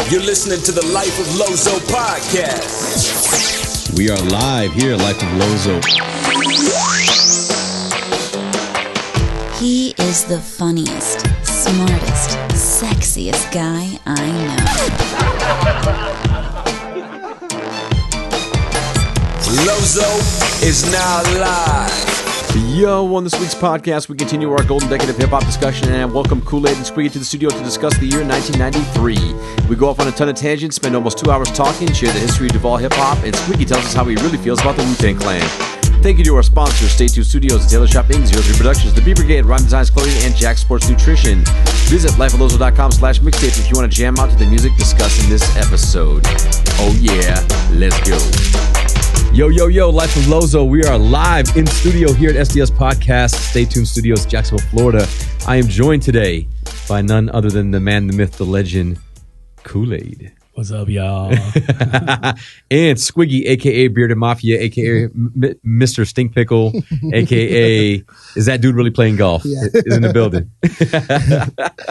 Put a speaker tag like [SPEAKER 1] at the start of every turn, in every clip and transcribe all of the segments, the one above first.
[SPEAKER 1] You're listening to the Life of Lozo podcast.
[SPEAKER 2] We are live here at Life of Lozo.
[SPEAKER 3] He is the funniest, smartest, sexiest guy I know.
[SPEAKER 1] Lozo is now live.
[SPEAKER 2] Yo, on this week's podcast, we continue our golden decade of hip-hop discussion and welcome Kool-Lade and Squiggy to the studio to discuss the year 1993. We go off on a ton of tangents, spend almost 2 hours talking, share the history of Duval hip-hop, and Squiggy tells us how he really feels about the Wu-Tang Clan. Thank you to our sponsors, Stay Tuned Studios and Taylor Shop Inc., 03 Productions, The Bee Brigade, Rhyme Designs Clothing, and Jack Sports Nutrition. Visit lifeoflozo.com/mixtapes if you want to jam out to the music discussed in this episode. Oh yeah, let's go. Yo, Life of Lozo. We are live in studio here at SDS Podcast, Stay Tuned Studios, Jacksonville, Florida. I am joined today by none other than the man, the myth, the legend, Kool-Lade.
[SPEAKER 4] What's up, y'all?
[SPEAKER 2] And Squiggy, a.k.a. Bearded Mafia, a.k.a. Mr. Stink Pickle, a.k.a. is that dude really playing golf? Yeah. Is in the building.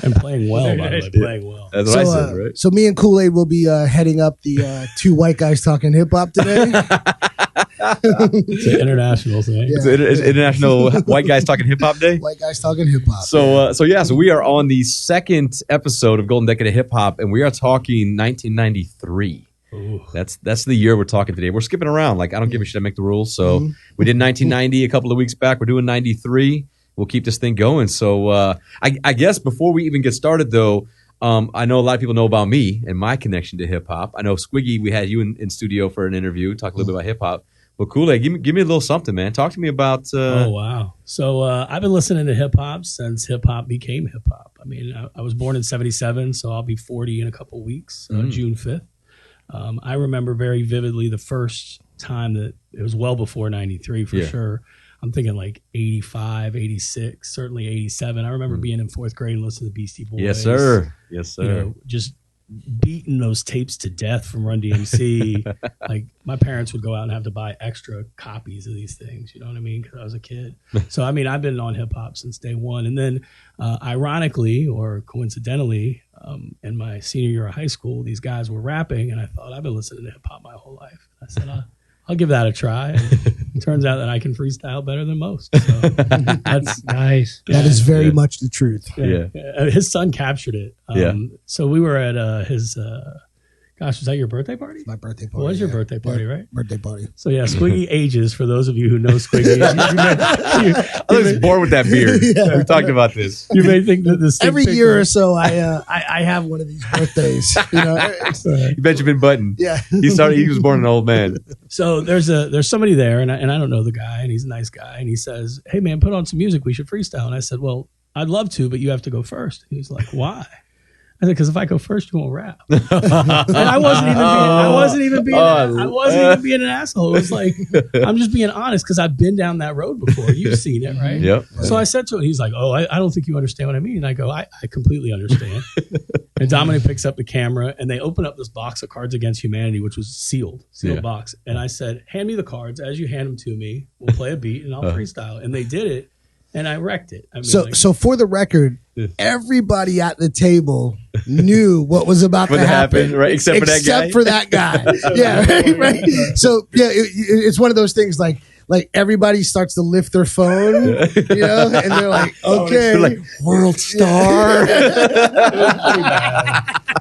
[SPEAKER 4] And playing well, by the way. Playing well.
[SPEAKER 2] That's what I said, right?
[SPEAKER 5] So me and Kool-Lade will be heading up the two white guys talking hip-hop today.
[SPEAKER 4] It's an international thing.
[SPEAKER 2] Yeah. It's International White Guys Talking Hip-Hop Day?
[SPEAKER 5] White Guys Talking Hip-Hop.
[SPEAKER 2] So we are on the second episode of Golden Decade of Hip-Hop, and we are talking 1993. Ooh. That's the year we're talking today. We're skipping around. Like, I don't give a shit. I make the rules. So we did 1990 a couple of weeks back. We're doing 93. We'll keep this thing going. So I guess before we even get started, though, I know a lot of people know about me and my connection to hip-hop. I know, Squiggy, we had you in studio for an interview, talk a little bit about hip-hop. Well, Kool-Lade, give me a little something, man. Talk to me about...
[SPEAKER 4] Oh, wow. So I've been listening to hip-hop since hip-hop became hip-hop. I mean, I was born in 77, so I'll be 40 in a couple weeks, June 5th. I remember very vividly the first time that it was well before 93 for sure. I'm thinking like 85, 86, certainly 87. I remember being in fourth grade and listening to Beastie Boys.
[SPEAKER 2] Yes, sir. Yes, sir.
[SPEAKER 4] You know, just beating those tapes to death from Run DMC. Like, my parents would go out and have to buy extra copies of these things, you know what I mean, because I was a kid. So I mean, I've been on hip-hop since day one. And then ironically or coincidentally, in my senior year of high school, these guys were rapping, and I thought, I've been listening to hip-hop my whole life. I said, I'll give that a try. And it turns out that I can freestyle better than most. So that's
[SPEAKER 5] nice. That is very much the truth.
[SPEAKER 4] Yeah. His son captured it. So we were at his, gosh, was that your birthday party?
[SPEAKER 5] My birthday party.
[SPEAKER 4] It was your birthday party, right?
[SPEAKER 5] Birthday party.
[SPEAKER 4] So yeah, Squiggy ages, for those of you who know Squiggy.
[SPEAKER 2] I was born with that beard. We talked about this.
[SPEAKER 4] You may think that this
[SPEAKER 5] every year or so I have one of these birthdays. You know,
[SPEAKER 2] Benjamin Button.
[SPEAKER 5] Yeah.
[SPEAKER 2] He was born an old man.
[SPEAKER 4] So there's somebody there, and I don't know the guy, and he's a nice guy, and he says, "Hey man, put on some music. We should freestyle." And I said, "Well, I'd love to, but you have to go first." He's like, "Why?" I said, "Because if I go first, you won't rap." And I wasn't even being an asshole. It was like, I'm just being honest because I've been down that road before. You've seen it, right?
[SPEAKER 2] Yep.
[SPEAKER 4] So I said to him, he's like, "Oh, I don't think you understand what I mean." And I go, I completely understand. And Dominic picks up the camera, and they open up this box of Cards Against Humanity, which was sealed box. And I said, "Hand me the cards. As you hand them to me, we'll play a beat, and I'll freestyle." And they did it, and I wrecked it. I mean,
[SPEAKER 5] so for the record, everybody at the table knew what was about to happen,
[SPEAKER 2] right? Except for that guy.
[SPEAKER 5] Right. So it's one of those things like everybody starts to lift their phone, you know, and they're like, okay,
[SPEAKER 2] they're like, world star.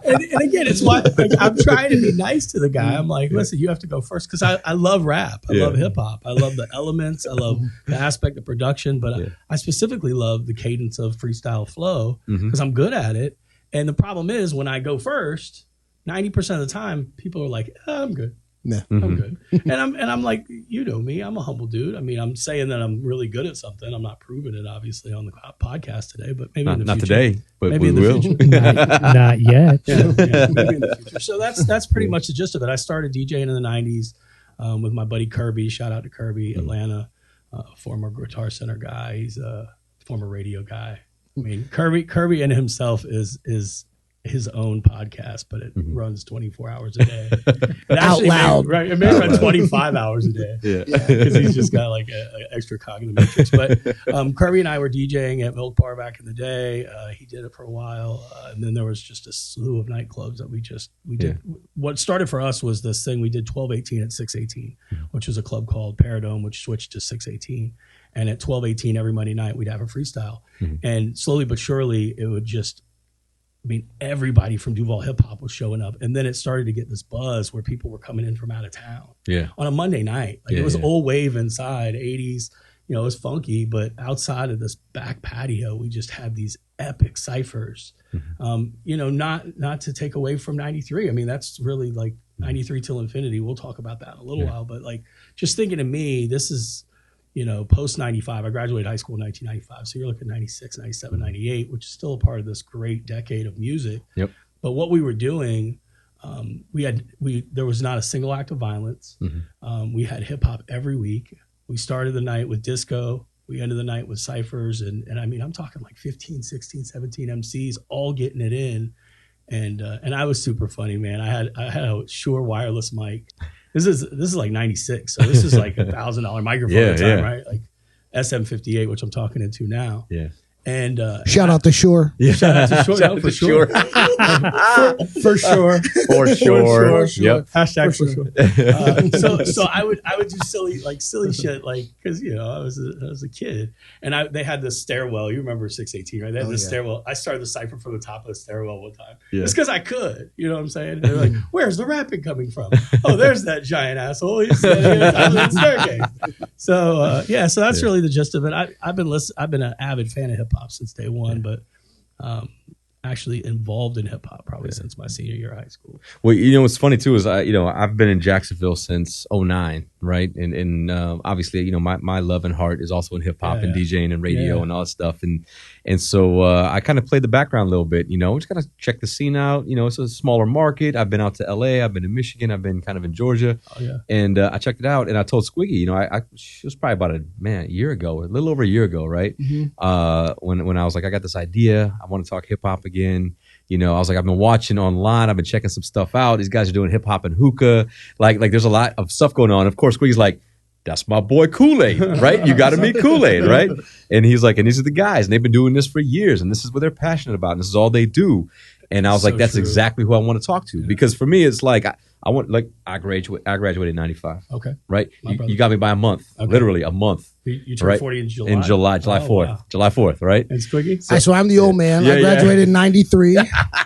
[SPEAKER 4] and again, it's why I'm trying to be nice to the guy. I'm like, listen, you have to go first because I love rap. I love hip hop. I love the elements. I love the aspect of production, but I specifically love the cadence of freestyle flow because I'm good at it. And the problem is when I go first, 90% of the time, people are like, I'm good.
[SPEAKER 5] Yeah.
[SPEAKER 4] I'm good. And I'm like, you know me, I'm a humble dude. I mean, I'm saying that I'm really good at something. I'm not proving it, obviously, on the podcast today, but maybe in the future.
[SPEAKER 2] Not today, but
[SPEAKER 4] maybe
[SPEAKER 2] we will.
[SPEAKER 4] Not yet. Maybe in the future. So that's pretty much the gist of it. I started DJing in the 90s with my buddy Kirby. Shout out to Kirby, Atlanta, former Guitar Center guy. He's a former radio guy. I mean, Kirby in himself is his own podcast, but it runs 24 hours a day.
[SPEAKER 5] Out loud.
[SPEAKER 4] It may run 25 hours a day. Because he's just got like an extra cog in the matrix. But Kirby and I were DJing at Milk Bar back in the day. He did it for a while. And then there was just a slew of nightclubs that we did. What started for us was this thing we did 1218 at 618, which was a club called Paradome, which switched to 618. And at 1218 every Monday night, we'd have a freestyle. And slowly but surely, it would just, everybody from Duval Hip Hop was showing up. And then it started to get this buzz where people were coming in from out of town on a Monday night. Like it was old wave inside, 80s, it was funky. But outside of this back patio, we just had these epic ciphers. Not to take away from 93. I mean, that's really like 93 till infinity. We'll talk about that in a little while. But like just thinking to me, this is, post 95, I graduated high school in 1995. So you're looking at 96, 97, 98, which is still a part of this great decade of music.
[SPEAKER 2] Yep.
[SPEAKER 4] But what we were doing, there was not a single act of violence. We had hip hop every week. We started the night with disco. We ended the night with ciphers. And I'm talking like 15, 16, 17 MCs all getting it in. And I was super funny, man. I had a Shure wireless mic. This is like 96, so this is like $1,000 microphone at the time, right? Like SM58, which I'm talking into now. Yeah. And
[SPEAKER 5] shout out to Shure.
[SPEAKER 4] Yeah. Shout out to Shure.
[SPEAKER 2] Shout out to Shure.
[SPEAKER 4] For sure.
[SPEAKER 2] For sure. Yep.
[SPEAKER 4] Hashtag for sure. So I would do silly shit, like, because I was a kid, and they had this stairwell. You remember 618, right? They had this stairwell. I started the cipher from the top of the stairwell one time. It's because I could. You know what I'm saying? They're like, "Where's the rapping coming from?" Oh, there's that giant asshole. He's standing on top of the staircase. So so that's really the gist of it. I've been an avid fan of hip hop since day one, but actually involved in hip hop probably since my senior year of high school.
[SPEAKER 2] Well, what's funny too is I've been in Jacksonville since 2009, right? And obviously, my love and heart is also in hip hop and DJing and radio and all that stuff. And so I kind of played the background a little bit, just kind of check the scene out. It's a smaller market. I've been out to LA, I've been in Michigan, I've been kind of in Georgia. And I checked it out, and I told Squiggy, it was probably about a year ago, a little over a year ago, right? When I was like, I got this idea, I want to talk hip hop again. I was like, I've been watching online, I've been checking some stuff out. These guys are doing hip hop and hookah. Like there's a lot of stuff going on. Of course, Squiggy's like, that's my boy Kool-Lade, right? You got to meet Kool-Lade, right? And he's like, and these are the guys, and they've been doing this for years, and this is what they're passionate about, and this is all they do. And I was like, that's exactly who I want to talk to, because for me, it's like I graduated in 95.
[SPEAKER 4] Okay.
[SPEAKER 2] Right? You got me by a month, literally a month.
[SPEAKER 4] You turned 40 in July?
[SPEAKER 2] In July 4th. Wow. July 4th, right?
[SPEAKER 4] And Squiggy?
[SPEAKER 5] So I'm the old man. I graduated in 93.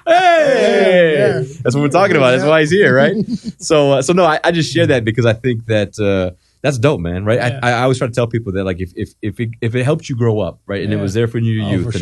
[SPEAKER 2] Hey! That's what we're talking about. That's why he's here, right? So no, I just share that because I think that that's dope, man, right? I always try to tell people that, like, if it helps you grow up, right, and it was there for your youth,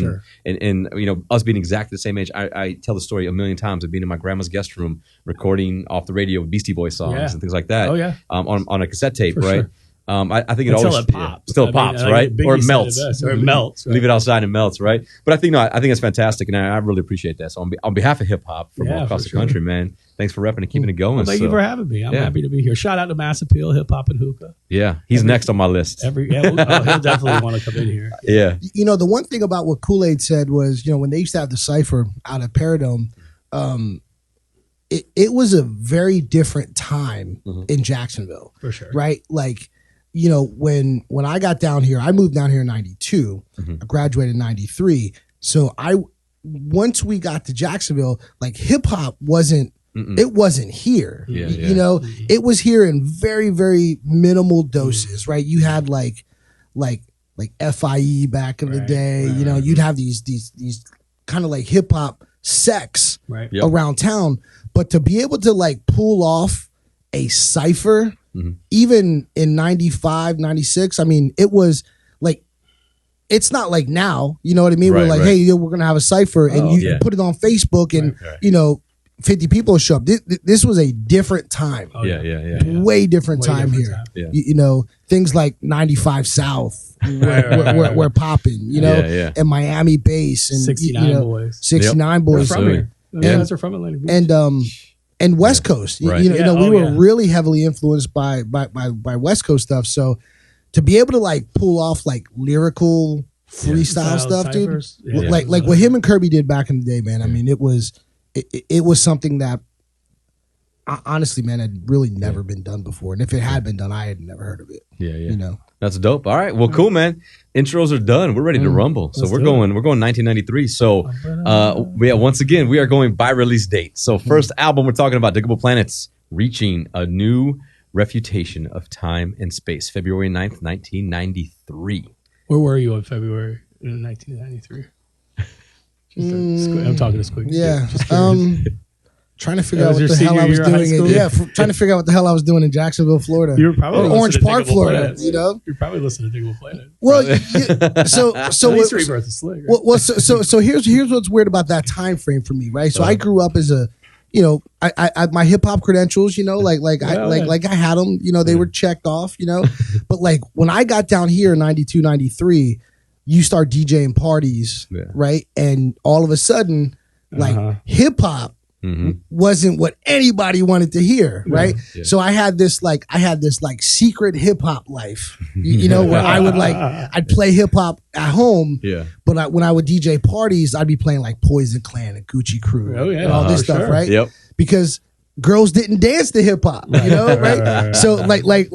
[SPEAKER 2] and us being exactly the same age, I tell the story a million times of being in my grandma's guest room recording off the radio Beastie Boys songs and things like that. On a cassette tape, right? Sure. I think it always
[SPEAKER 4] pops.
[SPEAKER 2] Still pops, right? Or it melts.
[SPEAKER 4] Or it melts. Right?
[SPEAKER 2] Leave it outside and melts, right? But I think it's fantastic, and I really appreciate that. So on behalf of hip hop from all across the country, man, thanks for repping and keeping it going.
[SPEAKER 4] Well, thank you for having me. I'm happy to be here. Shout out to Mass Appeal, Hip Hop and Hookah.
[SPEAKER 2] Yeah, he's next on my list.
[SPEAKER 4] He'll definitely want to come in here.
[SPEAKER 2] Yeah.
[SPEAKER 5] The one thing about what Kool-Lade said was, when they used to have the cipher out at Paradome, it was a very different time in Jacksonville.
[SPEAKER 4] For sure.
[SPEAKER 5] Right? Like, when I got down here, I moved down here in 92. I graduated in 93. So once we got to Jacksonville, like, hip hop wasn't here. It was here in very, very minimal doses, right? You had like FIE back in the day. You'd have these kind of like hip hop sects around town, but to be able to like pull off a cipher, even in 95, 96, I mean, it was like, it's not like now, you know what I mean? We're like, hey, we're going to have a cipher, and you put it on Facebook, and, 50 people show up. This was a different time. Way different time here. Things like 95 South were popping, and Miami bass, and
[SPEAKER 4] 69 boys.
[SPEAKER 5] 69 boys.
[SPEAKER 4] They're from here. Guys are from Atlantic Beach.
[SPEAKER 5] And West Coast, we were really heavily influenced by West Coast stuff. So to be able to like pull off like lyrical freestyle stuff, dude, like what him and Kirby did back in the day, man. I mean, it was it was something that honestly, man, had really never been done before. And if it had been done, I had never heard of it.
[SPEAKER 2] Yeah.
[SPEAKER 5] You know,
[SPEAKER 2] that's dope. All right, well, cool, man. Intros are done. We're ready to rumble. So we're going 1993. So once again, we are going by release date. So first album we're talking about, Diggable Planets, reaching a new refutation of time and space, February 9th, 1993.
[SPEAKER 4] Where were you in February in 1993? I'm talking to Squiggy.
[SPEAKER 5] Yeah.
[SPEAKER 4] Just curious.
[SPEAKER 5] Trying to figure out what the hell I was doing. Trying to figure out what the hell I was doing in Jacksonville, Florida.
[SPEAKER 4] You were probably
[SPEAKER 5] or Orange Park, Florida. You know,
[SPEAKER 4] you're probably listening to Diggable Planet.
[SPEAKER 5] Well, so
[SPEAKER 4] at least Rebirth is Slick.
[SPEAKER 5] Right? Well, so here's what's weird about that time frame for me, right? So I grew up as a, you know, I my hip hop credentials, you know, like I had them, you know, they were checked off, you know, but like when I got down here in 92, 93, you start DJing parties, right? And all of a sudden, like hip hop wasn't what anybody wanted to hear, right? Yeah. So I had this like secret hip hop life, you know, where I would I'd play hip hop at home, but when I would DJ parties, I'd be playing like Poison Clan and Gucci Crew and all this stuff, right? Yep. Because girls didn't dance to hip hop, you know, right? So like when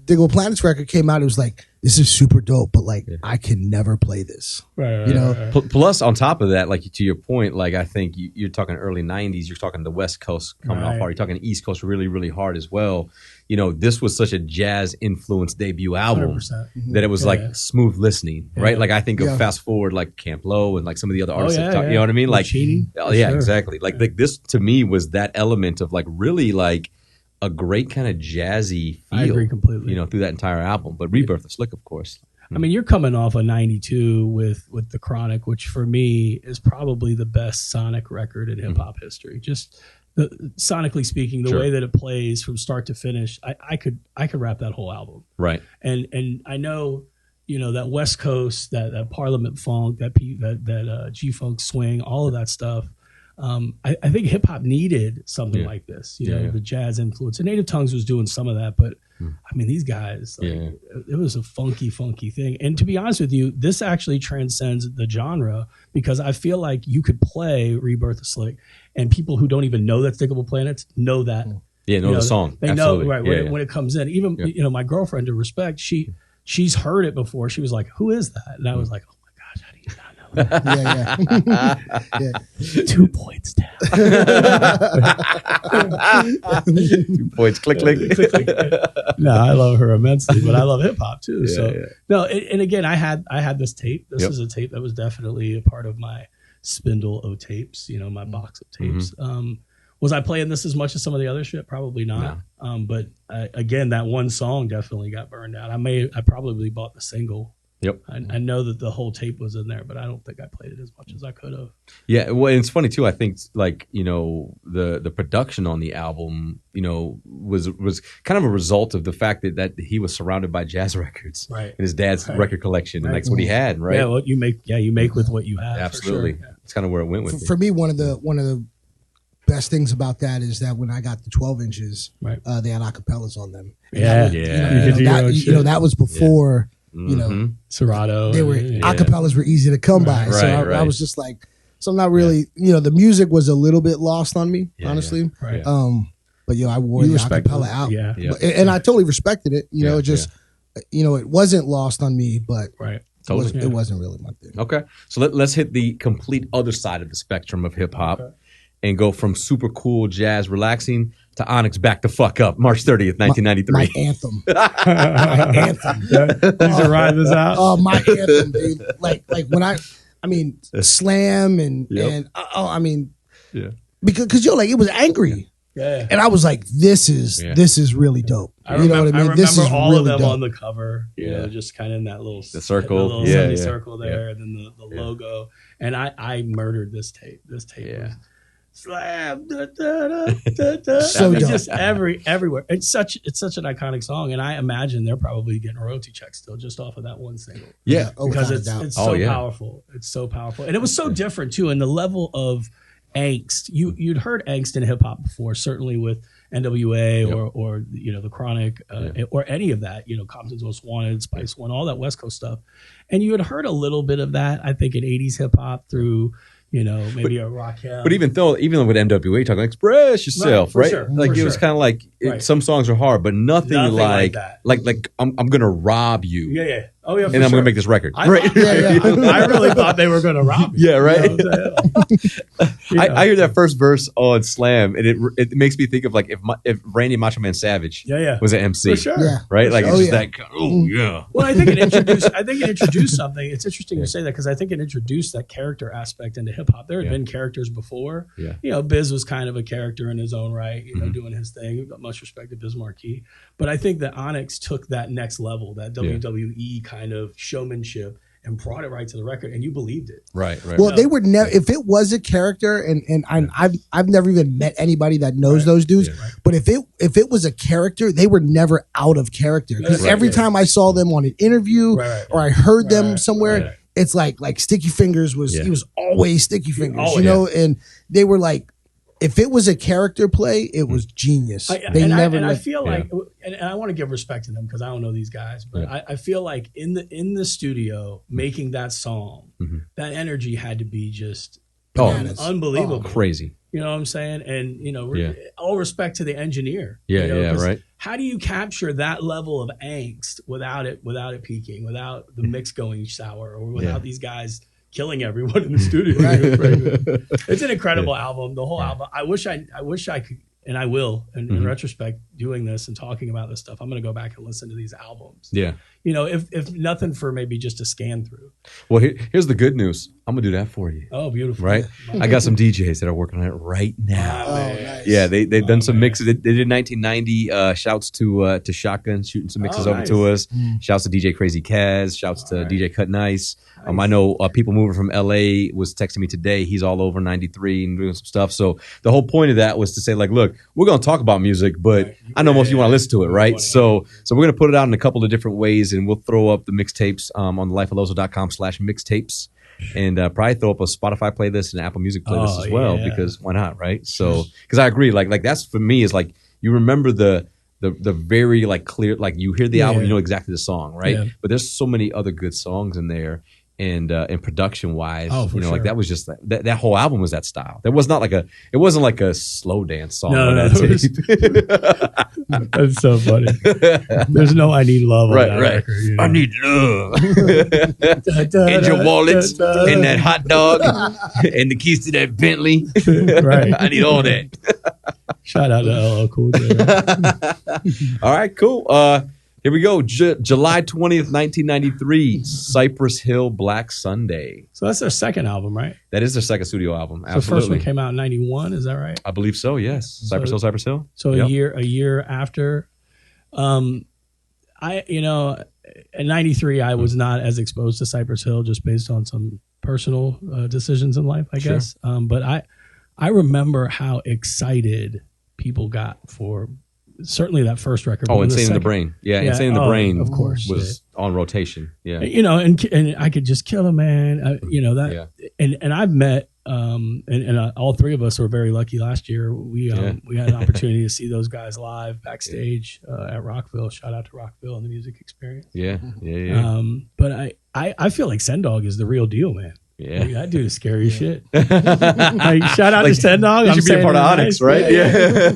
[SPEAKER 5] Diggable Planets record came out, it was like, this is super dope, but like I can never play this, you know.
[SPEAKER 2] Plus, on top of that, like to your point, like I think you're talking early '90s. You're talking the West Coast coming off hard. You're talking East Coast really, really hard as well. You know, this was such a jazz influenced debut album that it was like smooth listening, right? Like I think of fast forward like Camp Low and like some of the other artists. You know what I mean? Like, exactly. Like this to me was that element of like really like a great kind of jazzy feel.
[SPEAKER 4] I agree completely.
[SPEAKER 2] You know, through that entire album. But Rebirth of Slick, of course.
[SPEAKER 4] I mean, you're coming off of 92 with The Chronic, which for me is probably the best sonic record in hip hop history. Just sonically speaking, the way that it plays from start to finish, I could rap that whole album.
[SPEAKER 2] Right.
[SPEAKER 4] And I know, you know, that West Coast, that Parliament funk, that G-funk swing, all of that stuff. I think hip hop needed something like this, you know, the jazz influence. And Native Tongues was doing some of that, but I mean, these guys, like, it was a funky thing. And to be honest with you, this actually transcends the genre because I feel like you could play Rebirth of Slick and people who don't even know that's Diggable Planets know that.
[SPEAKER 2] Yeah, know the song.
[SPEAKER 4] They know, right, when it comes in. Even, you know, my girlfriend, to respect, she's heard it before. She was like, who is that? And I was like, oh my gosh, how do you not know? 2 points down.
[SPEAKER 2] 2 points. Click.
[SPEAKER 4] No, I love her immensely, but I love hip hop too. No, and again, I had this tape. This is a tape that was definitely a part of my spindle of tapes. You know, my box of tapes. Was I playing this as much as some of the other shit? Probably not. No. But again, that one song definitely got burned out. I probably bought the single.
[SPEAKER 2] Yep.
[SPEAKER 4] I know that the whole tape was in there, but I don't think I played it as much as I could have.
[SPEAKER 2] Yeah, well, it's funny too. I think like, you know, the production on the album, you know, was kind of a result of the fact that he was surrounded by jazz records,
[SPEAKER 4] right,
[SPEAKER 2] in his dad's record collection, and that's what he had, right?
[SPEAKER 4] Yeah, what you make with what you have.
[SPEAKER 2] Absolutely,
[SPEAKER 4] for sure.
[SPEAKER 2] It's kind of where it went with.
[SPEAKER 5] For me, one of the best things about that is that when I got the 12 inches, they had acapellas on them. And that was before. You know,
[SPEAKER 4] Serato.
[SPEAKER 5] They were acapellas were easy to come by, so I was just like, so I'm not really, you know, the music was a little bit lost on me, honestly.
[SPEAKER 4] Right.
[SPEAKER 5] But I wore the acapella out, and I totally respected it. You know, it just, you know, it wasn't lost on me, but it wasn't really my thing.
[SPEAKER 2] Okay, so let's hit the complete other side of the spectrum of hip hop, and go from super cool jazz, relaxing, to Onyx Back the Fuck Up, March 30th, 1993.
[SPEAKER 5] My anthem. My anthem.
[SPEAKER 4] You should ride this out.
[SPEAKER 5] Oh, my anthem, dude. Like when Slam and because it was angry. Yeah. And I was like, this is really dope. You know what I mean?
[SPEAKER 4] This is all really of them dope. On the cover, you know, just kind of in that little
[SPEAKER 2] circle,
[SPEAKER 4] semicircle there, and then the logo. And I murdered this tape. This tape was Slam,
[SPEAKER 5] so
[SPEAKER 4] just everywhere. It's such an iconic song, and I imagine they're probably getting royalty checks still just off of that one single.
[SPEAKER 2] Yeah,
[SPEAKER 4] because it's so powerful. It's so powerful, and it was so different too. And the level of angst, you'd heard angst in hip hop before, certainly with NWA or you know, the Chronic or any of that. You know, Compton's Most Wanted, Spice One, all that West Coast stuff, and you had heard a little bit of that. I think in '80s hip hop through, you know, maybe a Raquel.
[SPEAKER 2] But even though with NWA talking express yourself, right?
[SPEAKER 4] Sure,
[SPEAKER 2] like it was kind of like some songs are hard, but nothing like
[SPEAKER 4] that.
[SPEAKER 2] Like I'm gonna rob you.
[SPEAKER 4] Yeah. Oh yeah,
[SPEAKER 2] and I'm gonna make this record.
[SPEAKER 4] I really thought they were gonna rob me.
[SPEAKER 2] Yeah, right.
[SPEAKER 4] You know
[SPEAKER 2] I hear that first verse on Slam, and it makes me think of like if Randy Macho Man Savage was an MC,
[SPEAKER 4] for sure.
[SPEAKER 2] right? Like
[SPEAKER 5] sure.
[SPEAKER 2] it's just that. Oh yeah.
[SPEAKER 4] Well, I think it introduced something. It's interesting you say that because I think it introduced that character aspect into hip hop. There had been characters before.
[SPEAKER 2] Yeah.
[SPEAKER 4] You know, Biz was kind of a character in his own right. You know, doing his thing. Much respect to Biz Markie, but I think that Onyx took that next level, that WWE kind of showmanship, and brought it right to the record, and you believed it.
[SPEAKER 2] Right.
[SPEAKER 5] Well, they were never. If it was a character, and I've never even met anybody that knows those dudes.
[SPEAKER 2] Yeah.
[SPEAKER 5] But if it was a character, they were never out of character. Because every time I saw them on an interview or I heard them somewhere, it's like Sticky Fingers was. He was always Sticky Fingers, you know. And they were like, if it was a character play, it was genius.
[SPEAKER 4] I feel like, and I want to give respect to them because I don't know these guys, but I feel like in the studio making that song, that energy had to be just unbelievable,
[SPEAKER 2] crazy.
[SPEAKER 4] You know what I'm saying? And you know, all respect to the engineer.
[SPEAKER 2] Right.
[SPEAKER 4] How do you capture that level of angst without it peaking, without the mix going sour, or without these guys killing everyone in the studio? It's an incredible album. The whole album. I wish I could, and I will. In retrospect, doing this and talking about this stuff, I'm going to go back and listen to these albums. Yeah, you know, if nothing for maybe just a scan through.
[SPEAKER 2] Well, here's the good news. I'm gonna do that for you.
[SPEAKER 4] Oh, beautiful!
[SPEAKER 2] Right, I got some DJs that are working on it right now.
[SPEAKER 4] Nice.
[SPEAKER 2] Yeah, they've done some mixes. They did 1990. Shouts to Shotgun shooting some mixes over to us. Shouts to DJ Crazy Kaz. Shouts to DJ Cut Nice. I know people moving from LA was texting me today. He's all over 93 and doing some stuff. So the whole point of that was to say, like, look, we're gonna talk about music, but I know most of you want to listen to it, right? So we're gonna put it out in a couple of different ways, and we'll throw up the mixtapes on the lifeoflozo.com/mixtapes. And probably throw up a Spotify playlist and an Apple Music playlist as well, because why not, right? So, because I agree, like that's for me is like you remember the very like clear, like you hear the album, you know exactly the song, right? Yeah. But there's so many other good songs in there, and production wise, like that was just that whole album was that style. It wasn't like a slow dance song.
[SPEAKER 4] That's so funny. There's no "I Need Love" on that record. You know?
[SPEAKER 2] I need love, and your wallet, and that hot dog, and the keys to that Bentley. Right, I need all that.
[SPEAKER 4] Shout out to LL Cool J.
[SPEAKER 2] All right, cool. Here we go. July 20th, 1993, Cypress Hill, Black Sunday.
[SPEAKER 4] So that's their second album, right?
[SPEAKER 2] That is their second studio album.
[SPEAKER 4] So the first one came out in 91, is that right?
[SPEAKER 2] I believe so, yes. Cypress Hill.
[SPEAKER 4] So a year after. In 93, I was not as exposed to Cypress Hill just based on some personal decisions in life, I guess. But I remember how excited people got for certainly that first record.
[SPEAKER 2] Oh, Insane in the Brain. Yeah, Insane in the Brain,
[SPEAKER 4] of course,
[SPEAKER 2] was on rotation. Yeah,
[SPEAKER 4] you know, and I Could Just Kill a Man. You know that, and I've met, and all three of us were very lucky last year. We had an opportunity to see those guys live backstage at Rockville. Shout out to Rockville and the music experience.
[SPEAKER 2] Yeah.
[SPEAKER 4] But I feel like Sendog is the real deal, man.
[SPEAKER 2] Yeah,
[SPEAKER 4] that dude is scary as shit. Like, shout out to Sendog.
[SPEAKER 2] He should be a part of Onyx, right? Yeah.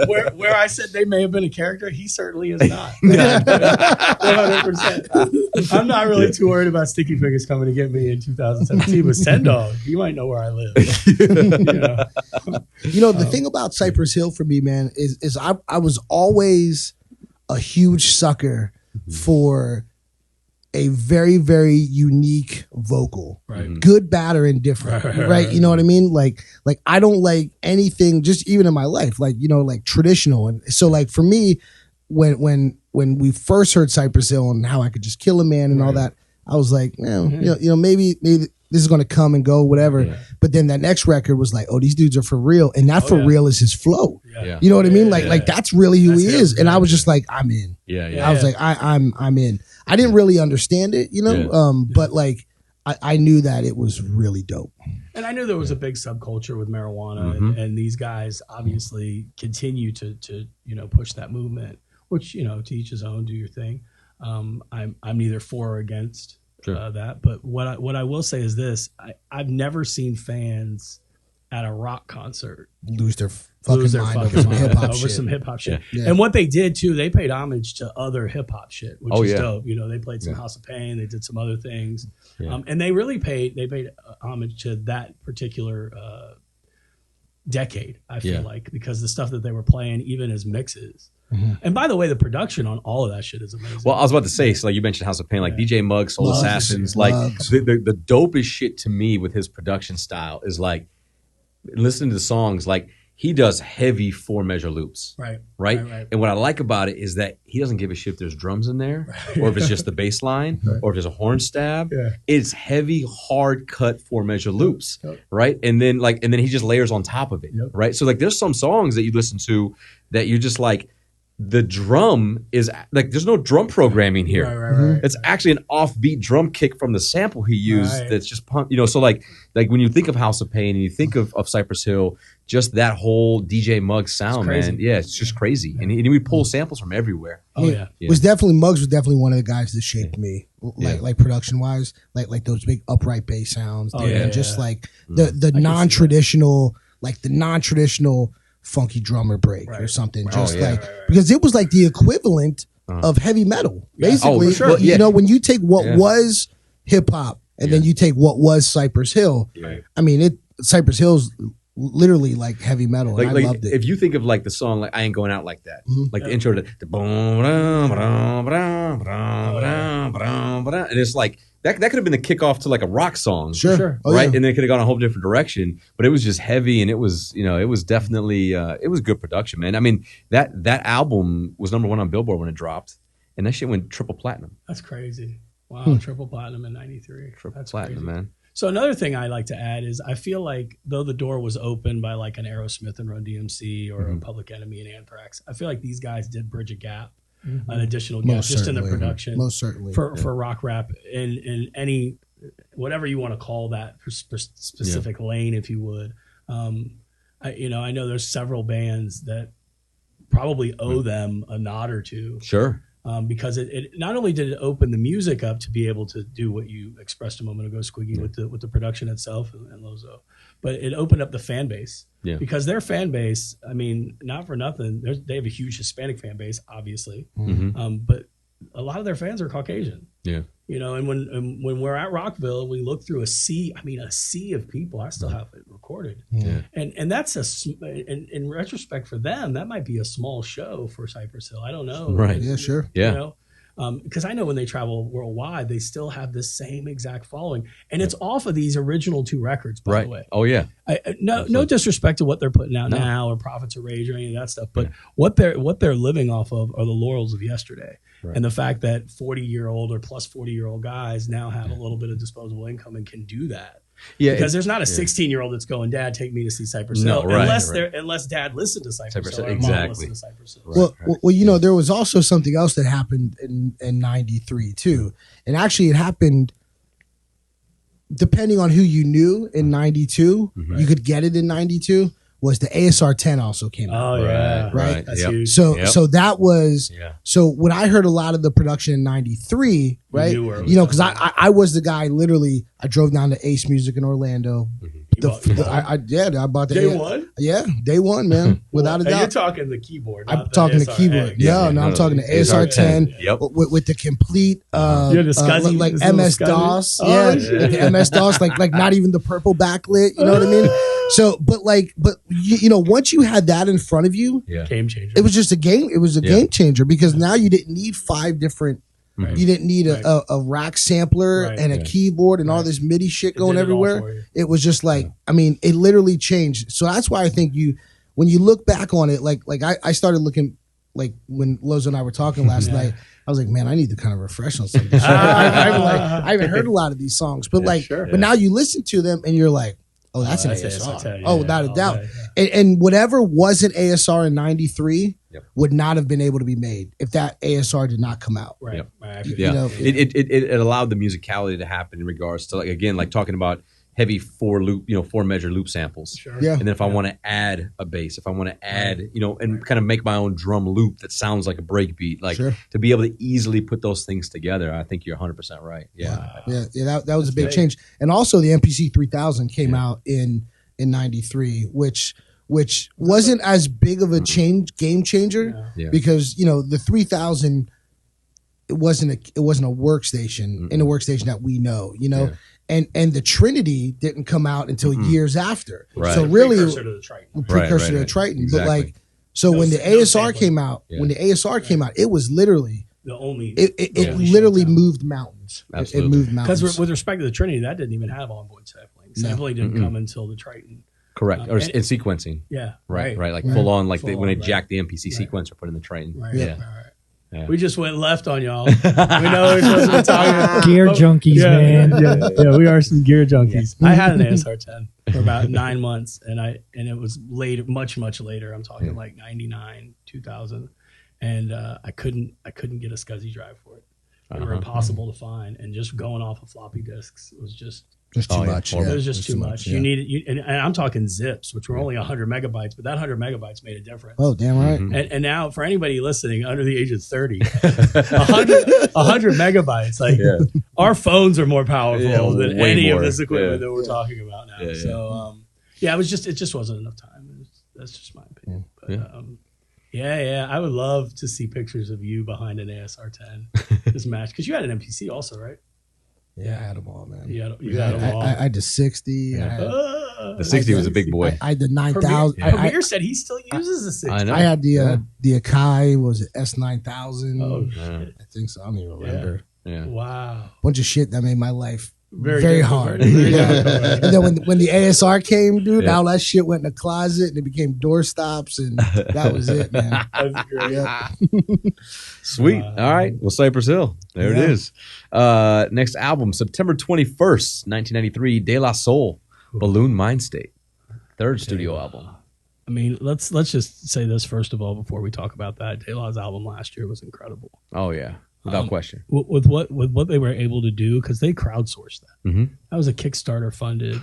[SPEAKER 4] Where I said they may have been a character, he certainly is not. 100%. I'm not really too worried about Sticky Fingers coming to get me in 2017, but Sendog, you might know where I live.
[SPEAKER 5] The thing about Cypress Hill for me, man, is I was always a huge sucker for a very, very unique vocal, good, bad, or indifferent, right? You know what I mean? Like I don't like anything, just even in my life, like traditional. And so, like for me, when we first heard Cypress Hill and How I Could Just Kill a Man and all that, I was like, maybe this is going to come and go, whatever. Yeah. But then that next record was like, oh, these dudes are for real, and that real is his flow. Yeah. You know what I mean? Like that's really who he is. And I was just like, I'm in. I was like, I'm in. I didn't really understand it, but like I knew that it was really dope.
[SPEAKER 4] And I knew there was a big subculture with marijuana, and these guys obviously continue to push that movement, which, to each his own, do your thing. I'm neither for or against that. But what I will say is this: I've never seen fans at a rock concert
[SPEAKER 5] lose their fucking mind over some hip hop shit.
[SPEAKER 4] Some hip hop shit.
[SPEAKER 5] Yeah.
[SPEAKER 4] And what they did too, they paid homage to other hip hop shit, which is dope. You know, they played some House of Pain, they did some other things, and they really paid homage to that particular decade. I feel like, because the stuff that they were playing, even as mixes. And by the way, the production on all of that shit is amazing.
[SPEAKER 2] Well, I was about to say, so like you mentioned House of Pain, like DJ Muggs, Soul Assassins, like the dopest shit to me with his production style is like listening to the songs, like he does heavy 4-measure loops. Right. And what I like about it is that he doesn't give a shit if there's drums in there or if it's just the bass line or if there's a horn stab. It's heavy, hard cut 4-measure loops. Right. And then he just layers on top of it. Right. So like there's some songs that you listen to that you're just like, the drum is like, there's no drum programming here. It's actually an offbeat drum kick from the sample he used. That's just punk, you know. So like when you think of House of Pain and you think of Cypress Hill, just that whole DJ Muggs sound, man. Yeah, it's just crazy. And he pull samples from everywhere.
[SPEAKER 5] Was definitely Muggs was definitely one of the guys that shaped me, like production wise, like those big upright bass sounds, and just like the non-traditional, funky drummer break or something, because it was like the equivalent of heavy metal, basically. You know, when you take what was hip hop and then you take what was Cypress Hill, I mean, Cypress Hill's literally like heavy metal, and I loved it.
[SPEAKER 2] If you think of like the song, like I Ain't Going Out Like That, like the intro to and it's like that could have been the kickoff to like a rock song, right? And then it could have gone a whole different direction, but it was just heavy, and it was definitely it was good production, man. I mean, that album was #1 on Billboard when it dropped, and that shit went triple platinum.
[SPEAKER 4] That's crazy. Wow, triple platinum in '93. That's
[SPEAKER 2] platinum, crazy, man.
[SPEAKER 4] So another thing I like to add is I feel like though the door was open by like an Aerosmith and Run DMC or a Public Enemy and Anthrax, I feel like these guys did bridge a gap. An additional gap just in the production,
[SPEAKER 5] most certainly
[SPEAKER 4] for rock rap in any whatever you want to call that specific lane, if you would. I know there's several bands that probably owe them a nod or two, because it not only did it open the music up to be able to do what you expressed a moment ago, Squiggy, with the production itself and Lozo, but it opened up the fan base. Because their fan base, I mean, not for nothing, they have a huge Hispanic fan base, obviously, but a lot of their fans are Caucasian. You know, and when we're at Rockville, we look through a sea of people. I still have it recorded, and that's in retrospect for them, that might be a small show for Cypress Hill. I don't know,
[SPEAKER 5] You
[SPEAKER 4] know, because I know when they travel worldwide, they still have the same exact following, and it's off of these original 2 records, by the way. No disrespect to what they're putting out now, or Prophets of Rage, or any of that stuff, but what they're living off of are the laurels of yesterday. And the fact that 40-year-old or plus 40-year-old guys now have a little bit of disposable income and can do that. Because there's not a 16-year-old that's going, Dad, take me to see Cypress Hill. Unless Dad listened to Cypress Hill. Or Mom listened to Cypress Hill.
[SPEAKER 5] Well, you know, there was also something else that happened in '93 too. And actually it happened depending on who you knew in '92. You could get it in '92. Was the ASR 10 also came out. Right.
[SPEAKER 4] That's huge.
[SPEAKER 5] So that was, so when I heard a lot of the production in '93, right? You know, because I was the guy, literally, I drove down to Ace Music in Orlando. I bought the
[SPEAKER 4] day one.
[SPEAKER 5] Yeah, day one, man, without a doubt.
[SPEAKER 4] You're talking the keyboard.
[SPEAKER 5] I'm talking the keyboard. I'm talking the ASR 10 with the complete like MS DOS. Like MS DOS, like not even the purple backlit. You know what I mean? So, but you know, once you had that in front of you,
[SPEAKER 4] game changer.
[SPEAKER 5] It was just a game. It was a game changer, because now you didn't need 5 different. You didn't need a rack sampler and a keyboard and all this MIDI shit going everywhere. It was just like, I mean, it literally changed. So that's why I think when you look back on it, like I started looking, like when Lozo and I were talking last night, I was like, man, I need to kind of refresh on some of this. I haven't heard a lot of these songs, but but now you listen to them and you're like, oh, that's an ASR. Without a doubt. And whatever wasn't ASR in '93 would not have been able to be made if that ASR did not come out.
[SPEAKER 2] You know, it allowed the musicality to happen in regards to, like, again, like talking about heavy 4 measure loop samples.
[SPEAKER 4] Sure.
[SPEAKER 5] Yeah.
[SPEAKER 2] And then if I want to add a bass, if I want to add, and kind of make my own drum loop that sounds like a break beat, like
[SPEAKER 5] Sure.
[SPEAKER 2] to be able to easily put those things together, I think you're 100% right. Yeah.
[SPEAKER 4] Wow.
[SPEAKER 5] Yeah, that was a big change. And also the MPC 3000 came out in 93, which wasn't as big of a game changer
[SPEAKER 2] Yeah.
[SPEAKER 5] because, the 3000 it wasn't a workstation in a workstation that we know,
[SPEAKER 2] Yeah.
[SPEAKER 5] and the Trinity didn't come out until years after.
[SPEAKER 2] Right.
[SPEAKER 5] So really
[SPEAKER 4] Precursor to the Triton.
[SPEAKER 5] precursor to
[SPEAKER 2] Right.
[SPEAKER 5] Triton.
[SPEAKER 2] Exactly.
[SPEAKER 5] But so when the
[SPEAKER 4] no
[SPEAKER 5] ASR
[SPEAKER 4] sampling.
[SPEAKER 5] came out, it was literally
[SPEAKER 4] The only
[SPEAKER 5] it literally moved mountains. It
[SPEAKER 2] Absolutely.
[SPEAKER 5] moved mountains.
[SPEAKER 4] because with respect to the Trinity, that didn't even have onboard sampling. Sampling didn't come until the Triton.
[SPEAKER 2] Correct. Or
[SPEAKER 4] and-
[SPEAKER 2] in sequencing.
[SPEAKER 4] Yeah,
[SPEAKER 2] Right. Like
[SPEAKER 5] Right.
[SPEAKER 2] full on, like
[SPEAKER 4] Full
[SPEAKER 2] when they
[SPEAKER 4] on,
[SPEAKER 2] jacked the MPC sequencer, put in the Triton.
[SPEAKER 4] Right.
[SPEAKER 2] Yeah.
[SPEAKER 4] Right.
[SPEAKER 2] Yeah.
[SPEAKER 4] We just went left on y'all. We know we're supposed to be talking
[SPEAKER 6] Gear junkies, man.
[SPEAKER 4] Yeah, we are some gear junkies. I had an ASR 10 for about 9 months, and it was later, much later. I'm talking like 99, 2000, and I couldn't get a SCSI drive for it. They were impossible to find, and just going off of floppy disks was just
[SPEAKER 5] Just too much.
[SPEAKER 2] horrible.
[SPEAKER 4] it was just too much.
[SPEAKER 5] yeah.
[SPEAKER 4] You needed and I'm talking zips, which were only 100 megabytes, but that 100 megabytes made a difference.
[SPEAKER 5] Oh, damn right.
[SPEAKER 4] And now, for anybody listening under the age of 30, 100 megabytes. Like our phones are more powerful than
[SPEAKER 2] way
[SPEAKER 4] any
[SPEAKER 2] more.
[SPEAKER 4] of this equipment
[SPEAKER 2] Yeah.
[SPEAKER 4] that we're talking about now.
[SPEAKER 2] Yeah.
[SPEAKER 4] So, it just wasn't enough time. That's just my opinion. But, I would love to see pictures of you behind an ASR 10 this match because you had an MPC also, right?
[SPEAKER 5] Yeah, I had them all, man.
[SPEAKER 4] You had them all.
[SPEAKER 5] I had the 60. I had,
[SPEAKER 2] The 60 was a big boy.
[SPEAKER 5] I had the 9000.
[SPEAKER 4] Premier said he still uses the 60.
[SPEAKER 2] I know.
[SPEAKER 5] I had the Akai, was it S9000?
[SPEAKER 4] Oh,
[SPEAKER 2] Yeah.
[SPEAKER 4] shit.
[SPEAKER 5] I think so. I don't even remember.
[SPEAKER 2] Yeah.
[SPEAKER 4] Wow.
[SPEAKER 5] Bunch of shit that made my life very
[SPEAKER 4] Very
[SPEAKER 5] hard.
[SPEAKER 4] difficult.
[SPEAKER 5] Yeah. And then when the ASR came, dude,
[SPEAKER 2] Yeah.
[SPEAKER 5] all that shit went in the closet and it became door stops and that was it, man.
[SPEAKER 4] That's great.
[SPEAKER 5] Yeah.
[SPEAKER 2] Sweet. All right. Well, Cypress Hill. There
[SPEAKER 5] Yeah.
[SPEAKER 2] it is. Next album, September 21st, 1993, De La Soul, Balloon Mind State. Third studio album.
[SPEAKER 4] I mean, let's just say this first of all before we talk about that. De La's album last year was incredible.
[SPEAKER 2] Oh, yeah. Without question.
[SPEAKER 4] With what they were able to do because they crowdsourced that.
[SPEAKER 2] Mm-hmm.
[SPEAKER 4] That was a Kickstarter funded.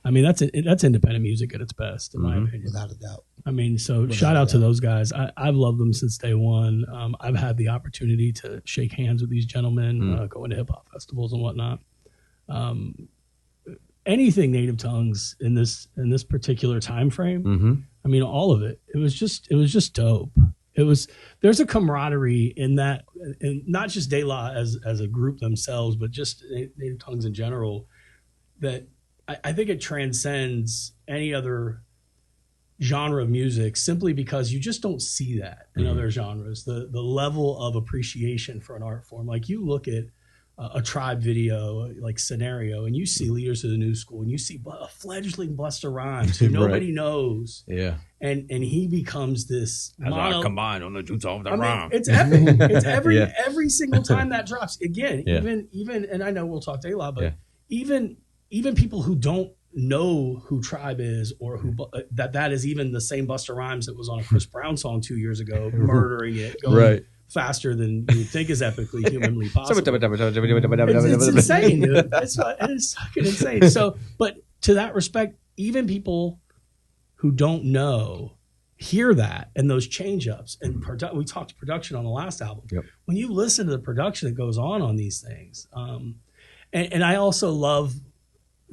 [SPEAKER 4] I mean, that's independent music at its best, in my opinion.
[SPEAKER 5] Without a doubt.
[SPEAKER 4] I mean, so shout out to those guys. I've loved them since day one. I've had the opportunity to shake hands with these gentlemen, going to hip hop festivals and whatnot. Anything Native Tongues in this particular time frame.
[SPEAKER 2] Mm-hmm.
[SPEAKER 4] I mean, all of it. It was just dope. There's a camaraderie in that, and not just De La as a group themselves, but just Native Tongues in general, that I think it transcends any other genre of music simply because you just don't see that in other genres. The level of appreciation for an art form. Like you look at a Tribe video like Scenario and you see Leaders of the New School and you see a fledgling Busta Rhymes who nobody knows.
[SPEAKER 2] Yeah.
[SPEAKER 4] And he becomes this
[SPEAKER 2] combined on the juice of the rhyme.
[SPEAKER 4] it's epic. It's
[SPEAKER 2] Yeah.
[SPEAKER 4] every single time that drops. Again,
[SPEAKER 2] Yeah.
[SPEAKER 4] even and I know we'll talk De La, but
[SPEAKER 2] Yeah.
[SPEAKER 4] even people who don't know who Tribe is or who that is even the same Busta Rhymes that was on a Chris Brown song 2 years ago, murdering it, going
[SPEAKER 2] Right.
[SPEAKER 4] faster than you would think is epically humanly possible. It's
[SPEAKER 2] It's
[SPEAKER 4] insane, dude. It's fucking insane. So, but to that respect, even people who don't know hear that and those change ups and we talked production on the last album.
[SPEAKER 2] Yep.
[SPEAKER 4] When you listen to the production that goes on these things, and I also love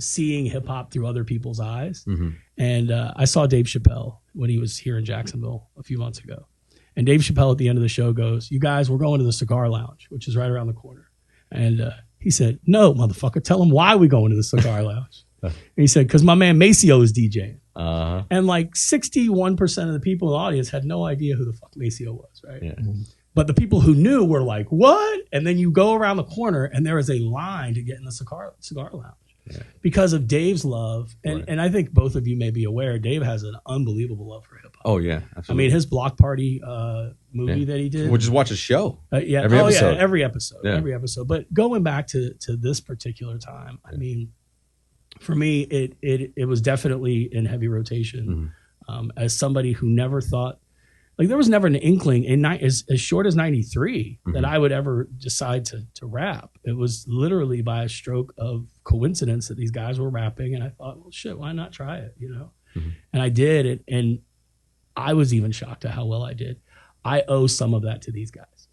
[SPEAKER 4] seeing hip hop through other people's eyes.
[SPEAKER 2] Mm-hmm.
[SPEAKER 4] And I saw Dave Chappelle when he was here in Jacksonville a few months ago. And Dave Chappelle at the end of the show goes, "You guys, we're going to the Cigar Lounge, which is right around the corner." And he said, "No, motherfucker, tell them why we going to the Cigar Lounge." And he said, "Because my man Maceo is DJing."
[SPEAKER 2] Uh-huh.
[SPEAKER 4] And like 61% of the people in the audience had no idea who the fuck Maceo was, right?
[SPEAKER 2] Yeah.
[SPEAKER 4] But the people who knew were like, "What?" And then you go around the corner and there is a line to get in the cigar lounge. Yeah. Because of Dave's love, and I think both of you may be aware, Dave has an unbelievable love for hip hop.
[SPEAKER 2] Oh, yeah.
[SPEAKER 4] I
[SPEAKER 2] Absolutely.
[SPEAKER 4] mean, his Block Party movie that he did.
[SPEAKER 2] We'll just watch a show.
[SPEAKER 4] Yeah.
[SPEAKER 2] Every episode.
[SPEAKER 4] Every episode.
[SPEAKER 2] Yeah.
[SPEAKER 4] Every episode. But going back to this particular time, I mean, for me, it was definitely in heavy rotation.
[SPEAKER 2] Mm-hmm.
[SPEAKER 4] As somebody who never thought like there was never an inkling as short as 93 that I would ever decide to rap. It was literally by a stroke of coincidence that these guys were rapping, and I thought, well, shit, why not try it? And I did it, and I was even shocked at how well I did. I owe some of that to these guys,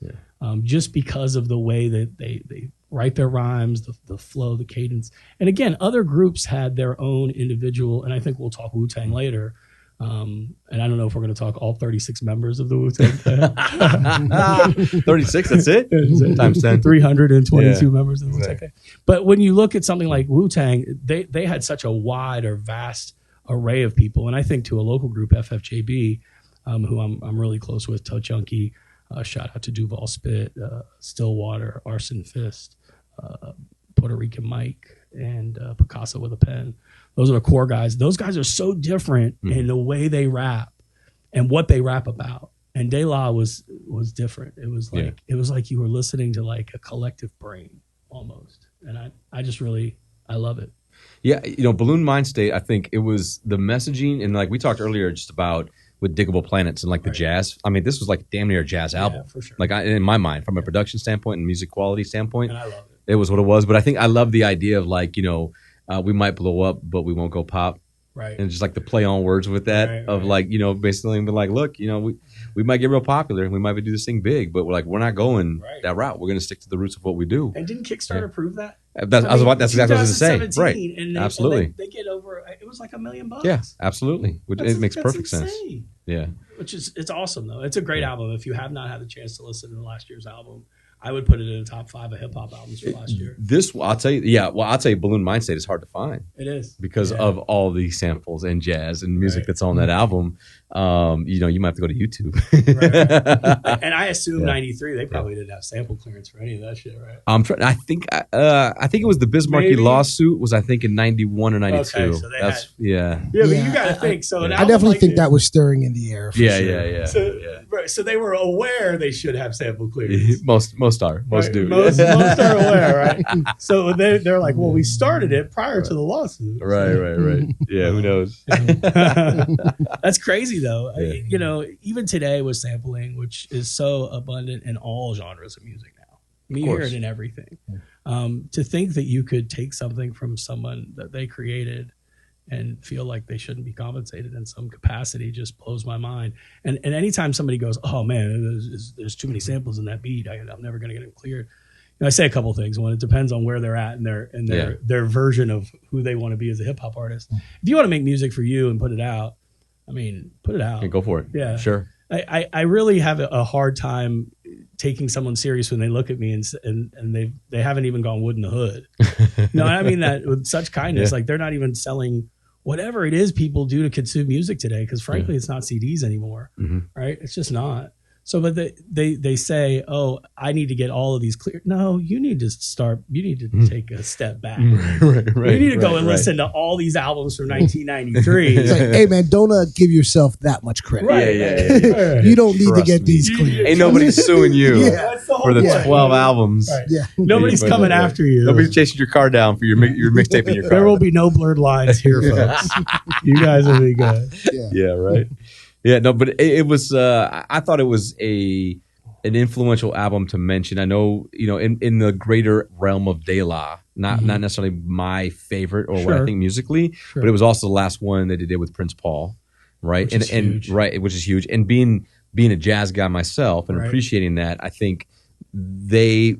[SPEAKER 4] just because of the way that they write their rhymes, the flow, the cadence. And again, other groups had their own individual, and I think we'll talk Wu-Tang later. And I don't know if we're going to talk all 36 members of the Wu-Tang Clan.
[SPEAKER 2] 36, that's it? Times 10.
[SPEAKER 4] 322 members of the Wu-Tang Clan. But when you look at something like Wu-Tang, they had such a wide or vast array of people. And I think to a local group, FFJB, who I'm really close with, Toe Chunky, shout out to Duval Spit, Stillwater, Arson Fist, Puerto Rican Mike, and Picasso with a Pen. Those are the core guys. Those guys are so different in the way they rap and what they rap about. And De La was different. It was like you were listening to like a collective brain almost. And I just really love it.
[SPEAKER 2] Yeah, Balloon Mind State, I think it was the messaging, and like we talked earlier just about with Diggable Planets and like the jazz. I mean, this was like damn near a jazz album.
[SPEAKER 4] For sure.
[SPEAKER 2] Like in my mind, from a production standpoint and music quality standpoint,
[SPEAKER 4] And I love it.
[SPEAKER 2] it was what it was. But I think I love the idea of like, we might blow up, but we won't go pop.
[SPEAKER 4] Right.
[SPEAKER 2] And just like the play on words with that like, basically be like, look, we might get real popular and we might do this thing big, but we're not going that route. We're going to stick to the roots of what we do.
[SPEAKER 4] And didn't Kickstarter prove that?
[SPEAKER 2] That's exactly what I was going to say. Right.
[SPEAKER 4] And
[SPEAKER 2] absolutely.
[SPEAKER 4] They get over, it was like $1 million.
[SPEAKER 2] Yeah, absolutely. It makes perfect sense. Yeah.
[SPEAKER 4] It's awesome though. It's a great album. If you have not had the chance to listen to last year's album, I would put it in the top 5 of hip hop albums for last year.
[SPEAKER 2] I'll tell you, Balloon Mind State is hard to find.
[SPEAKER 4] It is.
[SPEAKER 2] Because of all the samples and jazz and music that's on that album. You might have to go to YouTube.
[SPEAKER 4] And I assume 93, they probably didn't have sample clearance for any of that shit, right?
[SPEAKER 2] I think it was the Bismarcky lawsuit was I think in 91 or 92.
[SPEAKER 4] Okay, so but you got to think. So
[SPEAKER 5] I definitely think that was stirring in the air. For sure.
[SPEAKER 4] So they were aware they should have sample clearance.
[SPEAKER 2] Most do.
[SPEAKER 4] Most are aware, right? So they're like, well, we started it prior to the lawsuit.
[SPEAKER 2] Right. Yeah, who knows?
[SPEAKER 4] That's crazy though. Even today with sampling, which is so abundant in all genres of music now. You hear it in everything. To think that you could take something from someone that they created and feel like they shouldn't be compensated in some capacity just blows my mind. And anytime somebody goes, oh man, there's too many samples in that beat, I'm never going to get it cleared. I say a couple things. One, it depends on where they're at and their version of who they want to be as a hip hop artist. If you want to make music for you and put it out, put it out.
[SPEAKER 2] Yeah, go for it.
[SPEAKER 4] Yeah,
[SPEAKER 2] sure.
[SPEAKER 4] I really have a hard time taking someone serious when they look at me and they haven't even gone wood in the hood. No, I mean that with such kindness. Like they're not even selling whatever it is people do to consume music today, because frankly, it's not CDs anymore, right? It's just not. So, but they say, oh, I need to get all of these clear. No, you need to take a step back.
[SPEAKER 2] Right.
[SPEAKER 4] You need to go and listen to all these albums from 1993.
[SPEAKER 5] It's like, hey man, don't give yourself that much credit.
[SPEAKER 4] Right.
[SPEAKER 5] Yeah. You don't need to get these clear.
[SPEAKER 2] Ain't nobody suing you
[SPEAKER 4] That's the whole
[SPEAKER 2] for the
[SPEAKER 4] point.
[SPEAKER 2] 12 albums.
[SPEAKER 4] Right.
[SPEAKER 5] Yeah.
[SPEAKER 4] Nobody's coming after you.
[SPEAKER 2] Nobody's chasing your car down for your mixtape in your car.
[SPEAKER 4] There will be no blurred lines here, folks. You guys will be good.
[SPEAKER 2] Yeah, right. Yeah, no, but it was. I thought it was an influential album to mention. I know, in the greater realm of De La, not necessarily my favorite or what I think musically, but it was also the last one that they did with Prince Paul, right? Which is huge. And being a jazz guy myself and appreciating that, I think they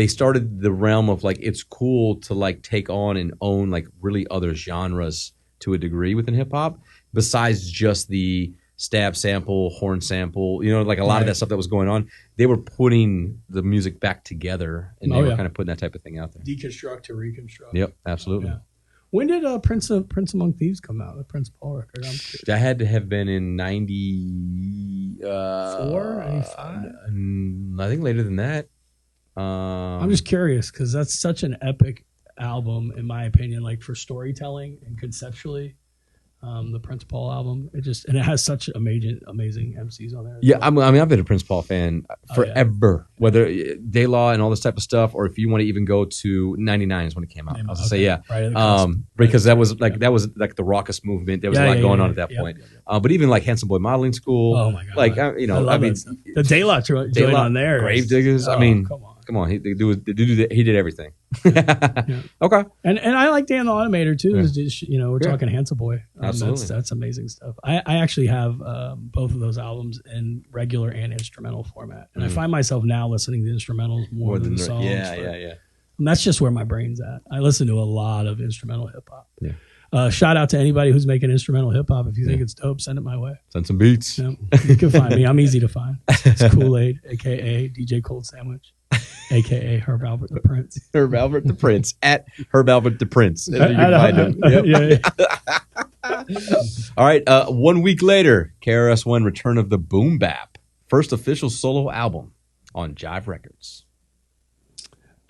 [SPEAKER 2] started the realm of like it's cool to like take on and own like really other genres to a degree within hip hop. Besides just the stab sample, horn sample, like a lot of that stuff that was going on, they were putting the music back together and they were kind of putting that type of thing out there.
[SPEAKER 4] Deconstruct to reconstruct.
[SPEAKER 2] Yep, absolutely.
[SPEAKER 4] Yeah. When did Prince Among Thieves come out? The Prince Paul record?
[SPEAKER 2] That had to have been in 94,
[SPEAKER 4] 95?
[SPEAKER 2] I think later than that.
[SPEAKER 4] I'm just curious because that's such an epic album, in my opinion, like for storytelling and conceptually. the Prince Paul album. And it has such amazing MCs on there.
[SPEAKER 2] Yeah, I mean, I've been a Prince Paul fan forever.
[SPEAKER 4] Yeah.
[SPEAKER 2] Whether De La and all this type of stuff, or if you want to even go to '99 is when it came out. I was gonna say because that was like the raucous movement. There was a lot going on at that point. But even like Handsome Boy Modeling School.
[SPEAKER 4] Oh my god!
[SPEAKER 2] Like
[SPEAKER 4] I mean, the De La joint on there.
[SPEAKER 2] Gravediggers. I mean, come on. He did everything. Okay.
[SPEAKER 4] And I like Dan the Automator too. Yeah. We're talking Handsome Boy.
[SPEAKER 2] Absolutely.
[SPEAKER 4] That's amazing stuff. I actually have both of those albums in regular and instrumental format, and I find myself now listening to instrumentals more than the songs.
[SPEAKER 2] Yeah.
[SPEAKER 4] And that's just where my brain's at. I listen to a lot of instrumental hip hop.
[SPEAKER 2] Yeah.
[SPEAKER 4] Shout out to anybody who's making instrumental hip hop. If you think it's dope, send it my way.
[SPEAKER 2] Send some beats.
[SPEAKER 4] You can find me. I'm easy to find. It's Kool-Lade, aka DJ Cold Sandwich, aka Herb Albert the Prince.
[SPEAKER 2] Herb Albert the Prince at Herb Albert the Prince. You can find him. Yep. All right. 1 week later, KRS-One Return of the Boom Bap, first official solo album on Jive Records.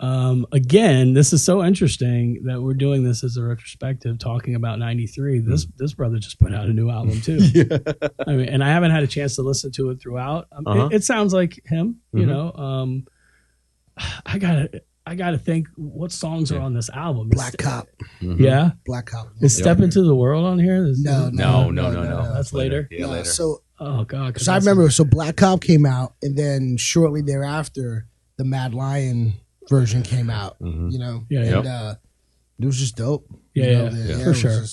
[SPEAKER 4] Again, this is so interesting that we're doing this as a retrospective, talking about '93. This brother just put out a new album too. I mean, and I haven't had a chance to listen to it throughout. It sounds like him, you know. I gotta think what songs are on this album.
[SPEAKER 5] Black Cop.
[SPEAKER 4] Yeah,
[SPEAKER 5] Black Cop.
[SPEAKER 4] Is Step Into the World on here?
[SPEAKER 2] No.
[SPEAKER 4] That's later.
[SPEAKER 2] Yeah, later.
[SPEAKER 5] So,
[SPEAKER 4] oh god.
[SPEAKER 5] So I remember. So Black Cop came out, and then shortly thereafter, the Mad Lion version came out. You know, and it was just dope.
[SPEAKER 4] For sure.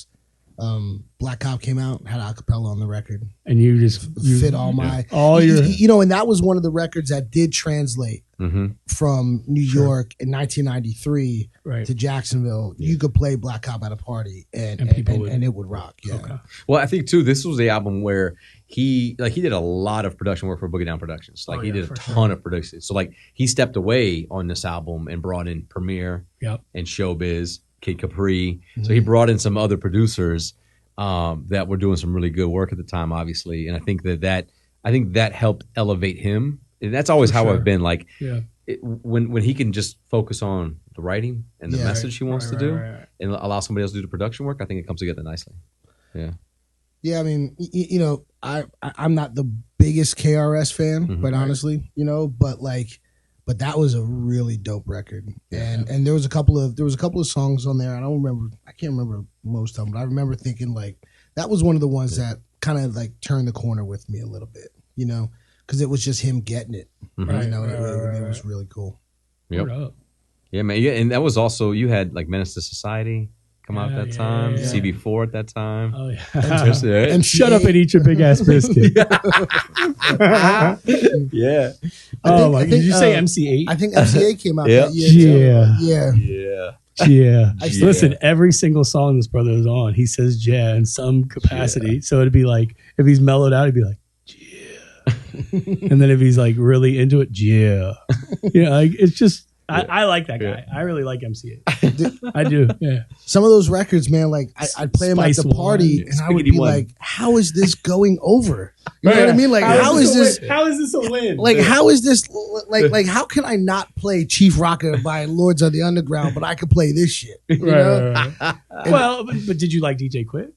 [SPEAKER 5] Black Cop came out, had acapella on the record,
[SPEAKER 4] and you
[SPEAKER 5] fit all your, and that was one of the records that did translate from New York in 1993 to Jacksonville. You could play Black Cop at a party, and it would rock. Yeah.
[SPEAKER 4] Okay.
[SPEAKER 2] Well, I think too, this was the album where he did a lot of production work for Boogie Down Productions. Like he did a ton of production. So like he stepped away on this album and brought in Premier and Showbiz, Kid Capri. So he brought in some other producers that were doing some really good work at the time, obviously. And I think that helped elevate him. And that's always how I've been. Like when he can just focus on the writing and the message he wants to do and allow somebody else to do the production work, I think it comes together nicely. Yeah.
[SPEAKER 5] Yeah, I mean, I'm not the biggest KRS fan, quite honestly, but that was a really dope record. And there was a couple of songs on there. I can't remember most of them, but I remember thinking like that was one of the ones that kind of like turned the corner with me a little bit, because it was just him getting it. It was really cool.
[SPEAKER 2] Yep. Yeah, man. Yeah, and that was also, you had like Menace to Society come out at that time, CB4 at that time.
[SPEAKER 4] Oh yeah. And shut up and eat your big ass biscuit.
[SPEAKER 2] Yeah.
[SPEAKER 4] Did you say MC8?
[SPEAKER 5] I think MC8 came out that year.
[SPEAKER 4] Yeah. Listen, every single song this brother is on, he says yeah in some capacity. So it'd be like, if he's mellowed out, he'd be like, yeah. And then if he's like really into it, yeah. Like it's just, I like that guy. I really like MC8. I do. Yeah.
[SPEAKER 5] Some of those records, man, like I'd play them at the party, and I would be like, "How is this going over?" You know what I mean? Like, how is this?
[SPEAKER 4] How is this a win?
[SPEAKER 5] Like, how is this? Like, how can I not play Chief Rocker by Lords of the Underground, but I could play this shit? You know?
[SPEAKER 4] Well, but did you like DJ Quick?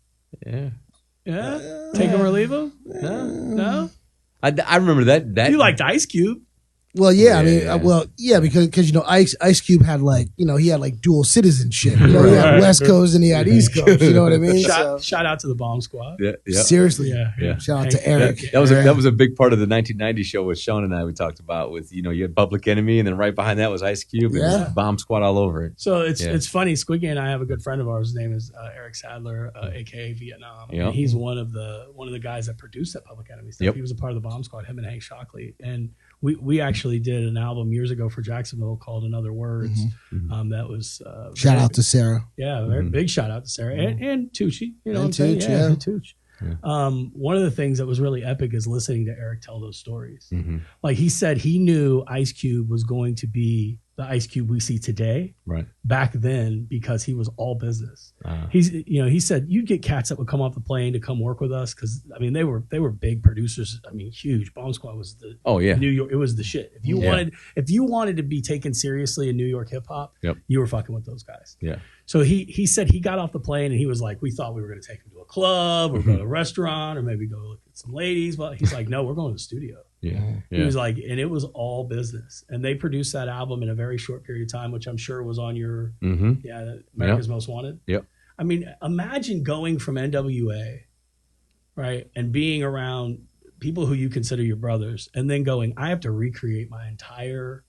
[SPEAKER 2] Yeah.
[SPEAKER 4] Take him or leave him? No.
[SPEAKER 2] I remember that.
[SPEAKER 4] You liked Ice Cube.
[SPEAKER 5] Well, because Ice Cube had he had like dual citizenship. He had West Coast and he had East Coast. You know what I mean?
[SPEAKER 4] Shout out to the Bomb Squad.
[SPEAKER 2] Yeah.
[SPEAKER 5] Seriously.
[SPEAKER 2] Yeah.
[SPEAKER 5] Shout out to Eric.
[SPEAKER 2] That was a big part of the 1990 show with Sean and I. We talked about with you had Public Enemy, and then right behind that was Ice Cube. And Bomb Squad all over it.
[SPEAKER 4] So it's funny. Squiggy and I have a good friend of ours. His name is Eric Sadler, aka Vietnam. And he's one of the guys that produced that Public Enemy stuff. He was a part of the Bomb Squad. Him and Hank Shockley. And we actually did an album years ago for Jacksonville called In Other Words. That was
[SPEAKER 5] shout out to Sarah.
[SPEAKER 4] Yeah, very big shout out to Sarah and Tucci.
[SPEAKER 5] Tucci.
[SPEAKER 4] One of the things that was really epic is listening to Eric tell those stories. Like he said, he knew Ice Cube was going to be the Ice Cube we see today, back then, because he was all business. He said you'd get cats that would come off the plane to come work with us because they were big producers. I mean, huge. Bomb Squad was New York. It was the shit. If you wanted to be taken seriously in New York hip hop, you were fucking with those guys.
[SPEAKER 2] Yeah.
[SPEAKER 4] So he said he got off the plane and he was like, we thought we were going to take him to a club or go to a restaurant or maybe go look at some ladies. But he's like, no, we're going to the studio.
[SPEAKER 2] Yeah.
[SPEAKER 4] He was like, and it was all business. And they produced that album in a very short period of time, which I'm sure was on your America's Most Wanted.
[SPEAKER 2] Yep.
[SPEAKER 4] I mean, imagine going from NWA, right, and being around people who you consider your brothers, and then going, I have to recreate my entire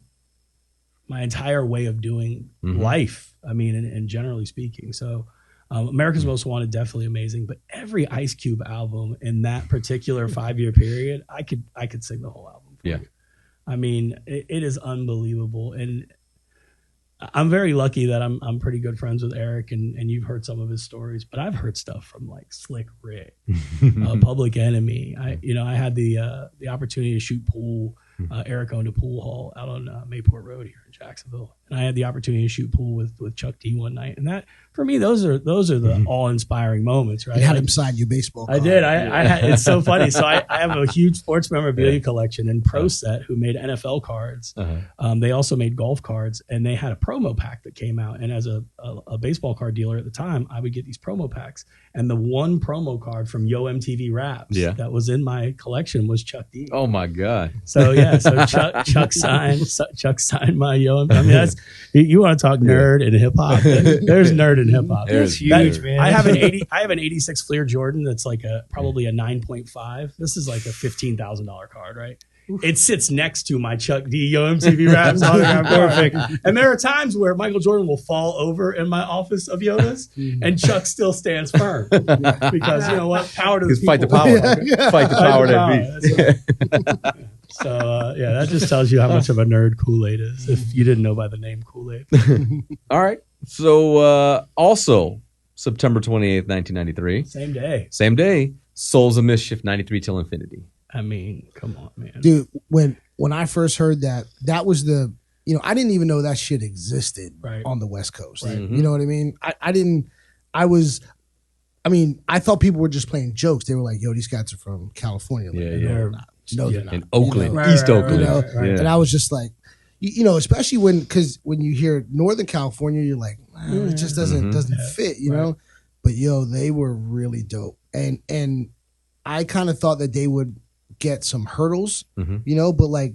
[SPEAKER 4] way of doing life. I mean, and generally speaking. So America's Most Wanted, definitely amazing. But every Ice Cube album in that particular 5-year period, I could sing the whole album for you. I mean, it is unbelievable. And I'm very lucky that I'm pretty good friends with Eric, and you've heard some of his stories, but I've heard stuff from like Slick Rick, Public Enemy. I had the opportunity to shoot pool. Eric owned a pool hall out on Mayport Road here in Jacksonville, and I had the opportunity to shoot pool with Chuck D one night. And that, for me, those are the awe-inspiring moments, right?
[SPEAKER 5] You had him sign your baseball card.
[SPEAKER 4] I did. I had, it's so funny. So I have a huge sports memorabilia collection, and Pro Set, who made NFL cards, they also made golf cards, and they had a promo pack that came out. And as a baseball card dealer at the time, I would get these promo packs, and the one promo card from Yo MTV Raps that was in my collection was Chuck D.
[SPEAKER 2] Oh my God!
[SPEAKER 4] So so Chuck signed my Yo. I mean, that's, you want to talk nerd and hip hop? There's nerd and hip hop.
[SPEAKER 2] That's
[SPEAKER 4] huge, man. I have an 86 Fleer Jordan that's like probably a 9.5. This is like a $15,000 card, right? It sits next to my Chuck D Yo MTV Raps autograph perfect. And there are times where Michael Jordan will fall over in my office of Yoda's, and Chuck still stands firm because you know what? Power to the people.
[SPEAKER 2] Fight the power. Fight the power that beat.
[SPEAKER 4] So that just tells you how much of a nerd Kool-Lade is. If you didn't know by the name Kool-Lade.
[SPEAKER 2] All right. So also September 28th, 1993. Same day. Souls of Mischief 93 Till Infinity.
[SPEAKER 4] I mean, come on, man.
[SPEAKER 5] Dude, when I first heard that was the, I didn't even know that shit existed on the West Coast. Right. You know what I mean? I thought people were just playing jokes. They were like, yo, these guys are from California. Like, no, they're not.
[SPEAKER 2] In Oakland,
[SPEAKER 5] East
[SPEAKER 2] Oakland.
[SPEAKER 5] And I was just like, especially because when you hear Northern California, you're like, it just doesn't fit, know? But they were really dope. And I kind of thought that they would get some hurdles, but like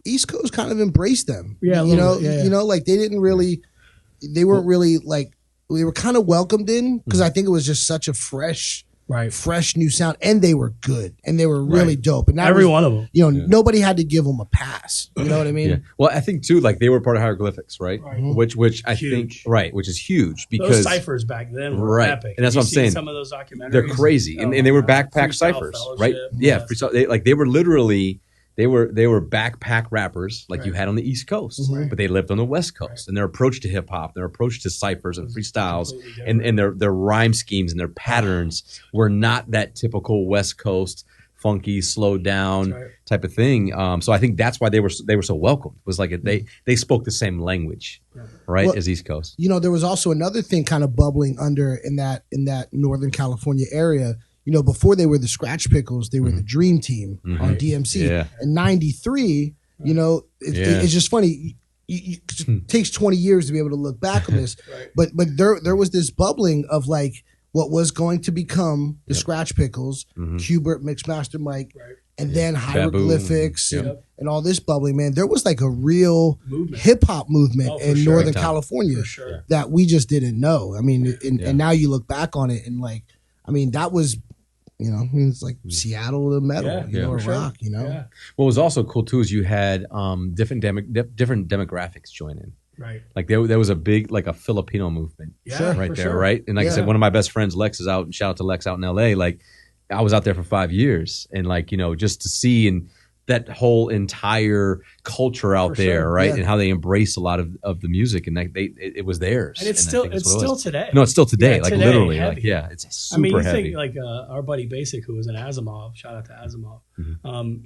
[SPEAKER 5] East Coast kind of embraced them. Like they didn't really, they weren't really like, they were kind of welcomed in because I think it was just such a fresh new sound, and they were good, and they were really dope. And
[SPEAKER 4] every one of them,
[SPEAKER 5] nobody had to give them a pass. You know what I mean?
[SPEAKER 2] Yeah. Well, I think too, like they were part of hieroglyphics, right? Which I think, which is huge because
[SPEAKER 4] those ciphers back then were epic.
[SPEAKER 2] And that's what I'm saying.
[SPEAKER 4] Some of those documentaries,
[SPEAKER 2] they're crazy, and they were backpack ciphers, right? Yeah, they were literally. They were backpack rappers like you had on the East Coast, but they lived on the West Coast. And their approach to hip hop, their approach to ciphers and freestyles, and their rhyme schemes and their patterns were not that typical West Coast funky, slowed down type of thing. So I think that's why they were so welcomed. It was like they spoke the same language, as East Coast.
[SPEAKER 5] There was also another thing kind of bubbling under in that Northern California area. Before they were the Scratch Pickles, they were the Dream Team on DMC. Yeah. In 93, it's just funny. It takes 20 years to be able to look back on this. But there was this bubbling of like what was going to become the Scratch Pickles, Hubert, Mixmaster Mike, and then Hieroglyphics and all this bubbling, man. There was like a real hip hop movement in Northern California that we just didn't know. I mean, and now you look back on it and like, I mean, that was, it's like Seattle to metal, or rock,
[SPEAKER 2] What was also cool too is you had different demographics join in.
[SPEAKER 4] Right.
[SPEAKER 2] Like there was a big, like a Filipino movement right? And like I said, one of my best friends, Lex, is out, and shout out to Lex out in LA. Like I was out there for 5 years, and like, just to see and that whole entire culture out there, right? And how they embrace a lot of the music, and like it was theirs.
[SPEAKER 4] And it's still today.
[SPEAKER 2] No, it's still today. Like today, literally,
[SPEAKER 4] heavy.
[SPEAKER 2] Like it's super heavy.
[SPEAKER 4] I mean, you think like our buddy Basic, who was in Asimov, shout out to Asimov.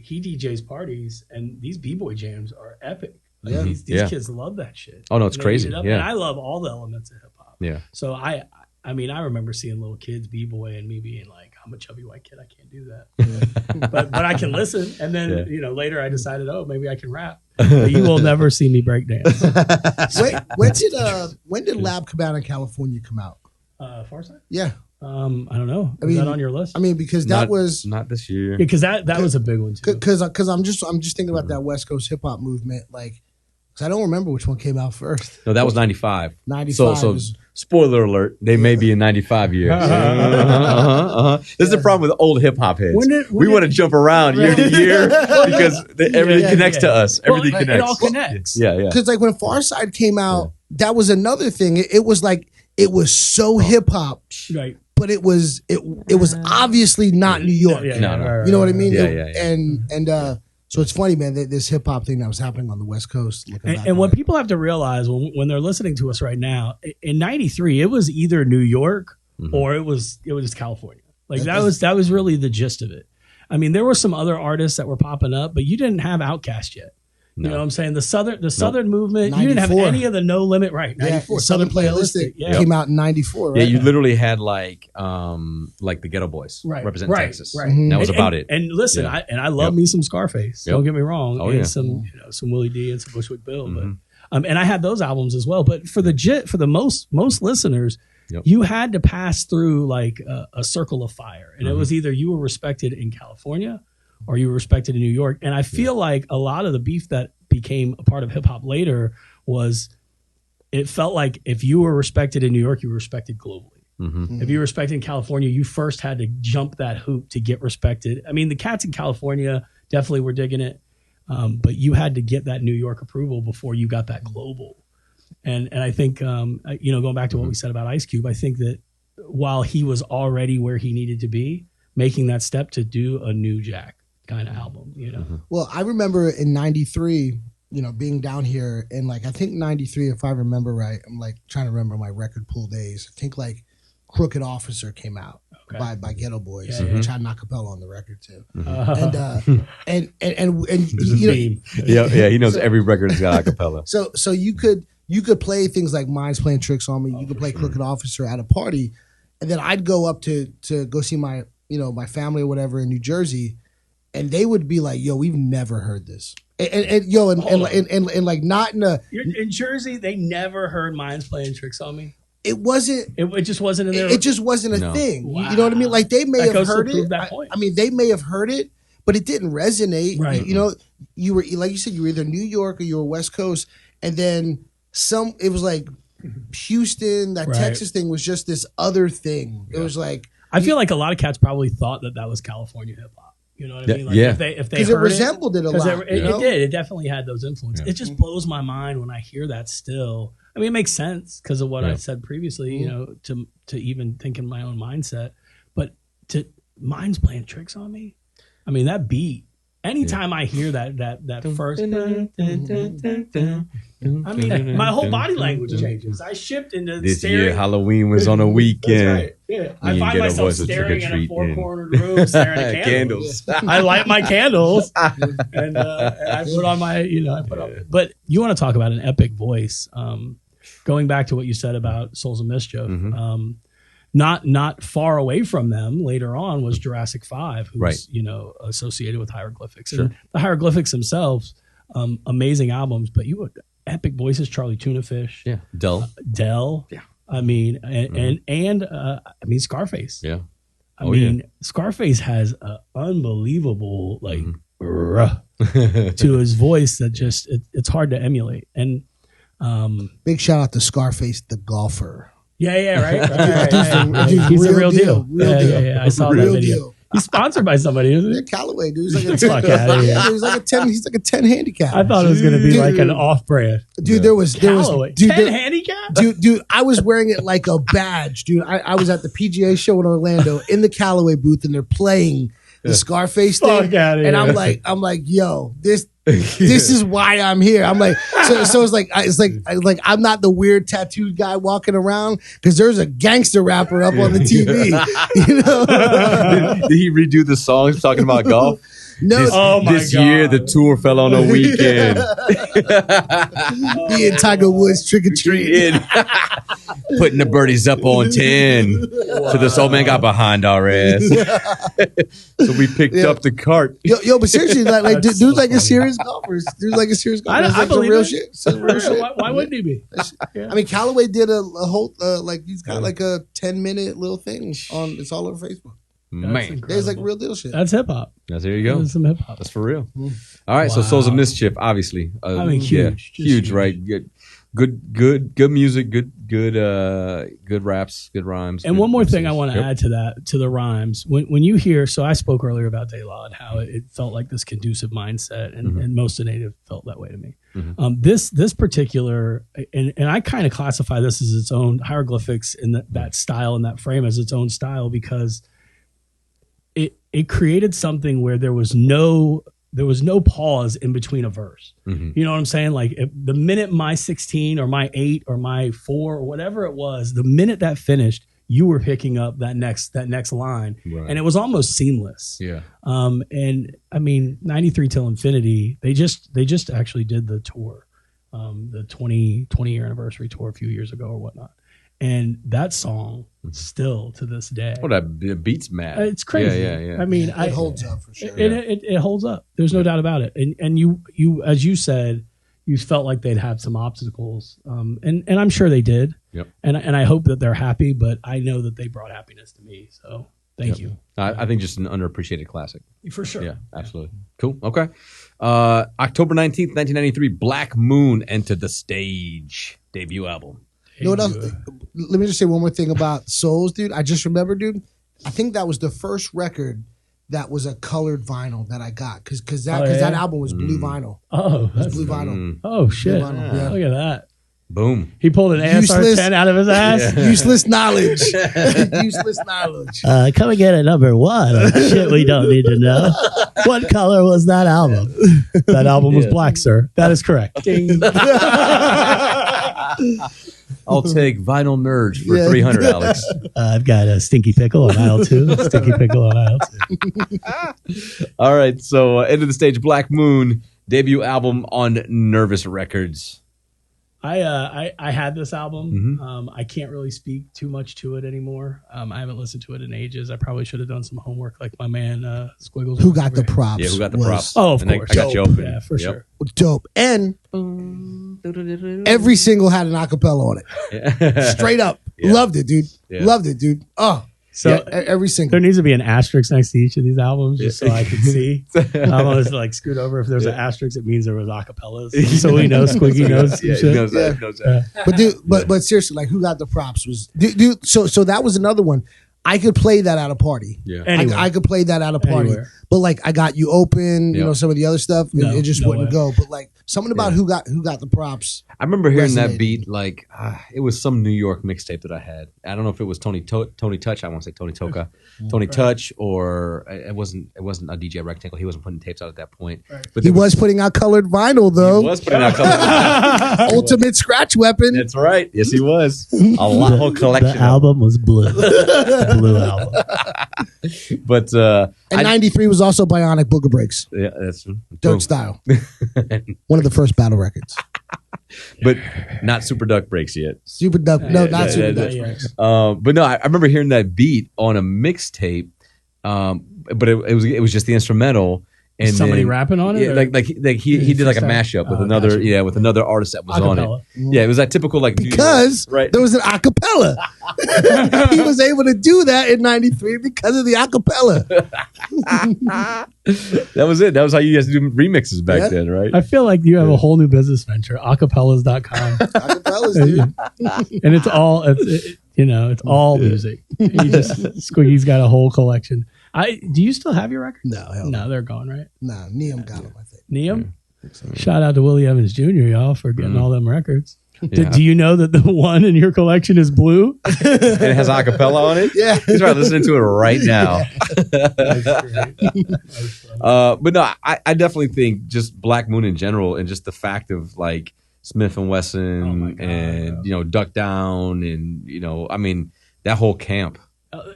[SPEAKER 4] He DJs parties, and these b-boy jams are epic. Like these kids love that shit.
[SPEAKER 2] Oh no, it's crazy.
[SPEAKER 4] And I love all the elements of hip hop. Yeah. So I mean, I remember seeing little kids b-boy and me being like, I'm a chubby white kid, I can't do that. but I can listen. And then, later I decided, maybe I can rap. But you will never see me break dance.
[SPEAKER 5] When did Lab Cabana California come out?
[SPEAKER 4] Farside?
[SPEAKER 5] Yeah.
[SPEAKER 4] I don't know.
[SPEAKER 5] I
[SPEAKER 4] Is
[SPEAKER 5] mean,
[SPEAKER 4] that on your list?
[SPEAKER 5] I mean, because that was
[SPEAKER 2] not this year.
[SPEAKER 4] because that was a big one too.
[SPEAKER 5] because I'm just thinking about that West Coast hip hop movement, like, because I don't remember which one came out first.
[SPEAKER 2] No, that was 95.
[SPEAKER 5] 95.
[SPEAKER 2] So spoiler alert, they may be in 95 years. This is the problem with old hip hop heads. We want to jump around year to year because everything connects to us. Everything connects.
[SPEAKER 4] It all connects.
[SPEAKER 2] Yeah.
[SPEAKER 5] Because like when Far Side came out, that was another thing. It was like it was so hip hop,
[SPEAKER 4] Right.
[SPEAKER 5] but it was obviously not New York.
[SPEAKER 2] No.
[SPEAKER 5] You know what I mean?
[SPEAKER 2] Yeah.
[SPEAKER 5] And so it's funny, man, that this hip hop thing that was happening on the West Coast.
[SPEAKER 4] And what people have to realize when they're listening to us right now, in '93, it was either New York or it was California. Like that was really the gist of it. I mean, there were some other artists that were popping up, but you didn't have Outkast yet. You know what I'm saying? The Southern movement,
[SPEAKER 5] 94.
[SPEAKER 4] you didn't have any of the No Limit, right? 94.
[SPEAKER 5] Southern Playalistic came out in 94, right?
[SPEAKER 2] Yeah, you literally had like the Ghetto Boys represent Texas.
[SPEAKER 4] Right.
[SPEAKER 2] That was about it.
[SPEAKER 4] And listen, I love me some Scarface. Don't get me wrong.
[SPEAKER 2] Oh,
[SPEAKER 4] and some Willie D and some Bushwick Bill. But and I had those albums as well. But for the most listeners, you had to pass through like a circle of fire, and it was either you were respected in California or you were respected in New York. And I feel like a lot of the beef that became a part of hip hop later was it felt like if you were respected in New York, you were respected globally. If you were respected in California, you first had to jump that hoop to get respected. I mean, the cats in California definitely were digging it, but you had to get that New York approval before you got that global. And I think, going back to what we said about Ice Cube, I think that while he was already where he needed to be, making that step to do a new Jack kind of album,
[SPEAKER 5] Well, I remember in 93, being down here, and like I think 93, if I remember right, I'm like trying to remember my record pool days. I think like Crooked Officer came out by Ghetto Boys, which had an acapella on the record too. And
[SPEAKER 2] he knows every record has got acapella.
[SPEAKER 5] So you could play things like Minds Playing Tricks on Me. You could play Crooked Officer at a party, and then I'd go up to go see my my family or whatever in New Jersey. And they would be like, "Yo, we've never heard this." And like not in a
[SPEAKER 4] in Jersey, they never heard Minds Playing Tricks on Me.
[SPEAKER 5] It wasn't.
[SPEAKER 4] It just wasn't in there.
[SPEAKER 5] It just wasn't a thing.
[SPEAKER 4] Wow.
[SPEAKER 5] You know what I mean? Like they may have heard it.
[SPEAKER 4] That point.
[SPEAKER 5] I mean, they may have heard it, but it didn't resonate.
[SPEAKER 4] Right.
[SPEAKER 5] You were like you said, you were either New York or you were West Coast, and then it was like Houston. That Texas thing was just this other thing. It was like
[SPEAKER 4] I feel like a lot of cats probably thought that was California hip hop. You know what I mean? Like if they
[SPEAKER 5] because it resembled it a lot.
[SPEAKER 4] It did. It definitely had those influences. It just blows my mind when I hear that still. I mean, it makes sense because of what I said previously, to even think in my own mindset. But to Minds Playing Tricks on Me, I mean, that beat, anytime I hear that first, I mean, my whole body language changes. I shift into
[SPEAKER 2] this
[SPEAKER 4] staring.
[SPEAKER 2] year, Halloween was on a weekend.
[SPEAKER 4] That's right. Yeah. I find myself staring in a four-cornered room, staring at candles. I light my candles, and I put on my, I put on. But you want to talk about an epic voice? Going back to what you said about Souls of Mischief, not far away from them later on was Jurassic 5, who's associated with Hieroglyphics.
[SPEAKER 2] Sure.
[SPEAKER 4] And the Hieroglyphics themselves, amazing albums, but epic voices, Charlie Tunafish, Del. Yeah. I mean, and I mean Scarface.
[SPEAKER 2] Yeah.
[SPEAKER 4] I mean, Scarface has an unbelievable to his voice that just it's hard to emulate. And
[SPEAKER 5] big shout out to Scarface the golfer.
[SPEAKER 4] Yeah, right. He's the real deal. Yeah. I saw that video. Deal. He's sponsored by somebody, isn't he?
[SPEAKER 5] Yeah, Callaway, dude. He's like a 10. He's like a 10 handicap.
[SPEAKER 4] I thought it was going to be like an off-brand.
[SPEAKER 5] Dude, there was 10
[SPEAKER 4] handicap.
[SPEAKER 5] Dude, I was wearing it like a badge, dude. I was at the PGA show in Orlando in the Callaway booth, and they're playing the Scarface thing, and I'm like, yo, this is why I'm here. I'm like, so it's like I'm not the weird tattooed guy walking around because there's a gangster rapper up on the TV.
[SPEAKER 2] Did he redo the songs talking about golf?
[SPEAKER 5] No,
[SPEAKER 2] this year the tour fell on a weekend.
[SPEAKER 5] Me and Tiger Woods trick or treating.
[SPEAKER 2] putting the birdies up on 10. So this old man got behind our ass. So we picked up the cart.
[SPEAKER 5] Yo, but seriously, like dude's like a serious golfer. Dude's like a serious golfer. That's
[SPEAKER 4] I
[SPEAKER 5] like some
[SPEAKER 4] believe
[SPEAKER 5] real
[SPEAKER 4] it.
[SPEAKER 5] shit. Some real shit.
[SPEAKER 4] Why wouldn't he be? Yeah.
[SPEAKER 5] I mean, Callaway did a whole like he's got like a 10-minute little thing on. It's all over Facebook.
[SPEAKER 2] Man,
[SPEAKER 5] There's like real deal shit.
[SPEAKER 4] That's hip hop.
[SPEAKER 2] there you go.
[SPEAKER 4] That's some hip hop.
[SPEAKER 2] That's for real. All right, so Souls of Mischief, obviously.
[SPEAKER 4] I mean, huge. Just
[SPEAKER 2] huge, right? Good music, good raps, good rhymes.
[SPEAKER 4] And
[SPEAKER 2] good
[SPEAKER 4] one more thing
[SPEAKER 2] verses.
[SPEAKER 4] I want to add to that, to the rhymes. When you hear, so I spoke earlier about De La and how it felt like this conducive mindset, and most of Native felt that way to me. This particular, and I kind of classify this as its own hieroglyphics in that style and that frame as its own style, because it created something where there was no pause in between a verse. You know what I'm saying? Like the minute my 16 or my 8 or my 4 or whatever it was, the minute that finished, you were picking up that next line,
[SPEAKER 2] right. And
[SPEAKER 4] it was almost seamless.
[SPEAKER 2] Yeah.
[SPEAKER 4] And I mean, 93 Till Infinity, they just actually did the tour, the 20 year anniversary tour a few years ago or whatnot. And that song still to this day.
[SPEAKER 2] Oh, that beat's mad.
[SPEAKER 4] It's crazy.
[SPEAKER 2] Yeah.
[SPEAKER 4] I mean,
[SPEAKER 5] It holds up for sure.
[SPEAKER 4] It holds up. There's no doubt about it. And you as you said, you felt like they'd have some obstacles. And I'm sure they did.
[SPEAKER 2] Yep.
[SPEAKER 4] And I hope that they're happy, but I know that they brought happiness to me. So thank you.
[SPEAKER 2] I think just an underappreciated classic.
[SPEAKER 4] For sure.
[SPEAKER 2] Yeah, absolutely. Cool. Okay. October 19th, 1993, Black Moon entered the stage. Debut album.
[SPEAKER 5] You know what else? Let me just say one more thing about Souls, dude. I just remember, dude. I think that was the first record that was a colored vinyl that I got because that album was blue vinyl.
[SPEAKER 4] Oh,
[SPEAKER 5] it was blue vinyl.
[SPEAKER 4] Oh shit!
[SPEAKER 5] Blue vinyl, yeah.
[SPEAKER 4] Look at that.
[SPEAKER 2] Boom.
[SPEAKER 4] He pulled an ASR 10 out of his ass.
[SPEAKER 5] Useless knowledge. Useless knowledge.
[SPEAKER 6] Coming in at number 1 on shit we don't need to know. What color was that album?
[SPEAKER 4] That album was black, sir. That is correct. Ding.
[SPEAKER 2] I'll take Vinyl Nerds for 300, Alex.
[SPEAKER 6] I've got a Stinky Pickle on aisle 2.
[SPEAKER 4] Sticky pickle on aisle 2.
[SPEAKER 2] All right, so end of the stage, Black Moon, debut album on Nervous Records.
[SPEAKER 4] I had this album. I can't really speak too much to it anymore. I haven't listened to it in ages. I probably should have done some homework, like my man Squiggles.
[SPEAKER 5] Who got the props?
[SPEAKER 2] Yeah, who got the props?
[SPEAKER 4] Oh, of
[SPEAKER 2] And
[SPEAKER 4] course.
[SPEAKER 2] I got you open.
[SPEAKER 4] Yeah, for sure.
[SPEAKER 5] Dope. And every single had an acapella on it. Straight up.
[SPEAKER 2] Yeah.
[SPEAKER 5] Loved it, dude.
[SPEAKER 2] Yeah.
[SPEAKER 5] Loved it, dude. Oh.
[SPEAKER 4] So
[SPEAKER 5] every single.
[SPEAKER 4] there needs to be an asterisk next to each of these albums just so I can see. I'm always like scoot over. If there's an asterisk, it means there was acapellas. So we know Squiggy knows some
[SPEAKER 2] Yeah,
[SPEAKER 4] shit.
[SPEAKER 2] he knows that. He knows that.
[SPEAKER 5] But dude, but seriously, like who got the props was dude. So that was another one. I could play that at a party.
[SPEAKER 2] Yeah.
[SPEAKER 4] Anywhere.
[SPEAKER 5] I could play that at a party.
[SPEAKER 4] Anywhere.
[SPEAKER 5] But like I got you open, you
[SPEAKER 2] Yeah.
[SPEAKER 5] know, some of the other stuff,
[SPEAKER 4] No,
[SPEAKER 5] it just
[SPEAKER 4] no
[SPEAKER 5] wouldn't
[SPEAKER 4] way.
[SPEAKER 5] go. But like something about who got the props.
[SPEAKER 2] I remember hearing that
[SPEAKER 5] Resonated.
[SPEAKER 2] beat, like it was some New York mixtape that I had. I don't know if it was Tony Touch. I want to say Tony Toka, Tony Touch, or it wasn't a DJ Rectangle. He wasn't putting tapes out at that point. But
[SPEAKER 5] He
[SPEAKER 2] there
[SPEAKER 5] was putting out colored vinyl
[SPEAKER 2] he
[SPEAKER 5] though.
[SPEAKER 2] was putting out colors.
[SPEAKER 5] Ultimate scratch weapon.
[SPEAKER 2] That's right. Yes, he was. A whole collection.
[SPEAKER 6] The album was blue. Blue album.
[SPEAKER 2] But
[SPEAKER 5] And 93 was also Bionic Booger Breaks.
[SPEAKER 2] yeah, that's
[SPEAKER 5] Dirt Style. One of the first battle records.
[SPEAKER 2] but not Super Duck Breaks yet.
[SPEAKER 5] Super Duck. No, not Super
[SPEAKER 2] yeah,
[SPEAKER 5] Duck.
[SPEAKER 4] Yeah.
[SPEAKER 2] But no, I remember hearing that beat on a mixtape. But it was just the instrumental. And
[SPEAKER 4] Somebody
[SPEAKER 2] then,
[SPEAKER 4] rapping on it?
[SPEAKER 2] Yeah,
[SPEAKER 4] or-
[SPEAKER 2] like he did like a mashup with another
[SPEAKER 4] gotcha.
[SPEAKER 2] with another artist that was on
[SPEAKER 4] Acapella.
[SPEAKER 2] it. Yeah, it was that typical like New York,
[SPEAKER 5] Because
[SPEAKER 2] right.
[SPEAKER 5] there was an acapella. He was able to do that in 93 because of the acapella.
[SPEAKER 2] That was it. That was how you guys do remixes back
[SPEAKER 5] Yeah.
[SPEAKER 2] then, right?
[SPEAKER 4] I feel like you have a whole new business venture, acapellas.com.
[SPEAKER 5] Acapellas, dude.
[SPEAKER 4] And it's all it's all music. You just Squiggy's got a whole collection. Do you still have your record?
[SPEAKER 5] No, hell no.
[SPEAKER 4] No, they're gone, right?
[SPEAKER 5] Nah, Neum got him, I think.
[SPEAKER 4] Neum? Shout out to Willie Evans Jr., y'all, for getting all them records.
[SPEAKER 2] Yeah.
[SPEAKER 4] Do you know that the one in your collection is blue?
[SPEAKER 2] And it has acapella on it.
[SPEAKER 5] Yeah.
[SPEAKER 2] He's probably listening to it right now. But no, I definitely think just Black Moon in general, and just the fact of like Smith and Wesson
[SPEAKER 4] Oh my God,
[SPEAKER 2] and Duck Down, and I mean that whole camp.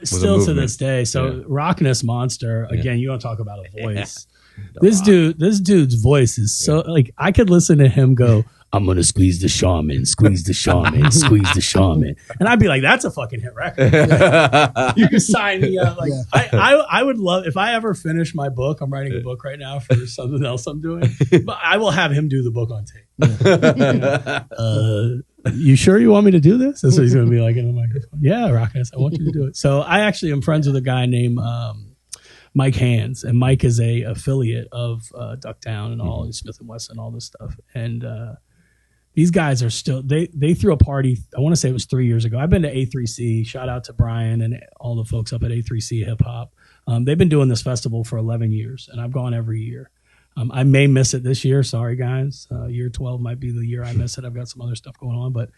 [SPEAKER 4] Still to
[SPEAKER 2] movement.
[SPEAKER 4] this day. So
[SPEAKER 2] Yeah.
[SPEAKER 4] Rockness Monster, again, you don't talk about a voice. This dude's voice is so like I could listen to him go, I'm gonna squeeze the shaman, squeeze the shaman, squeeze the shaman, and I'd be like, that's a fucking hit record. You can sign me up. Like I would love if I ever finish my book. I'm writing a book right now for something else I'm doing, but I will have him do the book on tape. You sure you want me to do this? That's what he's gonna be like in the microphone. Yeah, Rockus, I want you to do it. So I actually am friends with a guy named Mike Hands, and Mike is a affiliate of Ducktown and all Smith & Wesson, all this stuff, and these guys are still they threw a party. I want to say it was 3 years ago. I've been to A3C. Shout out to Brian and all the folks up at A3C Hip Hop. They've been doing this festival for 11 years, and I've gone every year. I may miss it this year. Sorry, guys. Year 12 might be the year I miss it. I've got some other stuff going on. But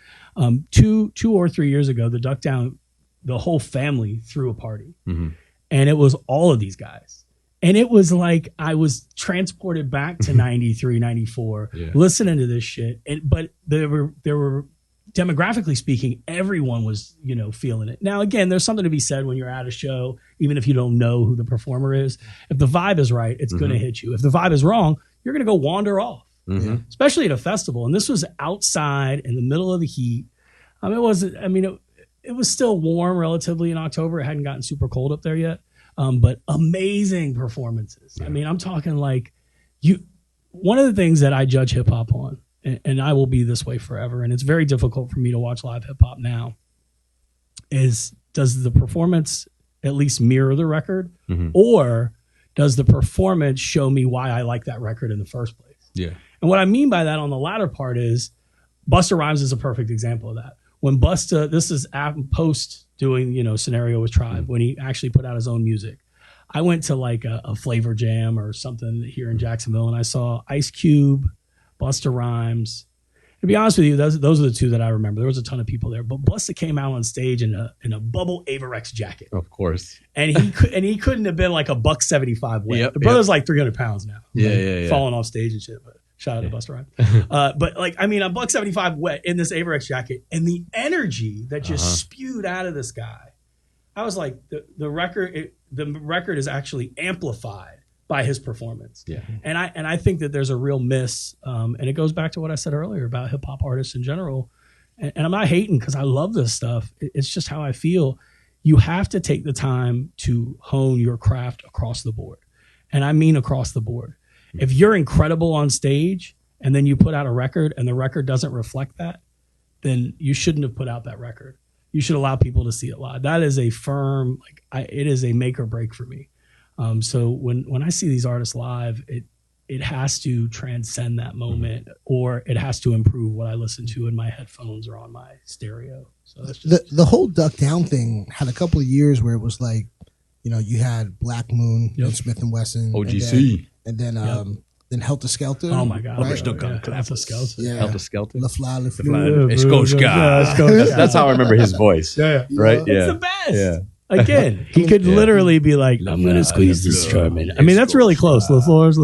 [SPEAKER 4] 2 or 3 years ago, the Ducktown, the whole family threw a party. And it was all of these guys. And it was like I was transported back to 93, 94, listening to this shit. But there were demographically speaking, everyone was, feeling it. Now, again, there's something to be said when you're at a show, even if you don't know who the performer is. If the vibe is right, it's going to hit you. If the vibe is wrong, you're going to go wander off, especially at a festival. And this was outside in the middle of the heat. It was still warm relatively in October. It hadn't gotten super cold up there yet. But amazing performances. Yeah. I mean, I'm talking like one of the things that I judge hip hop on, and I will be this way forever, and it's very difficult for me to watch live hip hop now, is does the performance at least mirror the record, or does the performance show me why I like that record in the first place? Yeah. And what I mean by that on the latter part is Busta Rhymes is a perfect example of that. When Busta, this is post doing, Scenario with Tribe, when he actually put out his own music. I went to like a Flavor Jam or something here in Jacksonville, and I saw Ice Cube, Busta Rhymes. To be honest with you, those are the two that I remember. There was a ton of people there, but Busta came out on stage in a bubble Averex jacket.
[SPEAKER 2] Of course. And
[SPEAKER 4] he couldn't have been like $175 weight. The brother's like 300 pounds now. Falling off stage and shit, but shout out to Busta Rhymes. But $175 wet in this Averex jacket, and the energy that just spewed out of this guy, I was like, the record is actually amplified by his performance. Yeah. And I think that there's a real miss, and it goes back to what I said earlier about hip hop artists in general. And I'm not hating because I love this stuff. It's just how I feel. You have to take the time to hone your craft across the board, and I mean across the board. If you're incredible on stage and then you put out a record and the record doesn't reflect that, then you shouldn't have put out that record. You should allow people to see it live. That is a firm, it is a make or break for me. So when I see these artists live, it has to transcend that moment, or it has to improve what I listen to in my headphones or on my stereo. So that's just
[SPEAKER 5] the whole Duck Down thing had a couple of years where it was like, you had Black Moon and Smith & Wesson.
[SPEAKER 2] OGC.
[SPEAKER 5] And then Helter Skelter.
[SPEAKER 4] Oh my God!
[SPEAKER 5] Right?
[SPEAKER 4] Helter Skelter.
[SPEAKER 5] Yeah.
[SPEAKER 2] Helter Skelter.
[SPEAKER 5] Le Fly.
[SPEAKER 2] That's how I remember his voice. Right. Yeah.
[SPEAKER 4] It's the best. Yeah. Again, he could literally be like, "I'm gonna squeeze this Charmin." I mean, that's really close. Le Floors.
[SPEAKER 5] I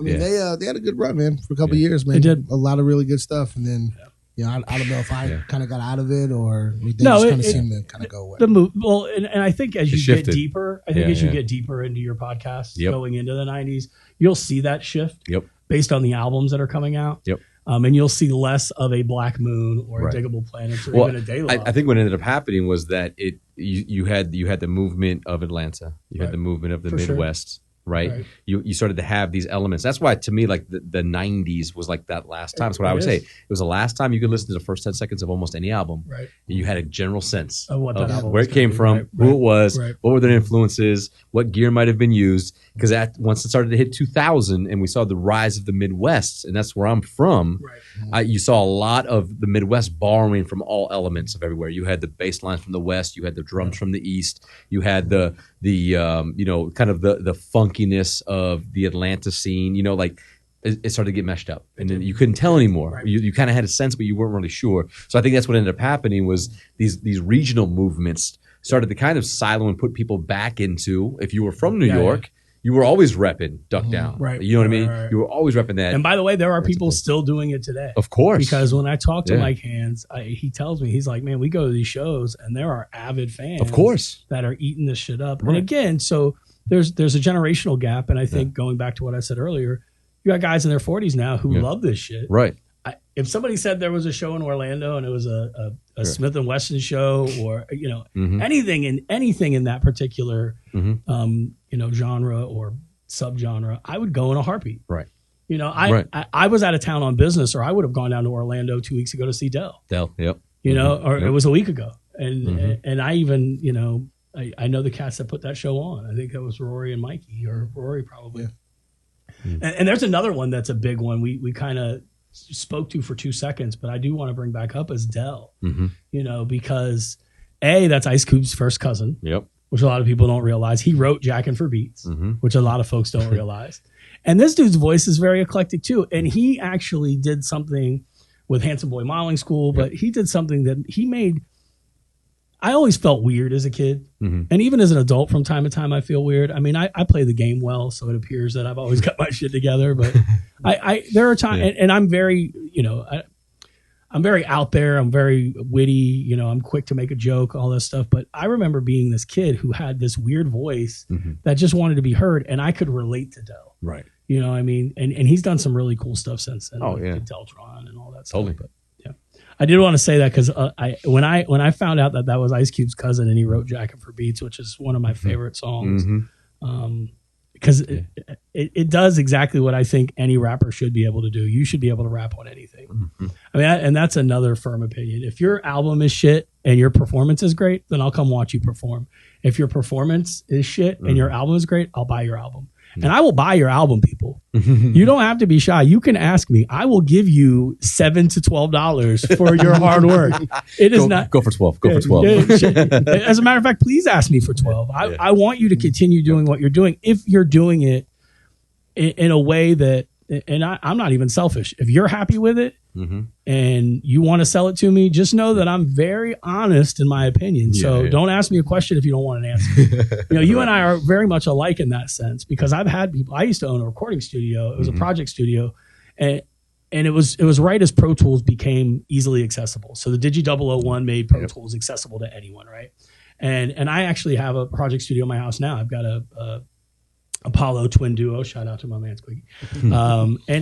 [SPEAKER 5] mean, they had a good run, man, for a couple of years, man. They did a lot of really good stuff, and then. I don't know if I kind of got out of it or they just kind of seemed to kind of go away.
[SPEAKER 4] The move, well, and I think as you get deeper, you get deeper into your podcast going into the 90s, you'll see that shift based on the albums that are coming out. And you'll see less of a Black Moon or a Diggable Planets or even a Daylight.
[SPEAKER 2] I think what ended up happening was that you had the movement of Atlanta, you had the movement of the Midwest. Sure. Right? You started to have these elements. That's why, to me, like the 90s was like that last time. That's what I would say. It was the last time you could listen to the first 10 seconds of almost any album. Right. And you had a general sense of where it came from, who it was, what were their influences, what gear might have been used. Because once it started to hit 2000 and we saw the rise of the Midwest, and that's where I'm from, you saw a lot of the Midwest borrowing from all elements of everywhere. You had the bass lines from the West, you had the drums from the East, you had the kind of the funkiness of the Atlanta scene, it started to get meshed up, and then you couldn't tell anymore. You kind of had a sense, but you weren't really sure. So I think that's what ended up happening was these regional movements started to kind of silo and put people back into, if you were from New York, you were always repping Duck Down. Right. You know what I mean? Right. You were always repping that.
[SPEAKER 4] And by the way, there are people still doing it today.
[SPEAKER 2] Of course.
[SPEAKER 4] Because when I talk to Mike Hands, he tells me, he's like, man, we go to these shows and there are avid fans.
[SPEAKER 2] Of course.
[SPEAKER 4] That are eating this shit up. Right. And again, so there's a generational gap. And I think going back to what I said earlier, you got guys in their 40s now who love this shit.
[SPEAKER 2] Right.
[SPEAKER 4] If somebody said there was a show in Orlando and it was a Smith and Wesson show, or anything in that particular genre or subgenre, I would go in a heartbeat.
[SPEAKER 2] Right.
[SPEAKER 4] I was out of town on business, or I would have gone down to Orlando 2 weeks ago to see Dell.
[SPEAKER 2] Yep.
[SPEAKER 4] Or it was a week ago, and I even I know the cats that put that show on. I think that was Rory and Mikey, or Rory probably. Yeah. And there's another one that's a big one. We kind of spoke to for 2 seconds, but I do want to bring back up as Dell. Because that's Ice Cube's first cousin.
[SPEAKER 2] Yep.
[SPEAKER 4] Which a lot of people don't realize. He wrote Jackin' for Beats, which a lot of folks don't realize. And this dude's voice is very eclectic too. And he actually did something with Handsome Boy Modeling School, but he did something that he made. I always felt weird as a kid. And even as an adult, from time to time, I feel weird. I mean, I play the game well, so it appears that I've always got my shit together. But there are times, and I'm very, I'm very out there. I'm very witty. I'm quick to make a joke, all this stuff. But I remember being this kid who had this weird voice that just wanted to be heard, and I could relate to Dell.
[SPEAKER 2] Right.
[SPEAKER 4] You know what I mean? And he's done some really cool stuff since then.
[SPEAKER 2] Oh, yeah.
[SPEAKER 4] Deltron and all that
[SPEAKER 2] Totally.
[SPEAKER 4] stuff. But yeah. I did want to say that because when I found out that was Ice Cube's cousin and he wrote Jackin' for Beats, which is one of my favorite songs, because it does exactly what I think any rapper should be able to do. You should be able to rap on anything. I mean, and that's another firm opinion. If your album is shit and your performance is great, then I'll come watch you perform. If your performance is shit and your album is great, I'll buy your album. And I will buy your album, people. You don't have to be shy. You can ask me. I will give you $7 to $12 for your hard work. It is not.
[SPEAKER 2] Go for 12. Go for 12.
[SPEAKER 4] As a matter of fact, please ask me for 12. I want you to continue doing what you're doing. If you're doing it in a way that, and I'm not even selfish. If you're happy with it and you want to sell it to me, just know that I'm very honest in my opinion. So don't ask me a question if you don't want an answer. You and I are very much alike in that sense, because I've had people. I used to own a recording studio. It was a project studio, and it was right as Pro Tools became easily accessible. So the Digi 001 made Pro Tools accessible to anyone, right? And I actually have a project studio in my house now. I've got a Apollo twin duo. Shout out to my man Squiggy.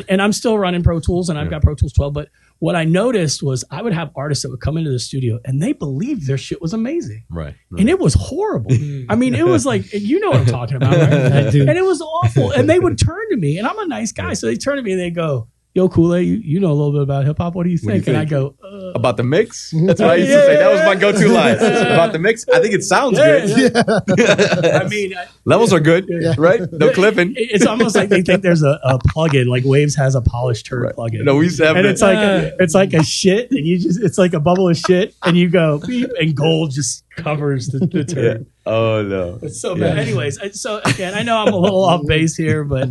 [SPEAKER 4] And I'm still running Pro Tools, and I've got Pro Tools 12. But what I noticed was I would have artists that would come into the studio and they believed their shit was amazing. Right. And it was horrible. I mean, it was like, you know what I'm talking about, right? I do. And it was awful. And they would turn to me, and I'm a nice guy. So they turn to me and they go, yo, Kool-Lade, you know a little bit about hip hop. What do you think? And I go,
[SPEAKER 2] about the mix? That's what I used to say. That was my go-to line. About the mix? I think it sounds good.
[SPEAKER 4] I mean,
[SPEAKER 2] levels are good, right? No clipping.
[SPEAKER 4] It's almost like they think there's a plugin, like Waves has a polished turd plugin.
[SPEAKER 2] No, we used to have,
[SPEAKER 4] and it's like a shit, and it's like a bubble of shit, and you go beep, and gold just covers the turd.
[SPEAKER 2] Oh no,
[SPEAKER 4] it's so bad. Anyways, so again, I know I'm a little off base here, but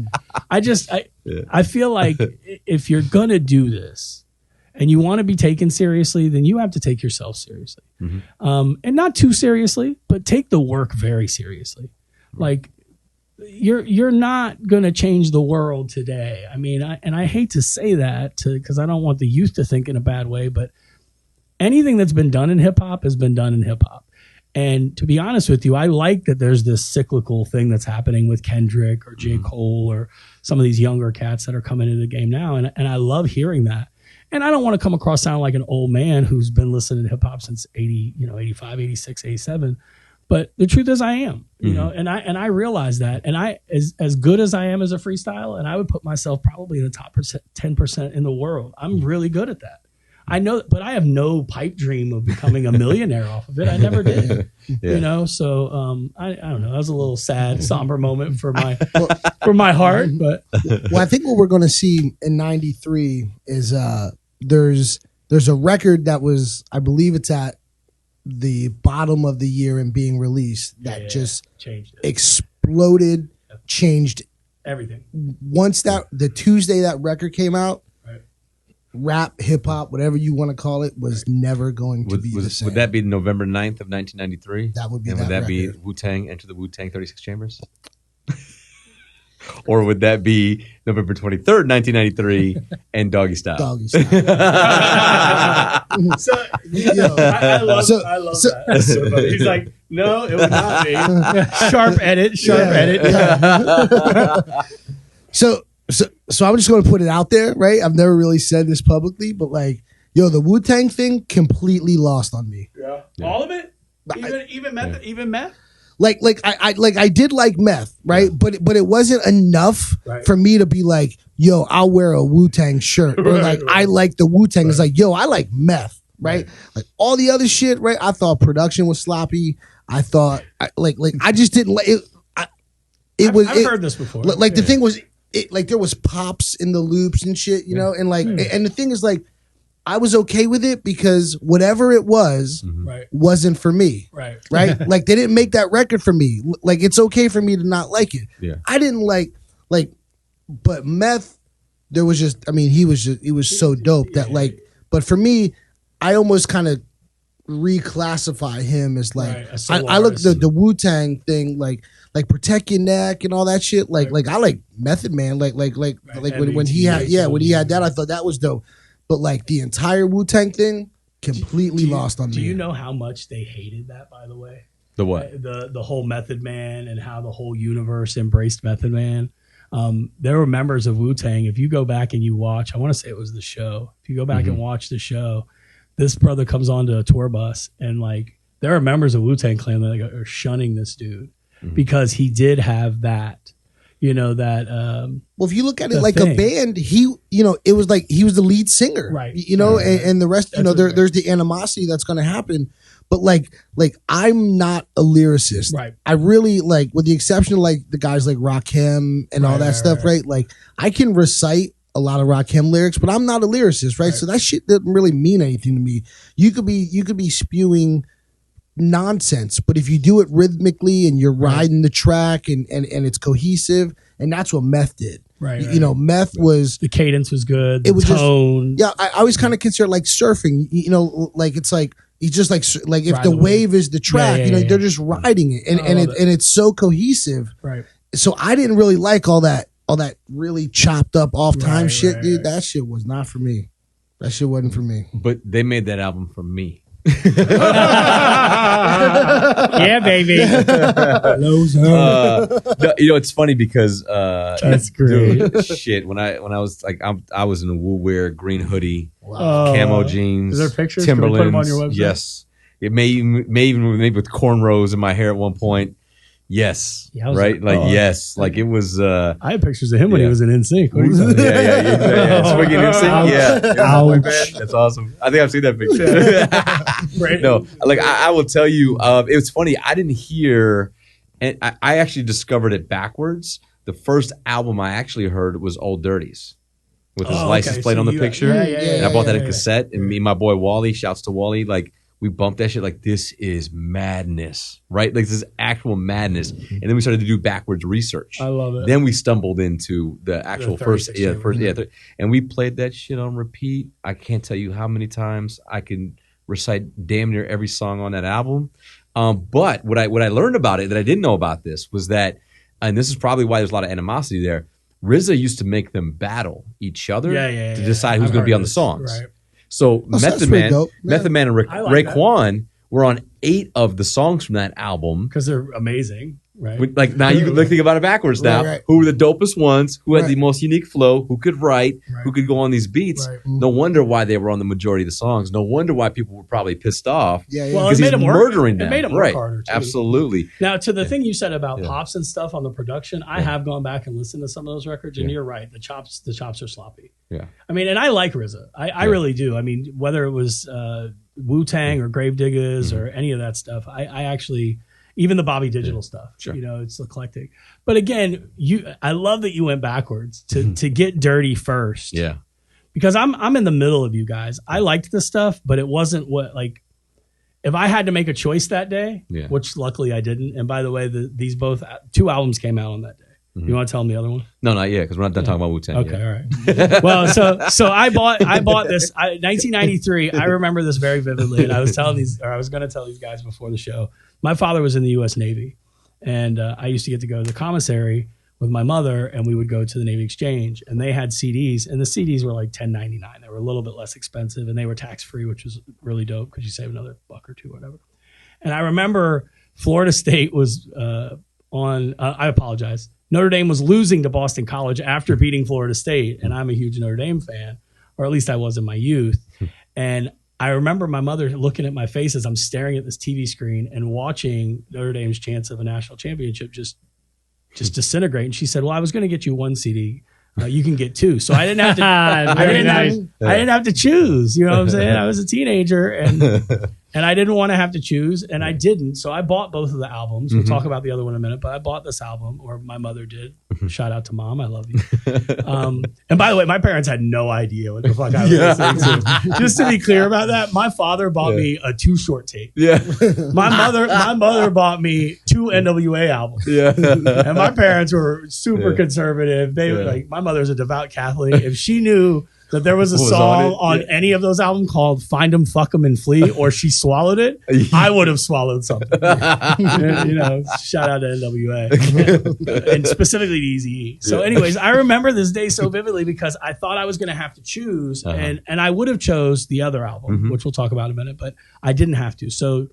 [SPEAKER 4] I feel like if you're gonna do this and you want to be taken seriously, then you have to take yourself seriously, and not too seriously, but take the work very seriously. Like you're not gonna change the world today. I mean, I hate to say that because I don't want the youth to think in a bad way, but anything that's been done in hip hop has been done in hip hop. And to be honest with you, I like that there's this cyclical thing that's happening with Kendrick or J. Cole or some of these younger cats that are coming into the game now. And I love hearing that. And I don't want to come across sounding like an old man who's been listening to hip hop since 85, 86, 87. But the truth is I am, you know, and I realize that. And I, as good as I am as a freestyle, and I would put myself probably in the top 10% in the world. I'm really good at that. I know, but I have no pipe dream of becoming a millionaire off of it. I never did, you know. So I don't know. That was a little sad, somber moment for my heart. But
[SPEAKER 5] well, I think what we're going to see in '93 is there's a record that was, I believe it's at the bottom of the year and being released that just
[SPEAKER 4] changed,
[SPEAKER 5] exploded, changed
[SPEAKER 4] everything.
[SPEAKER 5] Once the Tuesday that record came out. Rap, hip hop, whatever you want to call it, was never going to be the same.
[SPEAKER 2] Would that be November 9th of 1993?
[SPEAKER 5] That would be.
[SPEAKER 2] And
[SPEAKER 5] would
[SPEAKER 2] that be Wu-Tang, Enter the Wu-Tang 36 Chambers? Or would that be November 23rd, 1993, and Doggy Style?
[SPEAKER 5] Doggy Style.
[SPEAKER 4] I love that. So he's like, No, it would not be. Sharp edit.
[SPEAKER 5] So I'm just going to put it out there, right? I've never really said this publicly, but like, yo, the Wu-Tang thing completely lost on me.
[SPEAKER 4] Yeah. All of it? Even meth?
[SPEAKER 5] I did like meth, right? But it wasn't enough for me to be like, yo, I'll wear a Wu-Tang shirt. Or like, I like the Wu-Tang. It's like, yo, I like meth, right? Like all the other shit, right? I thought production was sloppy. I thought I just didn't like it. I've
[SPEAKER 4] heard this before.
[SPEAKER 5] The thing was, there was pops in the loops and shit, you know, and and the thing is like, I was okay with it because whatever it was wasn't for me. Right. Like they didn't make that record for me. Like it's okay for me to not like it. Yeah. I didn't like, but meth, there was just, I mean, he was so dope that like, but for me, I almost kind of reclassify him as like, I look the Wu-Tang thing, like Protect Your Neck and all that shit. Like I like Method Man. Like when he had that, I thought that was dope. But like the entire Wu-Tang thing, completely lost on me.
[SPEAKER 4] Do you know how much they hated that, by the way?
[SPEAKER 2] The what?
[SPEAKER 4] The whole Method Man and how the whole universe embraced Method Man. There were members of Wu-Tang. If you go back and you watch, I want to say it was the show. If you go back and watch the show, this brother comes onto a tour bus and like there are members of Wu-Tang Clan that are shunning this dude because he did have that. You know that.
[SPEAKER 5] Well, if you look at it like a band, it was like he was the lead singer, right? You know, and the rest, there's the animosity that's going to happen. But like I'm not a lyricist, right? I really like, with the exception of like the guys like Rakim and all that stuff, right? Like I can recite a lot of Rakim lyrics, but I'm not a lyricist, right? So that shit doesn't really mean anything to me. You could be spewing nonsense, but if you do it rhythmically and you're riding the track and it's cohesive, and that's what meth did. Meth was,
[SPEAKER 4] the cadence was good,
[SPEAKER 5] it was
[SPEAKER 4] tone.
[SPEAKER 5] I always kind of consider like surfing, like it's like you just like if the wave is the track, they're just riding it and it's so cohesive. Right. So I didn't really like all that really chopped up off time shit, dude. That shit was not for me. That shit wasn't for me.
[SPEAKER 2] But they made that album for me.
[SPEAKER 4] Yeah, baby.
[SPEAKER 2] Lozo. It's funny because
[SPEAKER 4] that's great.
[SPEAKER 2] Dude, shit. When I was like, I was in a Wu wear, green hoodie, camo jeans,
[SPEAKER 4] is there pictures?
[SPEAKER 2] Timberlands.
[SPEAKER 4] Can we put them on your website? Yes,
[SPEAKER 2] it may even maybe with cornrows in my hair at one point. Yes, right. Yes, like it was.
[SPEAKER 4] I had pictures of him when he was in NSYNC.
[SPEAKER 2] Squiggy in NSYNC. Yeah,
[SPEAKER 4] ouch.
[SPEAKER 2] That's awesome. I think I've seen that picture. No, like I will tell you, it was funny. I didn't hear, and I actually discovered it backwards. The first album I actually heard was Old Dirties, with his license plate on the picture. And I bought that in cassette. And me and my boy Wally, shouts to Wally, like. We bumped that shit like, this is madness, right? Like, this is actual madness. And then we started to do backwards research.
[SPEAKER 4] I love it.
[SPEAKER 2] Then we stumbled into the actual and we played that shit on repeat. I can't tell you how many times I can recite damn near every song on that album. But what I learned about it that I didn't know about this was that, and this is probably why there's a lot of animosity there, RZA used to make them battle each other to decide who's going to be on the songs. Right. So Method Man and Raekwon were on 8 of the songs from that album
[SPEAKER 4] because they're amazing, right?
[SPEAKER 2] Like now you think about it backwards now. Right. Who were the dopest ones? Who had the most unique flow? Who could write? Who could go on these beats? Right. No wonder why they were on the majority of the songs. No wonder why people were probably pissed off.
[SPEAKER 4] Well, it made them murdering them. It made them work harder too.
[SPEAKER 2] Absolutely.
[SPEAKER 4] Now to the thing you said about pops and stuff on the production, I have gone back and listened to some of those records, and you're right. The chops are sloppy. Yeah. I mean, and I like RZA. I really do. I mean, whether it was Wu-Tang or Gravediggers or any of that stuff, I actually, even the Bobby Digital stuff, it's eclectic. But again, I love that you went backwards to get dirty first. Yeah. Because I'm in the middle of you guys. I liked the stuff, but it wasn't what, like, if I had to make a choice that day, which luckily I didn't. And by the way, these 2 albums came out on that day. You want to tell them the other one?
[SPEAKER 2] No, not yet, because we're not done talking about Wu-Tang.
[SPEAKER 4] Okay, all right. Well, so I bought this 1993. I remember this very vividly, and I was going to tell these guys before the show. My father was in the U.S. Navy, and I used to get to go to the commissary with my mother, and we would go to the Navy Exchange, and they had CDs, and the CDs were like $10.99. They were a little bit less expensive, and they were tax free, which was really dope because you save another $1 or $2 or whatever. And I remember Florida State was on. I apologize. Notre Dame was losing to Boston College after beating Florida State, and I'm a huge Notre Dame fan, or at least I was in my youth. And I remember my mother looking at my face as I'm staring at this TV screen and watching Notre Dame's chance of a national championship just disintegrate. And she said, "Well, I was going to get you one CD. You can get two." So I didn't have to. I didn't have to choose. You know what I'm saying? I was a teenager and I didn't want to have to choose, and I didn't. So I bought both of the albums. We'll talk about the other one in a minute, but I bought this album, or my mother did. Shout out to Mom, I love you. And by the way, my parents had no idea what the fuck I was listening to. Just to be clear about that, my father bought me a Too Short tape.
[SPEAKER 2] Yeah.
[SPEAKER 4] My mother bought me 2 NWA albums.
[SPEAKER 2] Yeah.
[SPEAKER 4] And my parents were super conservative. They were like, my mother's a devout Catholic. If she knew that there was a song on any of those albums called "Find 'Em, Fuck 'Em, and Flee," or she swallowed it, I would have swallowed something. You know, shout out to NWA and specifically to Eazy-E. So, anyways, I remember this day so vividly because I thought I was going to have to choose, and I would have chose the other album, which we'll talk about in a minute, but I didn't have to. So,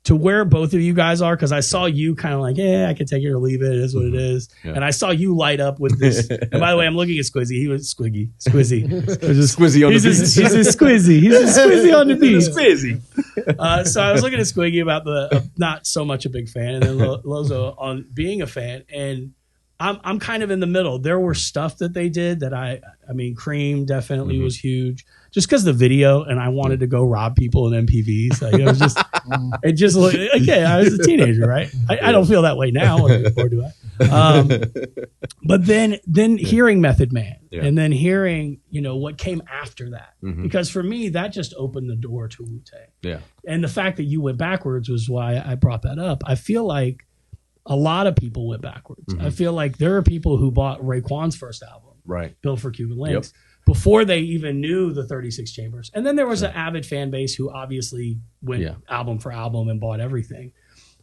[SPEAKER 4] to where both of you guys are, because I saw you kind of like, yeah, I can take it or leave it. It is what it is. Yeah. And I saw you light up with this. And by the way, I'm looking at Squizzy. He was Squiggy. Squizzy on the beat. He's a Squizzy. He's a Squizzy on the beat. Squizzy. So I was looking at Squiggy about the not so much a big fan, and then Lozo on being a fan. And I'm kind of in the middle. There were stuff that they did that I mean, Cream definitely was huge. Just because the video, and I wanted to go rob people in MPVs. Like, it just looked, okay, I was a teenager, right? I don't feel that way now, or do I? But then hearing Method Man, and then hearing, what came after that. Because for me, that just opened the door to Wu-Tang. Yeah. And the fact that you went backwards was why I brought that up. I feel like a lot of people went backwards. I feel like there are people who bought Raekwon's first album, right, Built for Cuban Links, before they even knew the 36 Chambers. And then there was an avid fan base who obviously went album for album and bought everything.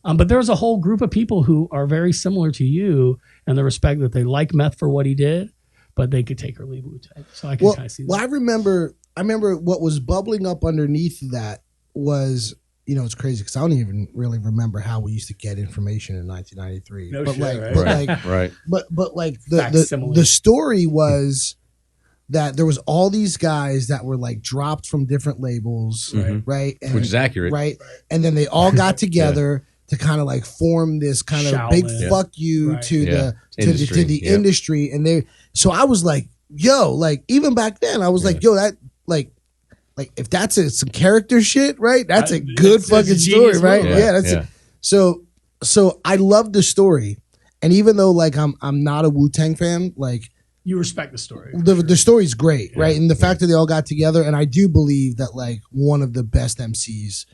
[SPEAKER 4] But there was a whole group of people who are very similar to you in the respect that they like Meth for what he did, but they could take or leave Wu-Tang. So I can kind of see that.
[SPEAKER 5] Well, I remember what was bubbling up underneath that was, it's crazy because I don't even really remember how we used to get information in 1993.
[SPEAKER 4] No
[SPEAKER 5] but
[SPEAKER 4] shit,
[SPEAKER 5] right? But like the story was that there was all these guys that were like dropped from different labels, right? And,
[SPEAKER 2] which is accurate,
[SPEAKER 5] right? And then they all got together to kind of like form this kind of big fuck you to the industry. And so I was like, yo, like even back then I was like, yo, that like if that's some character shit, right? That's a good fucking story, right? That's it. So I love the story, and even though like I'm not a Wu-Tang fan, like
[SPEAKER 4] you respect the story.
[SPEAKER 5] The story's great, right? And the fact that they all got together, and I do believe that like one of the best MCs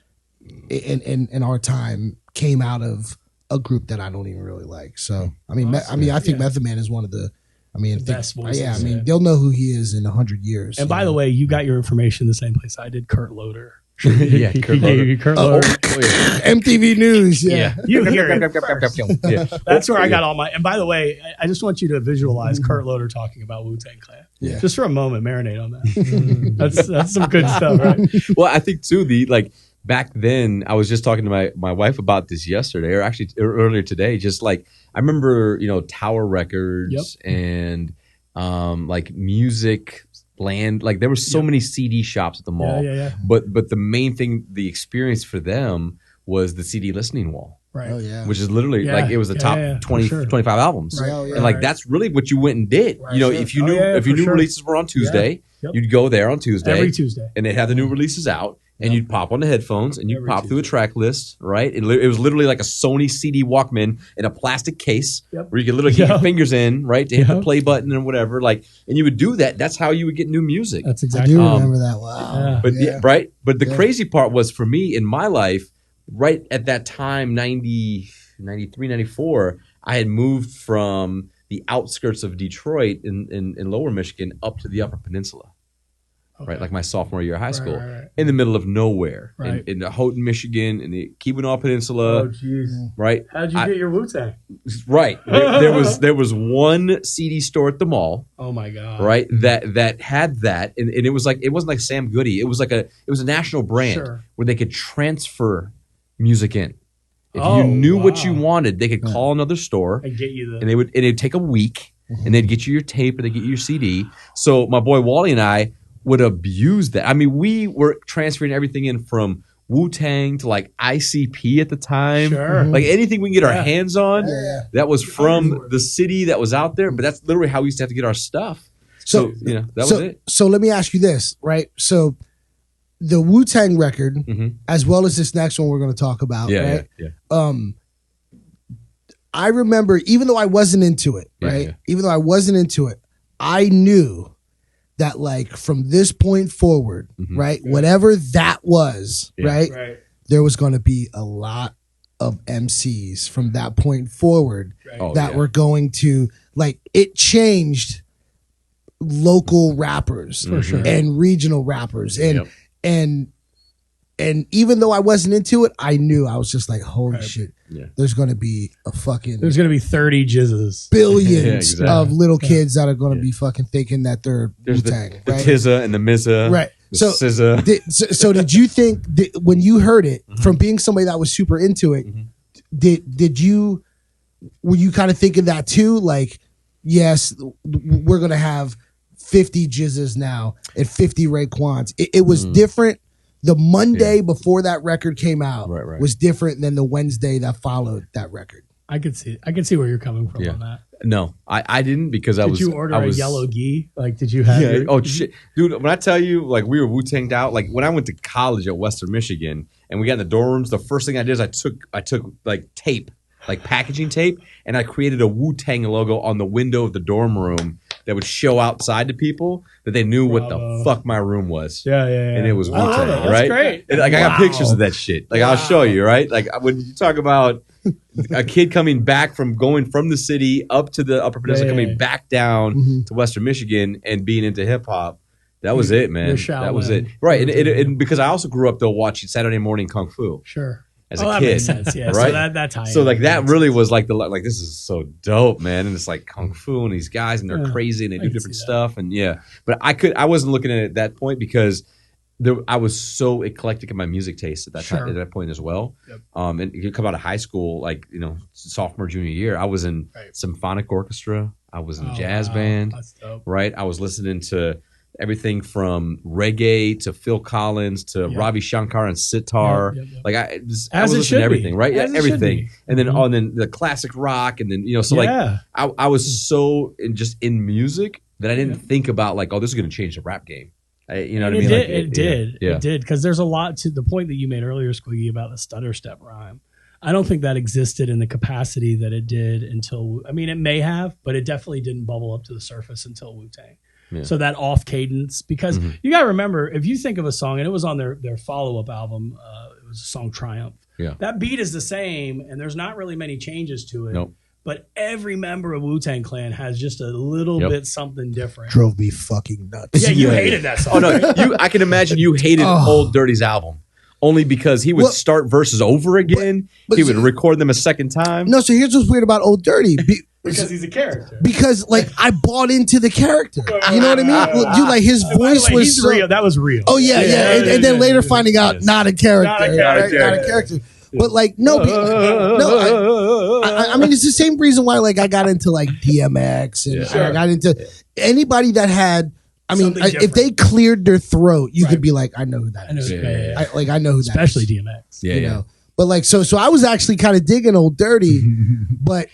[SPEAKER 5] in our time came out of a group that I don't even really like. So I mean, I think Method Man is one of the best voices. They'll know who he is in 100 years.
[SPEAKER 4] And by the way, you got your information the same place I did. Kurt Loder.
[SPEAKER 2] Kurt Loder.
[SPEAKER 5] MTV News.
[SPEAKER 4] You hear it. That's where I got all my. And by the way, I just want you to visualize Kurt Loder talking about Wu-Tang Clan. Just for a moment, marinate on that. That's some good stuff, right?
[SPEAKER 2] Well, I think too back then, I was just talking to my wife about this yesterday, or actually earlier today. Just like I remember, Tower Records and like Music Land. Like there were so many CD shops at the mall. But the main thing, the experience for them was the CD listening wall.
[SPEAKER 4] Right.
[SPEAKER 5] Oh, yeah.
[SPEAKER 2] Which is literally like it was the top 20, 25 albums. Right. And like that's really what you went and did. Right. If you knew releases were on Tuesday, you'd go there on Tuesday.
[SPEAKER 4] Every Tuesday.
[SPEAKER 2] And they'd have the new releases out. And you'd pop on the headphones and you'd pop through a track list, right? It was literally like a Sony CD Walkman in a plastic case where you could literally get your fingers in, right, to hit the play button and whatever. Like, and you would do that. That's how you would get new music.
[SPEAKER 4] That's exactly.
[SPEAKER 5] I do remember that. Wow.
[SPEAKER 2] But But the crazy part was for me in my life, right at that time, 93, 94, I had moved from the outskirts of Detroit in Lower Michigan up to the Upper Peninsula. Okay. Right, like my sophomore year of high school, in the middle of nowhere, in Houghton, Michigan, in the Keweenaw Peninsula.
[SPEAKER 4] Oh, jeez!
[SPEAKER 2] Right?
[SPEAKER 4] How'd you get your Wu-Tang?
[SPEAKER 2] Right, there was one CD store at the mall.
[SPEAKER 4] Oh my god!
[SPEAKER 2] Right, that had that, and it was like it wasn't like Sam Goody. It was a national brand where they could transfer music in. If you knew what you wanted, they could call another store
[SPEAKER 4] and get you
[SPEAKER 2] and it'd take a week, and they'd get you your tape and they'd get you your CD. So my boy Wally and I would abuse that. I mean, we were transferring everything in from Wu-Tang to like ICP at the time.
[SPEAKER 4] Sure.
[SPEAKER 2] Like anything we can get our hands on that was from
[SPEAKER 4] Everywhere.
[SPEAKER 2] the city that was out there. But that's literally how we used to have to get our stuff. So that was it.
[SPEAKER 5] So let me ask you this, right? So the Wu-Tang record, as well as this next one we're going to talk about, right? I remember, even though I wasn't into it, right? Even though I wasn't into it, I knew that like from this point forward, right? Whatever that was, right? There was going to be a lot of MCs from that point forward that were going to, like, it changed local rappers and regional rappers. And even though I wasn't into it, I knew, I was just like, holy shit, there's going to be
[SPEAKER 4] there's going to be 30 jizzes.
[SPEAKER 5] Billions of little kids that are going to be fucking thinking that they're Wu-Tang.
[SPEAKER 2] The Tizza and the Mizza.
[SPEAKER 5] Right.
[SPEAKER 2] The SZA.
[SPEAKER 5] So did you think, when you heard it, from being somebody that was super into it, were you kind of thinking that too? Like, yes, we're going to have 50 jizzes now and 50 Raekwons. It was different. The Monday before that record came out was different than the Wednesday that followed that record.
[SPEAKER 4] I could see where you're coming from on that.
[SPEAKER 2] No, I didn't, because I was.
[SPEAKER 4] Did you order a yellow gi? Like, did you have?
[SPEAKER 2] Oh shit, dude! When I tell you, like, we were Wu-Tanged out. Like, when I went to college at Western Michigan and we got in the dorms, the first thing I did is I took like tape, like packaging tape, and I created a Wu-Tang logo on the window of the dorm room that would show outside to people that they knew what the fuck my room was.
[SPEAKER 4] Yeah.
[SPEAKER 2] And it was Wu-Tang,
[SPEAKER 4] That's
[SPEAKER 2] right?
[SPEAKER 4] great.
[SPEAKER 2] And, like, I got pictures of that shit. Like, I'll show you, right? Like, when you talk about a kid coming back going from the city up to the Upper Peninsula, coming back down to Western Michigan and being into hip hop. That was it, man. That was it. Right. And because I also grew up though watching Saturday morning Kung Fu.
[SPEAKER 4] Sure.
[SPEAKER 2] As a
[SPEAKER 4] that
[SPEAKER 2] kid,
[SPEAKER 4] makes sense. Yeah.
[SPEAKER 2] Right?
[SPEAKER 4] So that ties.
[SPEAKER 2] So like that really was like this is so dope, man. And it's like Kung Fu and these guys and they're crazy and they do different stuff and but I wasn't looking at it at that point because I was so eclectic in my music taste at that time, at that point as well. Yep. And you come out of high school, like, sophomore, junior year, I was in symphonic orchestra. I was in jazz band, right? I was listening to everything from reggae to Phil Collins to Ravi Shankar and sitar. Like I was listening to everything, right? Yeah, everything. And then then the classic rock, and then I was so in music that I didn't think about like, oh, this is going to change the rap game. You know what I mean?
[SPEAKER 4] It did. Because there's a lot to the point that you made earlier, Squiggy, about the stutter step rhyme. I don't think that existed in the capacity that it did until, it may have, but it definitely didn't bubble up to the surface until Wu-Tang. Yeah. So that off cadence, because you got to remember, if you think of a song, and it was on their follow-up album, it was a song Triumph. Yeah. That beat is the same, and there's not really many changes to it.
[SPEAKER 2] Nope.
[SPEAKER 4] But every member of Wu-Tang Clan has just a little bit something different.
[SPEAKER 5] Drove me fucking nuts.
[SPEAKER 4] Yeah, you hated that song.
[SPEAKER 2] Oh no, I can imagine you hated Old Dirty's album. Only because he would start verses over again. But he would record them a second time.
[SPEAKER 5] No, so here's what's weird about Old Dirty.
[SPEAKER 4] Because he's a character.
[SPEAKER 5] Because I bought into the character. You know what I mean? Dude, like his voice was so
[SPEAKER 4] real. That was real.
[SPEAKER 5] Oh yeah. And then later finding out not a character. Not a character. But like I mean it's the same reason why like I got into like DMX and I got into anybody that had if they cleared their throat, you could be like, I know who that is. I know who that is.
[SPEAKER 4] Especially DMX.
[SPEAKER 5] You know? But like so I was actually kind of digging Old Dirty, but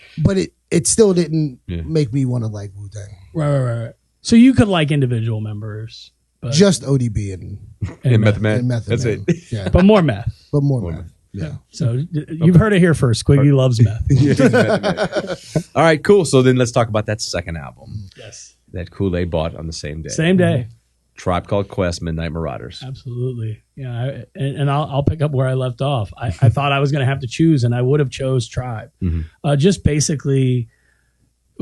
[SPEAKER 5] it still didn't make me want to like Wu-Tang.
[SPEAKER 4] Right. So you could like individual members. But
[SPEAKER 5] just ODB and
[SPEAKER 2] Method Man. That's it.
[SPEAKER 5] Yeah.
[SPEAKER 4] But more meth. Yeah. So you've heard it here first. Squiggy loves meth.
[SPEAKER 2] All right, cool. So then let's talk about that second album.
[SPEAKER 4] Yes.
[SPEAKER 2] That Kool-Lade bought on the same day.
[SPEAKER 4] Same day.
[SPEAKER 2] Tribe Called Quest, Midnight Marauders.
[SPEAKER 4] Absolutely. Yeah. And I'll pick up where I left off. I thought I was going to have to choose, and I would have chose Tribe. Just basically,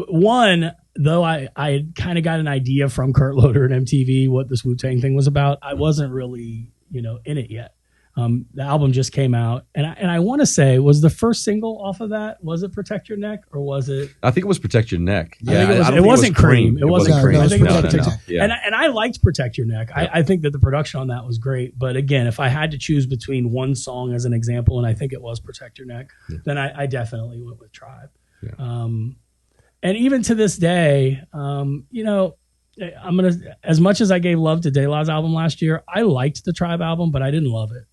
[SPEAKER 4] one, though I kind of got an idea from Kurt Loder and MTV what this Wu-Tang thing was about, I wasn't really, in it yet. The album just came out, and I want to say, was the first single off of that, was it Protect Your Neck, or was it?
[SPEAKER 2] I think it was Protect Your Neck.
[SPEAKER 4] I think it wasn't Cream. It wasn't Cream. I think it was
[SPEAKER 5] Protect Your Neck.
[SPEAKER 2] Yeah.
[SPEAKER 4] And I liked Protect Your Neck. I think that the production on that was great. But again, if I had to choose between one song as an example, and I think it was Protect Your Neck, then I definitely went with Tribe.
[SPEAKER 2] Yeah.
[SPEAKER 4] And even to this day, as much as I gave love to De La's album last year, I liked the Tribe album, but I didn't love it.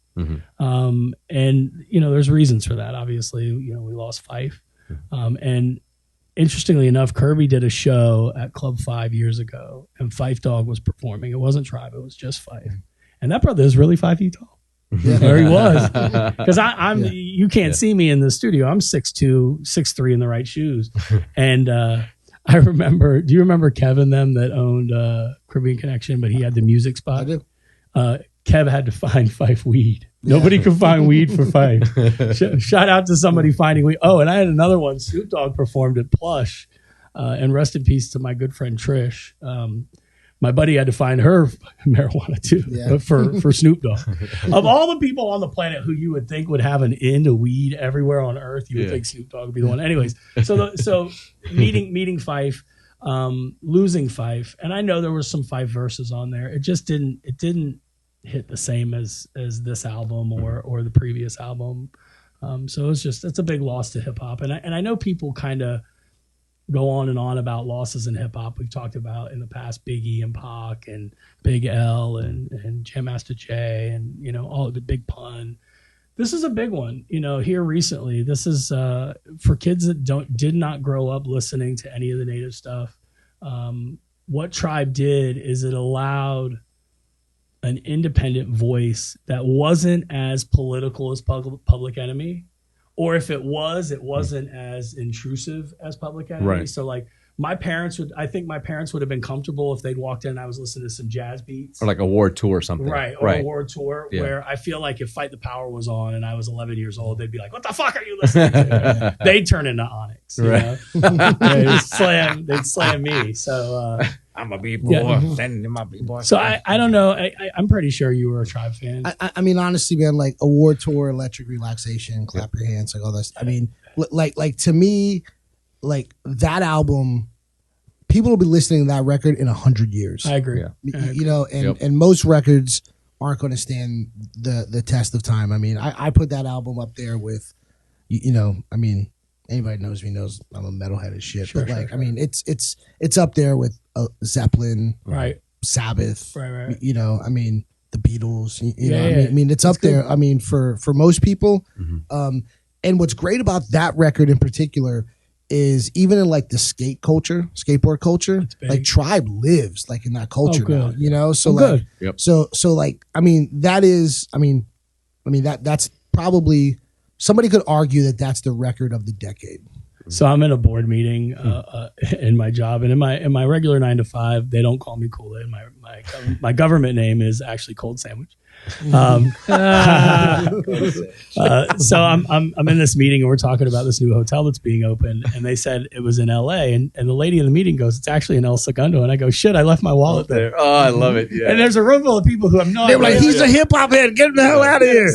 [SPEAKER 4] And there's reasons for that. Obviously, we lost Fife. And interestingly enough, Kirby did a show at Club 5 years ago, and Fife Dog was performing. It wasn't Tribe, it was just Fife. And that brother is really 5 feet tall. There he was. Because you can't see me in the studio. I'm 6'2", 6'3" in the right shoes. And I remember, do you remember Kevin, them that owned Caribbean Connection, but he had the music spot? I do. Kev had to find Fife weed. Nobody could find weed for Fife. Shout out to somebody finding weed. Oh, and I had another one. Snoop Dogg performed at Plush. And rest in peace to my good friend Trish. My buddy had to find her marijuana too, for Snoop Dogg. Of all the people on the planet who you would think would have an into weed everywhere on earth, you would think Snoop Dogg would be the one. Anyways, so meeting Fife, losing Fife, and I know there were some Fife verses on there. It just didn't hit the same as this album or the previous album. So it's a big loss to hip hop, and I know people kind of go on and on about losses in hip hop. We've talked about in the past Biggie and Pac and Big L and Jam Master Jay and all the Big Pun. This is a big one, here recently. This is for kids that did not grow up listening to any of the native stuff. What Tribe did is it allowed an independent voice that wasn't as political as Public Enemy, or if it wasn't as intrusive as Public Enemy.
[SPEAKER 2] Right.
[SPEAKER 4] So like I think my parents would have been comfortable if they'd walked in and I was listening to some jazz beats.
[SPEAKER 2] Or like a war tour or something.
[SPEAKER 4] Right. Or a war tour where I feel like if Fight the Power was on and I was 11 years old, they'd be like, what the fuck are you listening to? They'd turn into Onyx.
[SPEAKER 2] Right.
[SPEAKER 4] They'd slam me. So
[SPEAKER 7] I'm a B-boy. Sending my B-boy.
[SPEAKER 4] So I don't know. I'm pretty sure you were a Tribe fan.
[SPEAKER 5] I mean, honestly, man, like Award Tour, Electric Relaxation, Clap Your Hands, like all this. I mean, like to me, like that album, people will be listening to that record in 100 years.
[SPEAKER 4] I agree.
[SPEAKER 5] And most records aren't going to stand the test of time. I mean, I put that album up there with, I mean, anybody knows me knows I'm a metalhead as shit.
[SPEAKER 4] Sure,
[SPEAKER 5] but like,
[SPEAKER 4] sure.
[SPEAKER 5] I mean, it's up there with Zeppelin,
[SPEAKER 4] Right.
[SPEAKER 5] Sabbath,
[SPEAKER 4] Right.
[SPEAKER 5] I mean, the Beatles,
[SPEAKER 4] Yeah.
[SPEAKER 5] I mean, it's up there. I mean, for most people. And what's great about that record in particular is even in like the skateboard culture, like Tribe lives like in that culture now, so like,
[SPEAKER 2] Yep.
[SPEAKER 5] so like, I mean, that's probably, somebody could argue that that's the record of the decade.
[SPEAKER 4] So I'm in a board meeting in my job, and in my regular 9 to 5, they don't call me Kool-Lade. My government name is actually Cold Sandwich. So I'm in this meeting and we're talking about this new hotel that's being opened, and they said it was in LA, and the lady in the meeting goes, it's actually in El Segundo, and I go, shit, I left my wallet there.
[SPEAKER 2] Oh, I love it. Yeah.
[SPEAKER 4] And there's a room full of people who have no
[SPEAKER 5] They're
[SPEAKER 4] idea.
[SPEAKER 5] like, he's a hip hop head, get him the hell out of here.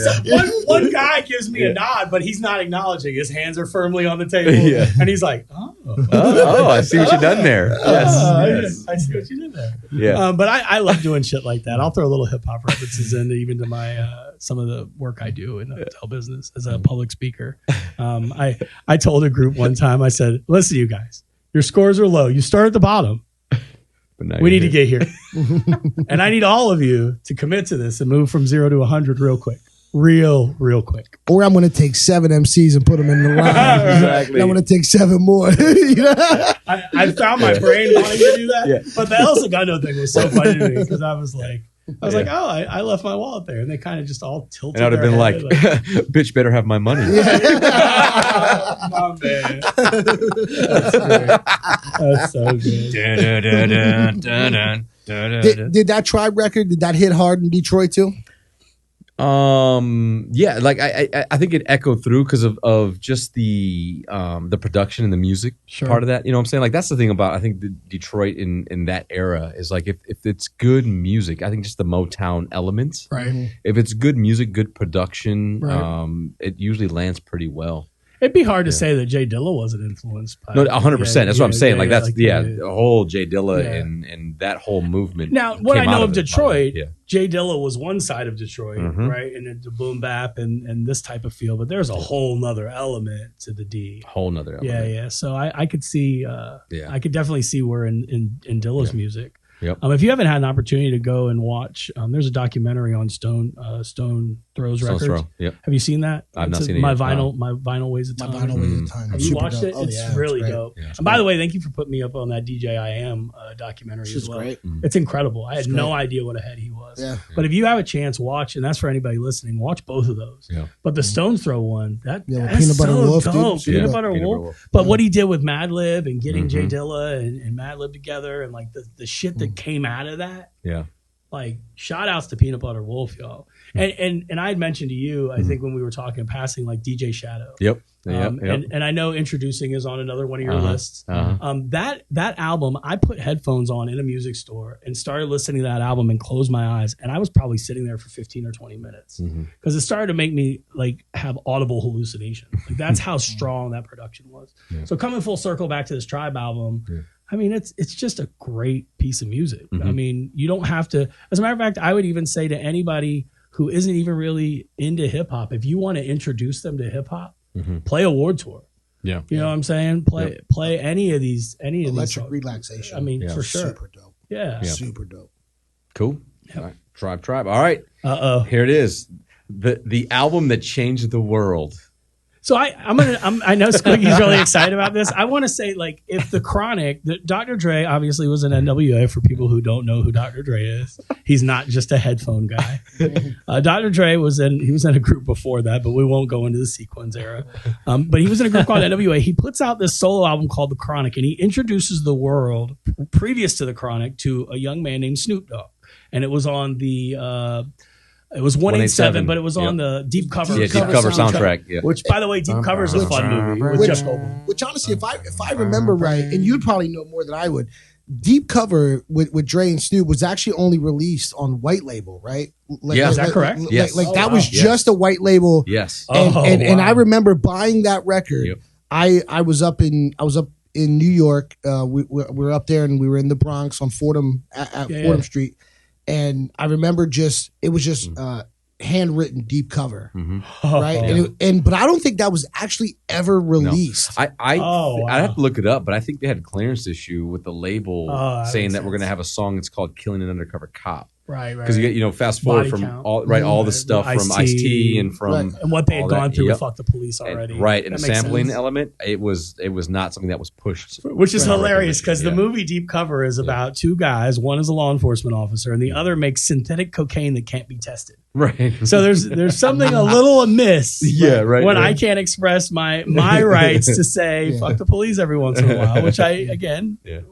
[SPEAKER 4] One guy gives me a nod, but he's not acknowledging. His hands are firmly on the table, and he's like,
[SPEAKER 2] Oh, I see what you done there. Yes.
[SPEAKER 4] I see what you did there.
[SPEAKER 2] Yeah.
[SPEAKER 4] But I love doing shit like that. I'll throw little hip hop references in, even to my some of the work I do in the hotel business as a public speaker. I told a group one time, I said, listen, you guys, your scores are low. You start at the bottom. We need to get here. And I need all of you to commit to this and move from 0 to 100 real quick. Real quick.
[SPEAKER 5] Or I'm going to take 7 MCs and put them in the line.
[SPEAKER 2] Exactly.
[SPEAKER 5] I'm going to take 7 more.
[SPEAKER 4] I found my brain wanting to do that.
[SPEAKER 2] Yeah.
[SPEAKER 4] But the El Segundo thing was so funny to me because I was like, oh, I left my wallet there. And they kind of just all tilted.
[SPEAKER 2] And I would have been like, bitch, better have my money.
[SPEAKER 4] Oh, man. That's great. That's so good.
[SPEAKER 5] Did that Tribe record, did that hit hard in Detroit too?
[SPEAKER 2] Yeah, like I think it echoed through because of just the production and the music part of that. You know what I'm saying? Like that's the thing about I think the Detroit in that era is like if it's good music, I think just the Motown elements.
[SPEAKER 4] Right.
[SPEAKER 2] If it's good music, good production,
[SPEAKER 4] Right.
[SPEAKER 2] it usually lands pretty well.
[SPEAKER 4] It'd be hard to say that Jay Dilla wasn't influenced by.
[SPEAKER 2] No, 100%. That's what I'm saying. Like that's
[SPEAKER 4] like,
[SPEAKER 2] the whole Jay Dilla and that whole movement.
[SPEAKER 4] Now, what I
[SPEAKER 2] came
[SPEAKER 4] know
[SPEAKER 2] out
[SPEAKER 4] of
[SPEAKER 2] it,
[SPEAKER 4] Detroit,
[SPEAKER 2] yeah.
[SPEAKER 4] Jay Dilla was one side of Detroit, right, and the boom bap and this type of feel. But there's a whole nother element to the D.
[SPEAKER 2] Whole nother element.
[SPEAKER 4] Yeah. So I could see. I could definitely see where in Dilla's music.
[SPEAKER 2] Yep.
[SPEAKER 4] If you haven't had an opportunity to go and watch, there's a documentary on Stone Throw's records.
[SPEAKER 2] Throw. Yep.
[SPEAKER 4] Have you seen that?
[SPEAKER 2] I've not seen it
[SPEAKER 4] My
[SPEAKER 2] yet.
[SPEAKER 4] vinyl weighs a ton.
[SPEAKER 5] My vinyl weighs a ton.
[SPEAKER 4] Have you
[SPEAKER 5] Super
[SPEAKER 4] watched
[SPEAKER 5] dope.
[SPEAKER 4] it?
[SPEAKER 5] Oh,
[SPEAKER 4] It's
[SPEAKER 5] yeah,
[SPEAKER 4] really
[SPEAKER 5] great.
[SPEAKER 4] dope.
[SPEAKER 2] Yeah,
[SPEAKER 4] and by the way, thank you for putting me up on that DJ I Am documentary
[SPEAKER 5] She's
[SPEAKER 4] as well.
[SPEAKER 5] great.
[SPEAKER 4] It's incredible. I had no
[SPEAKER 5] great.
[SPEAKER 4] idea what a head he was.
[SPEAKER 5] Yeah.
[SPEAKER 4] But if you have a chance, watch, and that's for anybody listening, watch both of those.
[SPEAKER 2] Yeah.
[SPEAKER 4] But the Stones Throw one,
[SPEAKER 5] Yeah, with
[SPEAKER 4] that's
[SPEAKER 5] Peanut Butter
[SPEAKER 4] so
[SPEAKER 5] Wolf, dude.
[SPEAKER 4] dope.
[SPEAKER 5] Straight
[SPEAKER 4] Peanut
[SPEAKER 5] up.
[SPEAKER 4] Butter
[SPEAKER 2] Peanut Butter
[SPEAKER 4] Wolf.
[SPEAKER 2] Wolf.
[SPEAKER 4] But what he did with Madlib and getting Jay
[SPEAKER 2] Mhm.
[SPEAKER 4] Dilla and Madlib together and like the shit that came out of that.
[SPEAKER 2] Yeah.
[SPEAKER 4] Like shout outs to Peanut Butter Wolf, y'all. And I had mentioned to you, I think when we were talking in passing, like DJ Shadow.
[SPEAKER 2] Yep.
[SPEAKER 4] And I know Introducing is on another one of your lists.
[SPEAKER 2] Uh-huh.
[SPEAKER 4] That album, I put headphones on in a music store and started listening to that album and closed my eyes. And I was probably sitting there for 15 or 20 minutes because it started to make me like have audible hallucinations. Like that's how strong that production was.
[SPEAKER 2] Yeah.
[SPEAKER 4] So coming full circle back to this Tribe album, I mean, it's just a great piece of music. I mean, you don't have to. As a matter of fact, I would even say to anybody who isn't even really into hip hop, if you want to introduce them to hip hop, play Award Tour.
[SPEAKER 2] Yeah.
[SPEAKER 4] You know what I'm saying? Play any of these
[SPEAKER 5] Electric
[SPEAKER 4] songs.
[SPEAKER 5] Relaxation.
[SPEAKER 4] I mean, for sure.
[SPEAKER 5] Super dope.
[SPEAKER 4] Yeah.
[SPEAKER 5] Super dope.
[SPEAKER 2] Cool. All right. Tribe. All right. Here it is. The album that changed the world.
[SPEAKER 4] So I know Squiggy's really excited about this. I want to say, like, if the Chronic, Dr. Dre obviously was an NWA for people who don't know who Dr. Dre is. He's not just a headphone guy. Dr. Dre was in a group before that, but we won't go into the Sequence era. But he was in a group called NWA. He puts out this solo album called The Chronic, and he introduces the world previous to The Chronic to a young man named Snoop Dogg. And it was on the it was 187, but it was on the Deep Cover.
[SPEAKER 2] Yeah, Deep Cover soundtrack. Yeah.
[SPEAKER 4] Which, by the way, Deep Cover is a fun movie. With Jeff Goldblum.
[SPEAKER 5] Which honestly, if I remember right, and you'd probably know more than I would, Deep Cover with Dre and Snoop was actually only released on white label, right?
[SPEAKER 2] Yeah.
[SPEAKER 4] Is that correct?
[SPEAKER 2] Yes.
[SPEAKER 5] Like that was just a white label.
[SPEAKER 2] Yes.
[SPEAKER 5] And I remember buying that record.
[SPEAKER 2] Yep.
[SPEAKER 5] I was up in New York. We were up there and we were in the Bronx on Fordham at Fordham Street. And I remember it was just handwritten Deep Cover, right?
[SPEAKER 2] Yeah.
[SPEAKER 5] But I don't think that was actually ever released.
[SPEAKER 2] I have to look it up, but I think they had a clearance issue with the label saying that we're going to have a song that's called "Killing an Undercover Cop."
[SPEAKER 4] Right.
[SPEAKER 2] Because you get fast forward
[SPEAKER 4] Body
[SPEAKER 2] from
[SPEAKER 4] count.
[SPEAKER 2] all the stuff from Ice-T and from
[SPEAKER 4] and what they had
[SPEAKER 2] all
[SPEAKER 4] gone
[SPEAKER 2] that.
[SPEAKER 4] through
[SPEAKER 2] Yep.
[SPEAKER 4] with Fuck the Police already.
[SPEAKER 2] And the
[SPEAKER 4] That makes
[SPEAKER 2] sampling
[SPEAKER 4] sense.
[SPEAKER 2] element, it was not something that was pushed.
[SPEAKER 4] Which is
[SPEAKER 2] Right.
[SPEAKER 4] hilarious because the
[SPEAKER 2] Yeah.
[SPEAKER 4] movie Deep Cover is about two guys. One is a law enforcement officer, and the other makes synthetic cocaine that can't be tested.
[SPEAKER 2] Right.
[SPEAKER 4] So there's something a little amiss.
[SPEAKER 2] Yeah, right,
[SPEAKER 4] When
[SPEAKER 2] right.
[SPEAKER 4] I can't express my rights to say fuck the police every once in a while, which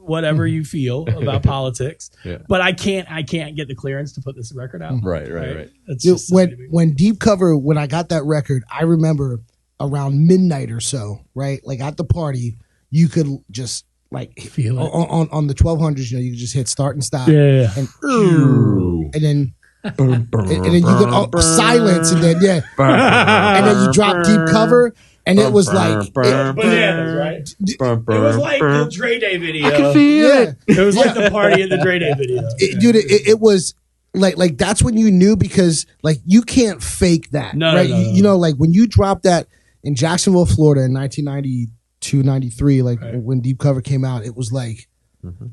[SPEAKER 4] whatever you feel about politics, but I can't get the clearance to put this record out.
[SPEAKER 2] Right.
[SPEAKER 4] That's
[SPEAKER 5] Dude,
[SPEAKER 4] just silly to me.
[SPEAKER 5] when Deep Cover, when I got that record, I remember around midnight or so, right? Like at the party, you could just like
[SPEAKER 4] Feel it.
[SPEAKER 5] on the 1200s, you could just hit start and stop,
[SPEAKER 4] Yeah.
[SPEAKER 5] and then and then you could silence, and then and then you drop Deep Cover, and it was like
[SPEAKER 4] Bananas, right? It was like the Dre Day video.
[SPEAKER 2] I can feel it.
[SPEAKER 4] It was like the party in the Dre Day video.
[SPEAKER 5] Dude, it was like that's when you knew, because like you can't fake that, right?
[SPEAKER 4] No.
[SPEAKER 5] You know, like when you dropped that in Jacksonville, Florida in 1992, 93, like when Deep Cover came out, it was like,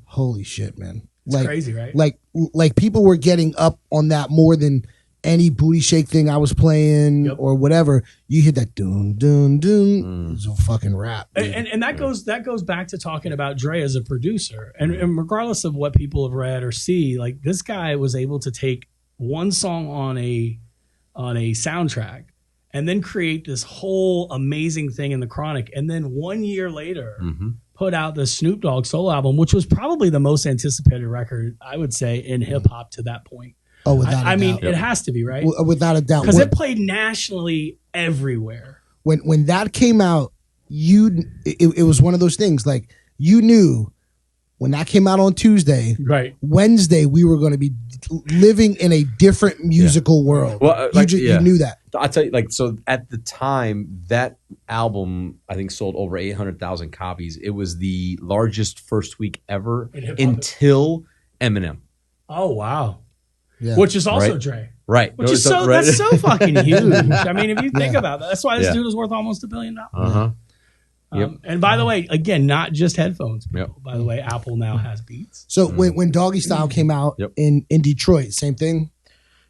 [SPEAKER 5] holy shit, man.
[SPEAKER 4] It's
[SPEAKER 5] Like
[SPEAKER 4] crazy, right?
[SPEAKER 5] Like people were getting up on that more than any booty shake thing I was playing or whatever. You hit that dun dun dun. It's a fucking rap.
[SPEAKER 4] And that goes back to talking about Dre as a producer. And regardless of what people have read or see, like this guy was able to take one song on a soundtrack and then create this whole amazing thing in the Chronic. And then 1 year later, put out the Snoop Dogg solo album, which was probably the most anticipated record, I would say, in hip hop to that point.
[SPEAKER 5] Oh, without
[SPEAKER 4] I
[SPEAKER 5] a
[SPEAKER 4] mean,
[SPEAKER 5] doubt.
[SPEAKER 4] it has to be, right?
[SPEAKER 5] Without a doubt.
[SPEAKER 4] Because it played nationally everywhere.
[SPEAKER 5] When that came out, it was one of those things like you knew when that came out on Tuesday,
[SPEAKER 4] right?
[SPEAKER 5] Wednesday we were going to be living in a different musical world.
[SPEAKER 2] Well,
[SPEAKER 5] you knew that.
[SPEAKER 2] I'll tell you, so at the time, that album, I think, sold over 800,000 copies. It was the largest first week ever until Eminem.
[SPEAKER 4] Oh, wow.
[SPEAKER 5] Yeah.
[SPEAKER 4] Which is also Dre.
[SPEAKER 2] Right.
[SPEAKER 4] Which is that's so fucking huge. I mean, if you think about that, that's why this dude is worth almost $1 billion.
[SPEAKER 2] Uh-huh. Yep.
[SPEAKER 4] And by the way, again, not just headphones.
[SPEAKER 2] Yep.
[SPEAKER 4] By the way, Apple now has Beats.
[SPEAKER 5] So when Doggy Style came out in Detroit, same thing?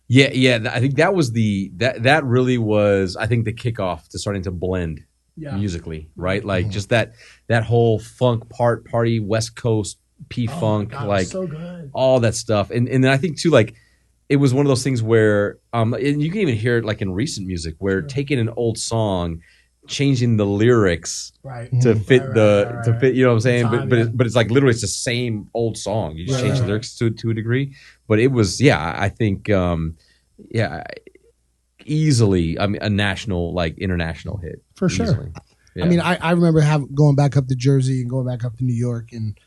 [SPEAKER 2] Yeah. I think that was that really was, I think, the kickoff to starting to blend musically, right? Like just that whole funk party, West Coast P-funk, like
[SPEAKER 4] so good.
[SPEAKER 2] All that stuff. And then I think too, like, it was one of those things where, and you can even hear it like in recent music, where taking an old song, changing the lyrics to fit to fit, you know what I'm saying? But it's like literally it's the same old song. You just change the lyrics to a degree. But it was, I think, easily, I mean, a national, like international hit
[SPEAKER 4] for sure.
[SPEAKER 2] Easily. Yeah.
[SPEAKER 5] I mean, I remember going back up to Jersey and going back up to New York, and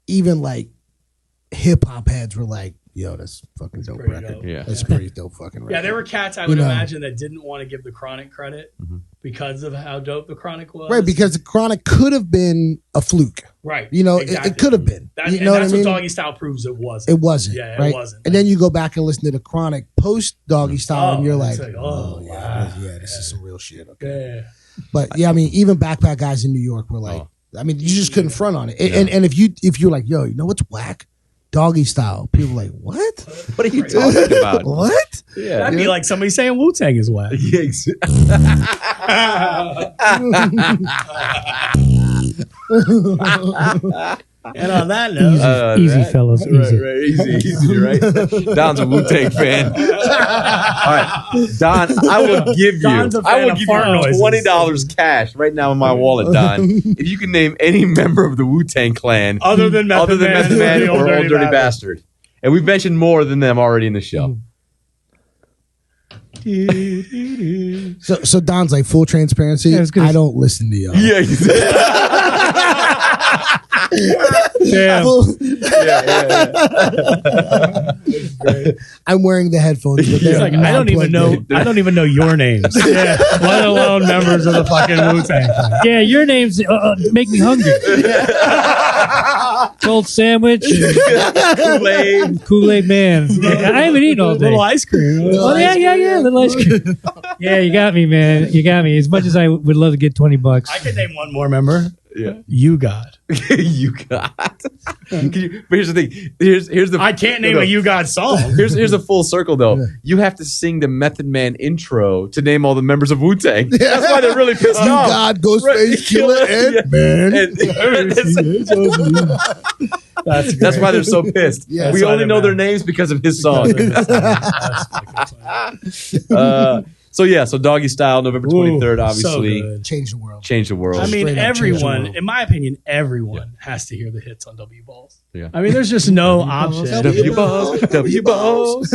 [SPEAKER 5] even like hip hop heads were like, "Yo, that's fucking dope record.
[SPEAKER 4] Dope.
[SPEAKER 2] Yeah,
[SPEAKER 5] that's pretty dope fucking record."
[SPEAKER 4] Yeah, there were cats I would imagine that didn't want to give the Chronic credit because of how dope the Chronic was.
[SPEAKER 5] Right, because the Chronic could have been a fluke.
[SPEAKER 4] Right,
[SPEAKER 5] you know,
[SPEAKER 4] exactly.
[SPEAKER 5] it could have been.
[SPEAKER 4] That's
[SPEAKER 5] what I mean?
[SPEAKER 4] Doggy Style proves it wasn't.
[SPEAKER 5] It wasn't.
[SPEAKER 4] Yeah,
[SPEAKER 5] right?
[SPEAKER 4] it wasn't.
[SPEAKER 5] And then you go back and listen to the Chronic post Doggy Style, and you're like,
[SPEAKER 4] wow.
[SPEAKER 5] This is some real shit. Okay.
[SPEAKER 4] Yeah.
[SPEAKER 5] But yeah, I mean, even Backpack guys in New York were like, I mean, you just couldn't front on it. And if you're like, yo, you know what's whack? Doggy Style. People are like, what?
[SPEAKER 2] What are you talking about?
[SPEAKER 5] What?
[SPEAKER 2] Yeah,
[SPEAKER 4] that'd be like somebody saying Wu-Tang is whack.
[SPEAKER 2] Yeah, exactly.
[SPEAKER 4] And on that note,
[SPEAKER 6] easy fellas,
[SPEAKER 2] easy, right? Don's a Wu-Tang fan. All right, Don, I will give you $20 cash right now in my wallet, Don, if you can name any member of the Wu-Tang Clan
[SPEAKER 4] other than Method Man
[SPEAKER 2] or Old Dirty Bastard. And we've mentioned more than them already in the show.
[SPEAKER 5] So Don's like, full transparency, I don't listen to y'all.
[SPEAKER 2] Yeah, exactly.
[SPEAKER 4] Damn.
[SPEAKER 5] I'm wearing the headphones. But
[SPEAKER 4] He's like, I don't even know your names. Let alone members of the fucking Wu-Tang.
[SPEAKER 6] Yeah, your names make me hungry. Cold sandwich, Kool-Aid man. I haven't eaten all day.
[SPEAKER 4] Little ice cream.
[SPEAKER 6] Little ice cream. Yeah, you got me, man. You got me. As much as I would love to get $20.
[SPEAKER 4] I could name one more member.
[SPEAKER 2] Yeah,
[SPEAKER 4] You God.
[SPEAKER 2] You got. But here's the thing. Here's the.
[SPEAKER 4] I can't name a You God song.
[SPEAKER 2] Here's a full circle though. Yeah. You have to sing the Method Man intro to name all the members of Wu-Tang. That's why they're really pissed off.
[SPEAKER 5] God, Ghostface, Killer, and man.
[SPEAKER 2] That's why they're so pissed.
[SPEAKER 5] Yeah,
[SPEAKER 2] we only know their names because of his song. So Doggy Style, November 23rd, obviously.
[SPEAKER 4] So
[SPEAKER 5] Change the world.
[SPEAKER 2] Change the world.
[SPEAKER 4] I mean,
[SPEAKER 5] Straight up
[SPEAKER 4] everyone, in my opinion, everyone has to hear the hits on W Balls.
[SPEAKER 2] Yeah.
[SPEAKER 4] I mean, there's just no option.
[SPEAKER 2] W Balls. W Balls.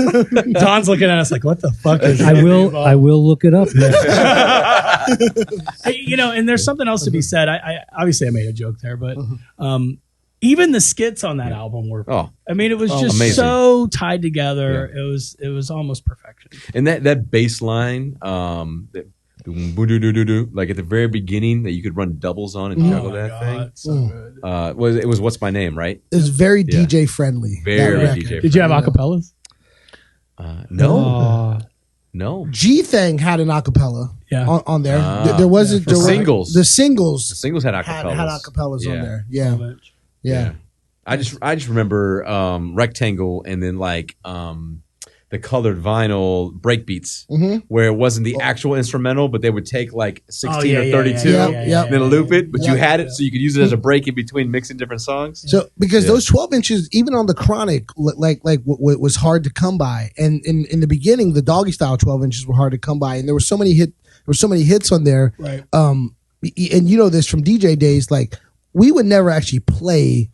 [SPEAKER 4] Don's looking at us like, what the fuck is
[SPEAKER 6] I will look it up.
[SPEAKER 4] Hey, you know, and there's something else to be said. I obviously I made a joke there, but even the skits on that album were. I mean, it was just
[SPEAKER 2] amazing.
[SPEAKER 4] So tied together. Yeah. It was almost perfection.
[SPEAKER 2] And that bass line, like at the very beginning, that you could run doubles on and juggle that thing.
[SPEAKER 4] So good.
[SPEAKER 2] It was What's My Name, right?
[SPEAKER 5] It was very DJ friendly.
[SPEAKER 2] Very DJ friendly.
[SPEAKER 4] Did you have acapellas?
[SPEAKER 2] No. No.
[SPEAKER 5] G-Thang had an acapella on there. There wasn't
[SPEAKER 2] the singles.
[SPEAKER 5] The singles.
[SPEAKER 2] The singles had acapellas.
[SPEAKER 5] Had acapellas on there. Yeah.
[SPEAKER 2] I just remember Rectangle and then like the colored vinyl breakbeats where it wasn't the actual instrumental, but they would take like 16 or 32 and then loop it, but you had it so you could use it as a break in between mixing different songs.
[SPEAKER 5] So because those 12 inches, even on the Chronic, like was hard to come by, and in the beginning, the Doggy Style 12 inches were hard to come by, and there were so many hits on there.
[SPEAKER 4] Right.
[SPEAKER 5] And you know this from DJ days, like we would never actually play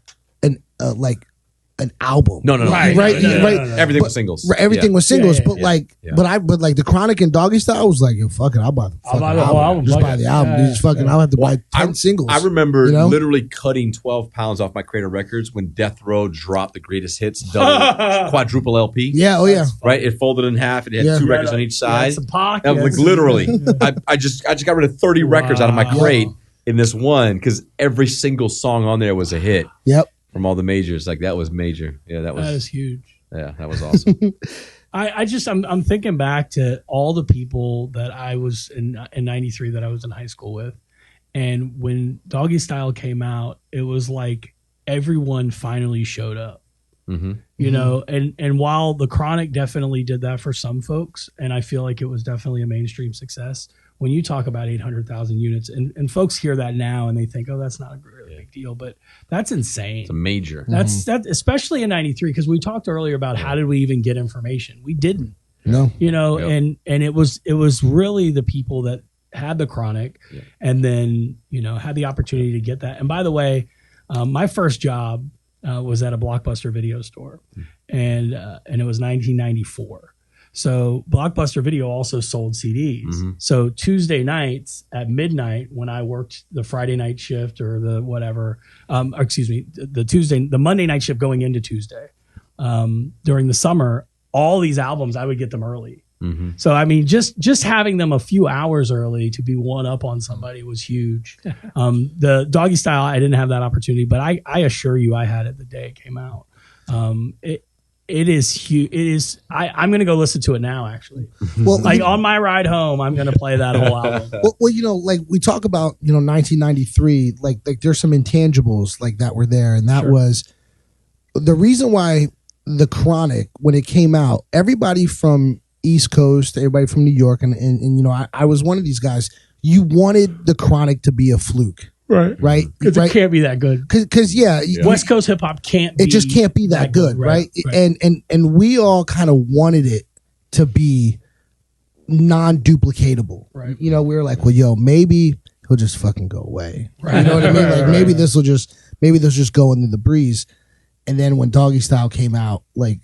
[SPEAKER 5] an album.
[SPEAKER 2] No.
[SPEAKER 5] Right.
[SPEAKER 2] Everything was singles.
[SPEAKER 5] Everything was singles, but
[SPEAKER 2] yeah.
[SPEAKER 5] but like the Chronic and Doggy Style was like, yo, fuck it, I'll buy the fucking album. Just buy the album. Dude, just fucking, I'll have to buy 10 singles.
[SPEAKER 2] I remember literally cutting 12 pounds off my Cradle Records when Death Row dropped the greatest hits, quadruple LP.
[SPEAKER 5] Yeah, right.
[SPEAKER 2] It folded in half. It had 2 records on each side.
[SPEAKER 4] Some pockets.
[SPEAKER 2] And like literally, I just got rid of 30 records out of my crate in this one because every single song on there was a hit.
[SPEAKER 5] Yep.
[SPEAKER 2] From all the majors, like that was major. Yeah, that was
[SPEAKER 4] huge.
[SPEAKER 2] Yeah, that was awesome.
[SPEAKER 4] I'm thinking back to all the people that I was in '93 that I was in high school with, and when Doggy Style came out, it was like everyone finally showed up. You know, and while the Chronic definitely did that for some folks, and I feel like it was definitely a mainstream success. When you talk about 800,000 units, and folks hear that now and they think, oh, that's not a really big deal, but that's insane.
[SPEAKER 2] It's a major.
[SPEAKER 4] That's that, especially in '93, because we talked earlier about how did we even get information? We didn't.
[SPEAKER 5] No.
[SPEAKER 4] You know, and it was really the people that had the Chronic, and then had the opportunity to get that. And by the way, my first job was at a Blockbuster video store, and it was 1994. So Blockbuster Video also sold CDs. So Tuesday nights at midnight, when I worked the Friday night shift or the whatever, the Monday night shift going into Tuesday, during the summer, all these albums, I would get them early. So, I mean, just having them a few hours early to be one up on somebody was huge. The Doggy Style, I didn't have that opportunity, but I assure you I had it the day it came out. It is huge. It is. I'm going to go listen to it now. Actually,
[SPEAKER 5] well,
[SPEAKER 4] on my ride home, I'm going to play that whole album.
[SPEAKER 5] Well, like we talk about, 1993. Like there's some intangibles like that were there, and that was the reason why the Chronic, when it came out, everybody from East Coast, everybody from New York, and I was one of these guys. You wanted the Chronic to be a fluke. Right.
[SPEAKER 4] Because it can't be that good.
[SPEAKER 5] Because
[SPEAKER 4] West Coast hip hop can't.
[SPEAKER 5] It just can't be that good, right? And we all kind of wanted it to be non-duplicatable.
[SPEAKER 4] Right.
[SPEAKER 5] We were like, well, yo, maybe he'll just fucking go away. Right. You know what I mean? Like maybe this will just go into the breeze. And then when Doggy Style came out, like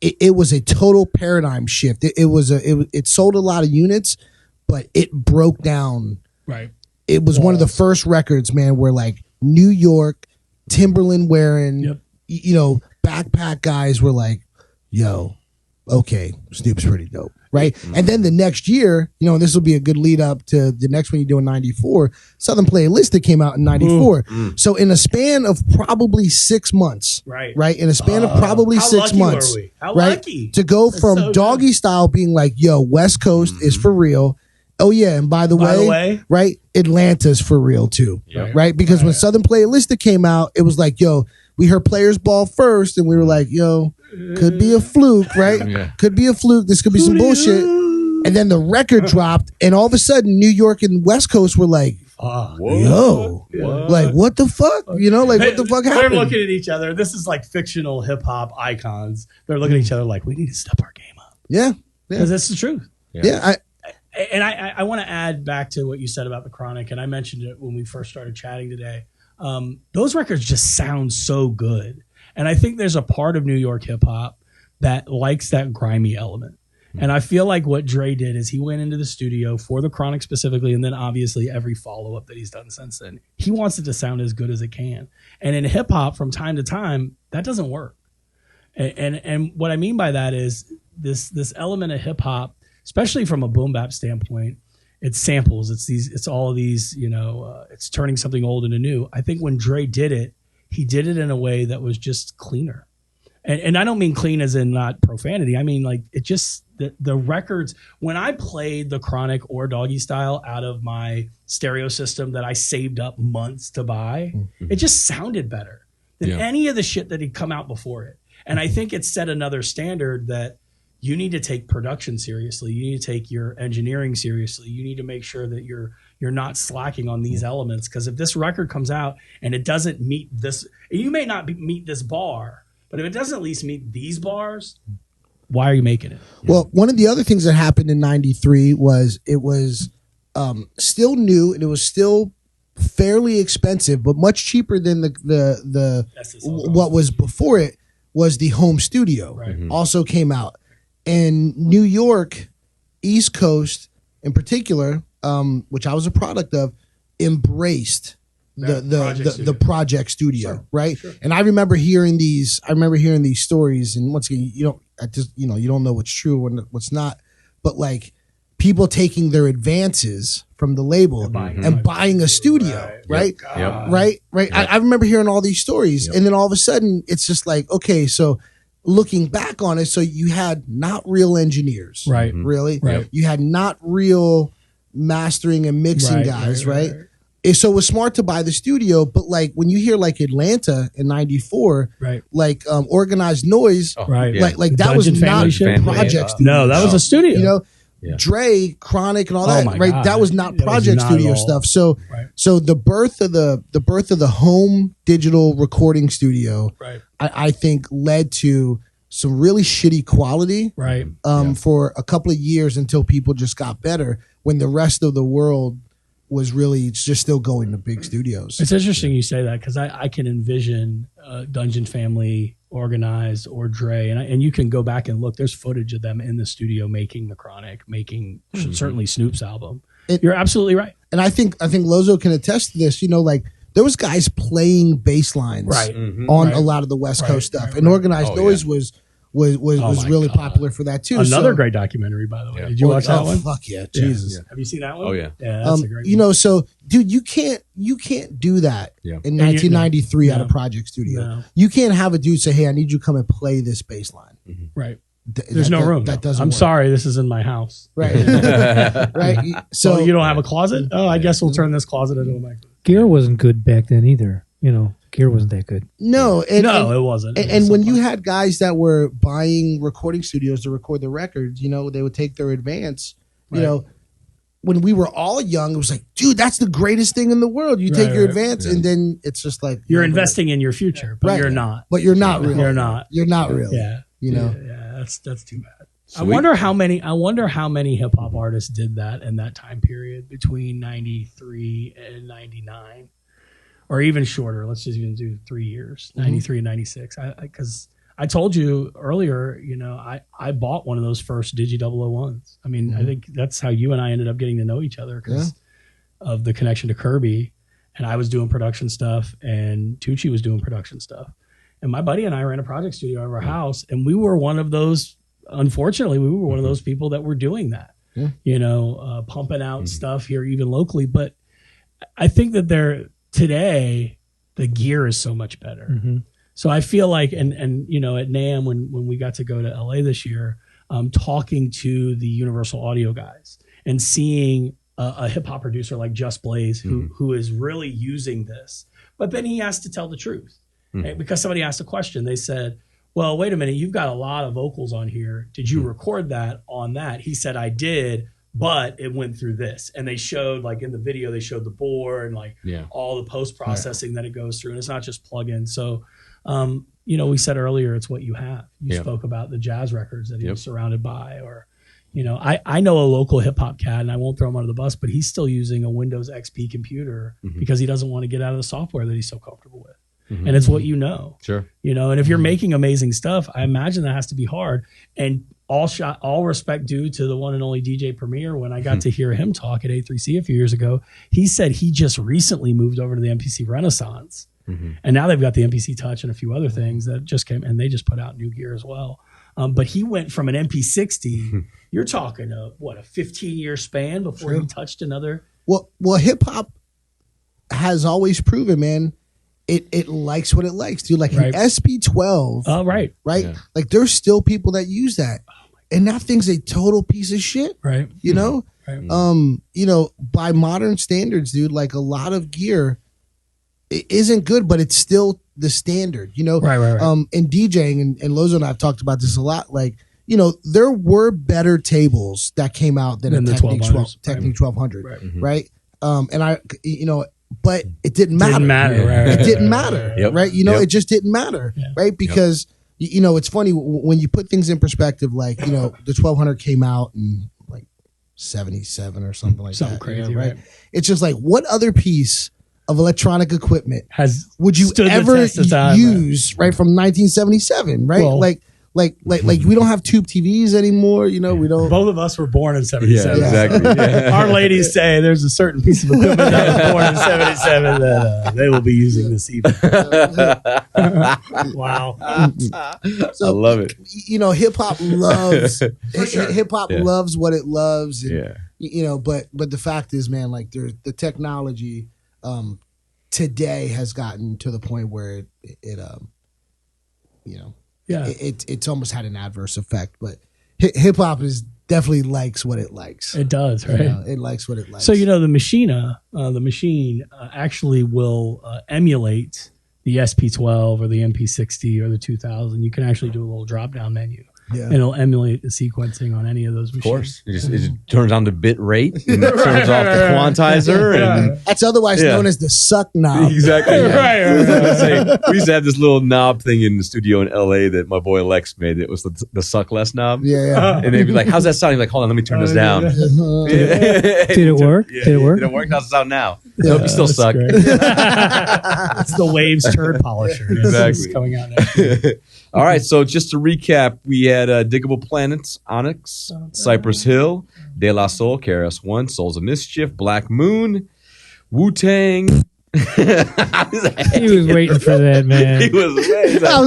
[SPEAKER 5] it was a total paradigm shift. It sold a lot of units, but it broke down.
[SPEAKER 4] Right.
[SPEAKER 5] It was one of the first records, man, where like New York, Timberland wearing, backpack guys were like, yo, okay, Snoop's pretty dope. Right. And then the next year, and this will be a good lead up to the next one you do in 94, Southern Playlist came out in 94. So in a span of probably 6 months, right. In a span of probably 6 months,
[SPEAKER 4] How
[SPEAKER 5] right.
[SPEAKER 4] lucky.
[SPEAKER 5] To go from Doggy Style being like, yo, West Coast is for real. Oh yeah, and by the way, right, Atlanta's for real too, right? Because when Southern Playlist came out, it was like, yo, we heard Players Ball first, and we were like, yo, could be a fluke, right? Could be a fluke. This could be some bullshit. And then the record dropped, and all of a sudden, New York and West Coast were like, yo, like what the fuck? What the fuck happened?
[SPEAKER 4] They're looking at each other. This is like fictional hip hop icons. They're looking at each other like, we need to step our game up.
[SPEAKER 5] Yeah,
[SPEAKER 4] because that's the truth.
[SPEAKER 5] And
[SPEAKER 4] I want to add back to what you said about the Chronic, and I mentioned it when we first started chatting today. Those records just sound so good. And I think there's a part of New York hip hop that likes that grimy element. And I feel like what Dre did is he went into the studio for the Chronic specifically, and then obviously every follow-up that he's done since then. He wants it to sound as good as it can. And in hip hop, from time to time, that doesn't work. And what I mean by that is this element of hip hop, especially from a boom bap standpoint, it's samples. It's all of these, it's turning something old into new. I think when Dre did it, he did it in a way that was just cleaner. And I don't mean clean as in not profanity. I mean, like, it just, the records, when I played the Chronic or Doggy Style out of my stereo system that I saved up months to buy, it just sounded better than any of the shit that had come out before it. And I think it set another standard that you need to take production seriously. You need to take your engineering seriously. You need to make sure that you're not slacking on these elements. Because if this record comes out and it doesn't meet this, you may not meet this bar, but if it doesn't at least meet these bars, why are you making it?
[SPEAKER 5] Well, one of the other things that happened in '93 was it was still new and it was still fairly expensive, but much cheaper than the what was before it. was the home studio. Also came out. And New York, East Coast in particular, which I was a product of, embraced the project studio, right? Sure. And I remember hearing these stories, and once again, you don't know what's true and what's not, but like people taking their advances from the label and buying a studio, right? Right. Yep. I remember hearing all these stories, and then all of a sudden it's just like, okay, so looking back on it, so you had not real engineers, right? Really, right? You had not real mastering and mixing guys, right? So it was smart to buy the studio, but like when you hear like Atlanta in '94, like Organized Noise, like that was not project studio.
[SPEAKER 4] No, that was a studio.
[SPEAKER 5] You know, Dre, Chronic, and all that, God. That was not project studio stuff. So, so the birth of the home digital recording studio, I think led to some really shitty quality, for a couple of years until people just got better. When the rest of the world was really just still going to big studios.
[SPEAKER 4] It's interesting you say that, because I can envision Dungeon Family, Organized, or Dre, and you can go back and look. There's footage of them in the studio making The Chronic, making certainly Snoop's album. You're absolutely right.
[SPEAKER 5] And I think Lozo can attest to this. You know, like there was guys playing bass lines on a lot of the West Coast stuff, and Organized Noise was really popular for that too.
[SPEAKER 4] Another great documentary, by the way. Did you watch that one?
[SPEAKER 5] Fuck yeah, Jesus!
[SPEAKER 4] Have you seen that one?
[SPEAKER 2] Oh yeah,
[SPEAKER 4] that's a great one.
[SPEAKER 5] You know, so dude, you can't do that in 1993 at a project studio. No. You can't have a dude say, "Hey, I need you to come and play this bass line."
[SPEAKER 4] Right. There's no room.
[SPEAKER 5] That doesn't.
[SPEAKER 4] I'm
[SPEAKER 5] work.
[SPEAKER 4] Sorry, this is in my house.
[SPEAKER 5] Right. Right. So
[SPEAKER 4] you don't have a closet? Oh, I guess we'll turn this closet into a microphone.
[SPEAKER 8] Gear wasn't good back then either. You know, gear wasn't that good.
[SPEAKER 5] No,
[SPEAKER 4] it wasn't.
[SPEAKER 5] And when you had guys that were buying recording studios to record the records, you know, they would take their advance. You know, when we were all young, it was like, dude, that's the greatest thing in the world. You take your advance, and then it's just like
[SPEAKER 4] you're investing in your future, but you're not.
[SPEAKER 5] But you're not really.
[SPEAKER 4] You're not.
[SPEAKER 5] You're not really.
[SPEAKER 4] Yeah.
[SPEAKER 5] You know.
[SPEAKER 4] Yeah. That's too bad. Sweet. I wonder how many hip hop artists did that in that time period between 93 and 99. Or even shorter. Let's just even do 3 years, 93 and 96. Because I told you earlier, you know, I bought one of those first Digi-001s. I mean, I think that's how you and I ended up getting to know each other because of the connection to Kirby. And I was doing production stuff, and Tucci was doing production stuff. And my buddy and I ran a project studio at our house, and we were one of those. Unfortunately, we were one of those people that were doing that. You know, pumping out stuff here, even locally. But I think that today, the gear is so much better. So I feel like, and you know, at NAMM, when we got to go to LA this year, talking to the Universal Audio guys and seeing a hip hop producer like Just Blaze, who is really using this, but then he has to tell the truth. Right? Because somebody asked a question. They said, well, wait a minute, you've got a lot of vocals on here. Did you record that on that? He said, I did. But it went through this, and they showed, like in the video, they showed the board and like all the post processing that it goes through, and it's not just plugins. So, you know, we said earlier, it's what you have. You spoke about the jazz records that he was surrounded by, or, you know, I know a local hip hop cat, and I won't throw him under the bus, but he's still using a Windows XP computer because he doesn't want to get out of the software that he's so comfortable with. And it's what you know.
[SPEAKER 2] Sure.
[SPEAKER 4] You know, and if you're making amazing stuff, I imagine that has to be hard. And all respect due to the one and only DJ Premier. When I got to hear him talk at A3C a few years ago, he said he just recently moved over to the MPC Renaissance. And now they've got the MPC Touch and a few other things that just came, and they just put out new gear as well. But he went from an MP60, you're talking a 15-year span before he touched another.
[SPEAKER 5] Well, hip hop has always proven, man, it likes what it likes, dude. Like an SP12.
[SPEAKER 4] Oh, right.
[SPEAKER 5] Yeah. Like there's still people that use that. And that thing's a total piece of shit.
[SPEAKER 4] Right.
[SPEAKER 5] You know? Right. You know, by modern standards, dude, like a lot of gear isn't good, but it's still the standard, you know?
[SPEAKER 4] Right.
[SPEAKER 5] In DJing, and Lozo and I have talked about this a lot, like, you know, there were better tables that came out than a Technique 1200. Right. And I, you know, but it didn't matter. It didn't matter. Right. You know, it just didn't matter. Right. Because, you know, it's funny when you put things in perspective, like, you know, the 1200 came out in like 77 or something like that.
[SPEAKER 4] Crazy.
[SPEAKER 5] You know, right. It's just like, what other piece of electronic equipment
[SPEAKER 4] Has
[SPEAKER 5] would you
[SPEAKER 4] stood the
[SPEAKER 5] ever
[SPEAKER 4] test of time,
[SPEAKER 5] use right from 1977, right?
[SPEAKER 4] Well-
[SPEAKER 5] like we don't have tube TVs anymore. You know, we don't.
[SPEAKER 4] Both of us were born in
[SPEAKER 2] Yeah,
[SPEAKER 4] 77.
[SPEAKER 2] exactly.
[SPEAKER 4] Our ladies say there's a certain piece of equipment that was born in 77 that they will be using this evening. Wow.
[SPEAKER 5] So,
[SPEAKER 2] I love it.
[SPEAKER 5] You know, hip hop loves hip hop
[SPEAKER 2] Yeah.
[SPEAKER 5] loves what it loves. And,
[SPEAKER 2] Yeah.
[SPEAKER 5] You know, but the fact is, man, like the technology today has gotten to the point where it you know.
[SPEAKER 4] Yeah.
[SPEAKER 5] It's almost had an adverse effect, but hip hop is definitely likes what it likes.
[SPEAKER 4] It does, right?
[SPEAKER 5] You know, it likes what it likes.
[SPEAKER 4] So, you know, the machine actually will emulate the SP12 or the MP60 or the 2000. You can actually do a little drop down menu.
[SPEAKER 5] Yeah.
[SPEAKER 4] And it'll emulate the sequencing on any of those machines.
[SPEAKER 2] Of course. It just turns on the bit rate and turns off the quantizer. And
[SPEAKER 5] That's otherwise known as the suck knob.
[SPEAKER 2] exactly.
[SPEAKER 4] Right.
[SPEAKER 2] I was gonna say, we used to have this little knob thing in the studio in LA that my boy Lex made. It was the suck less knob.
[SPEAKER 5] Yeah.
[SPEAKER 2] And they'd be like, how's that sound? He's like, hold on, let me turn this down.
[SPEAKER 5] Yeah.
[SPEAKER 8] Did it work?
[SPEAKER 2] Yeah,
[SPEAKER 8] Did it work?
[SPEAKER 2] Did it work? How's it sound now? Nope, you still
[SPEAKER 4] That's
[SPEAKER 2] suck.
[SPEAKER 4] great. It's the Waves turd polisher. This
[SPEAKER 2] Exactly.
[SPEAKER 4] is coming out next year.
[SPEAKER 2] All right, so just to recap, we had Diggable Planets, Onyx, Cypress Hill, De La Soul, KRS-One, Souls of Mischief, Black Moon, Wu-Tang.
[SPEAKER 8] He was waiting for that, man.
[SPEAKER 2] He was ready.
[SPEAKER 5] I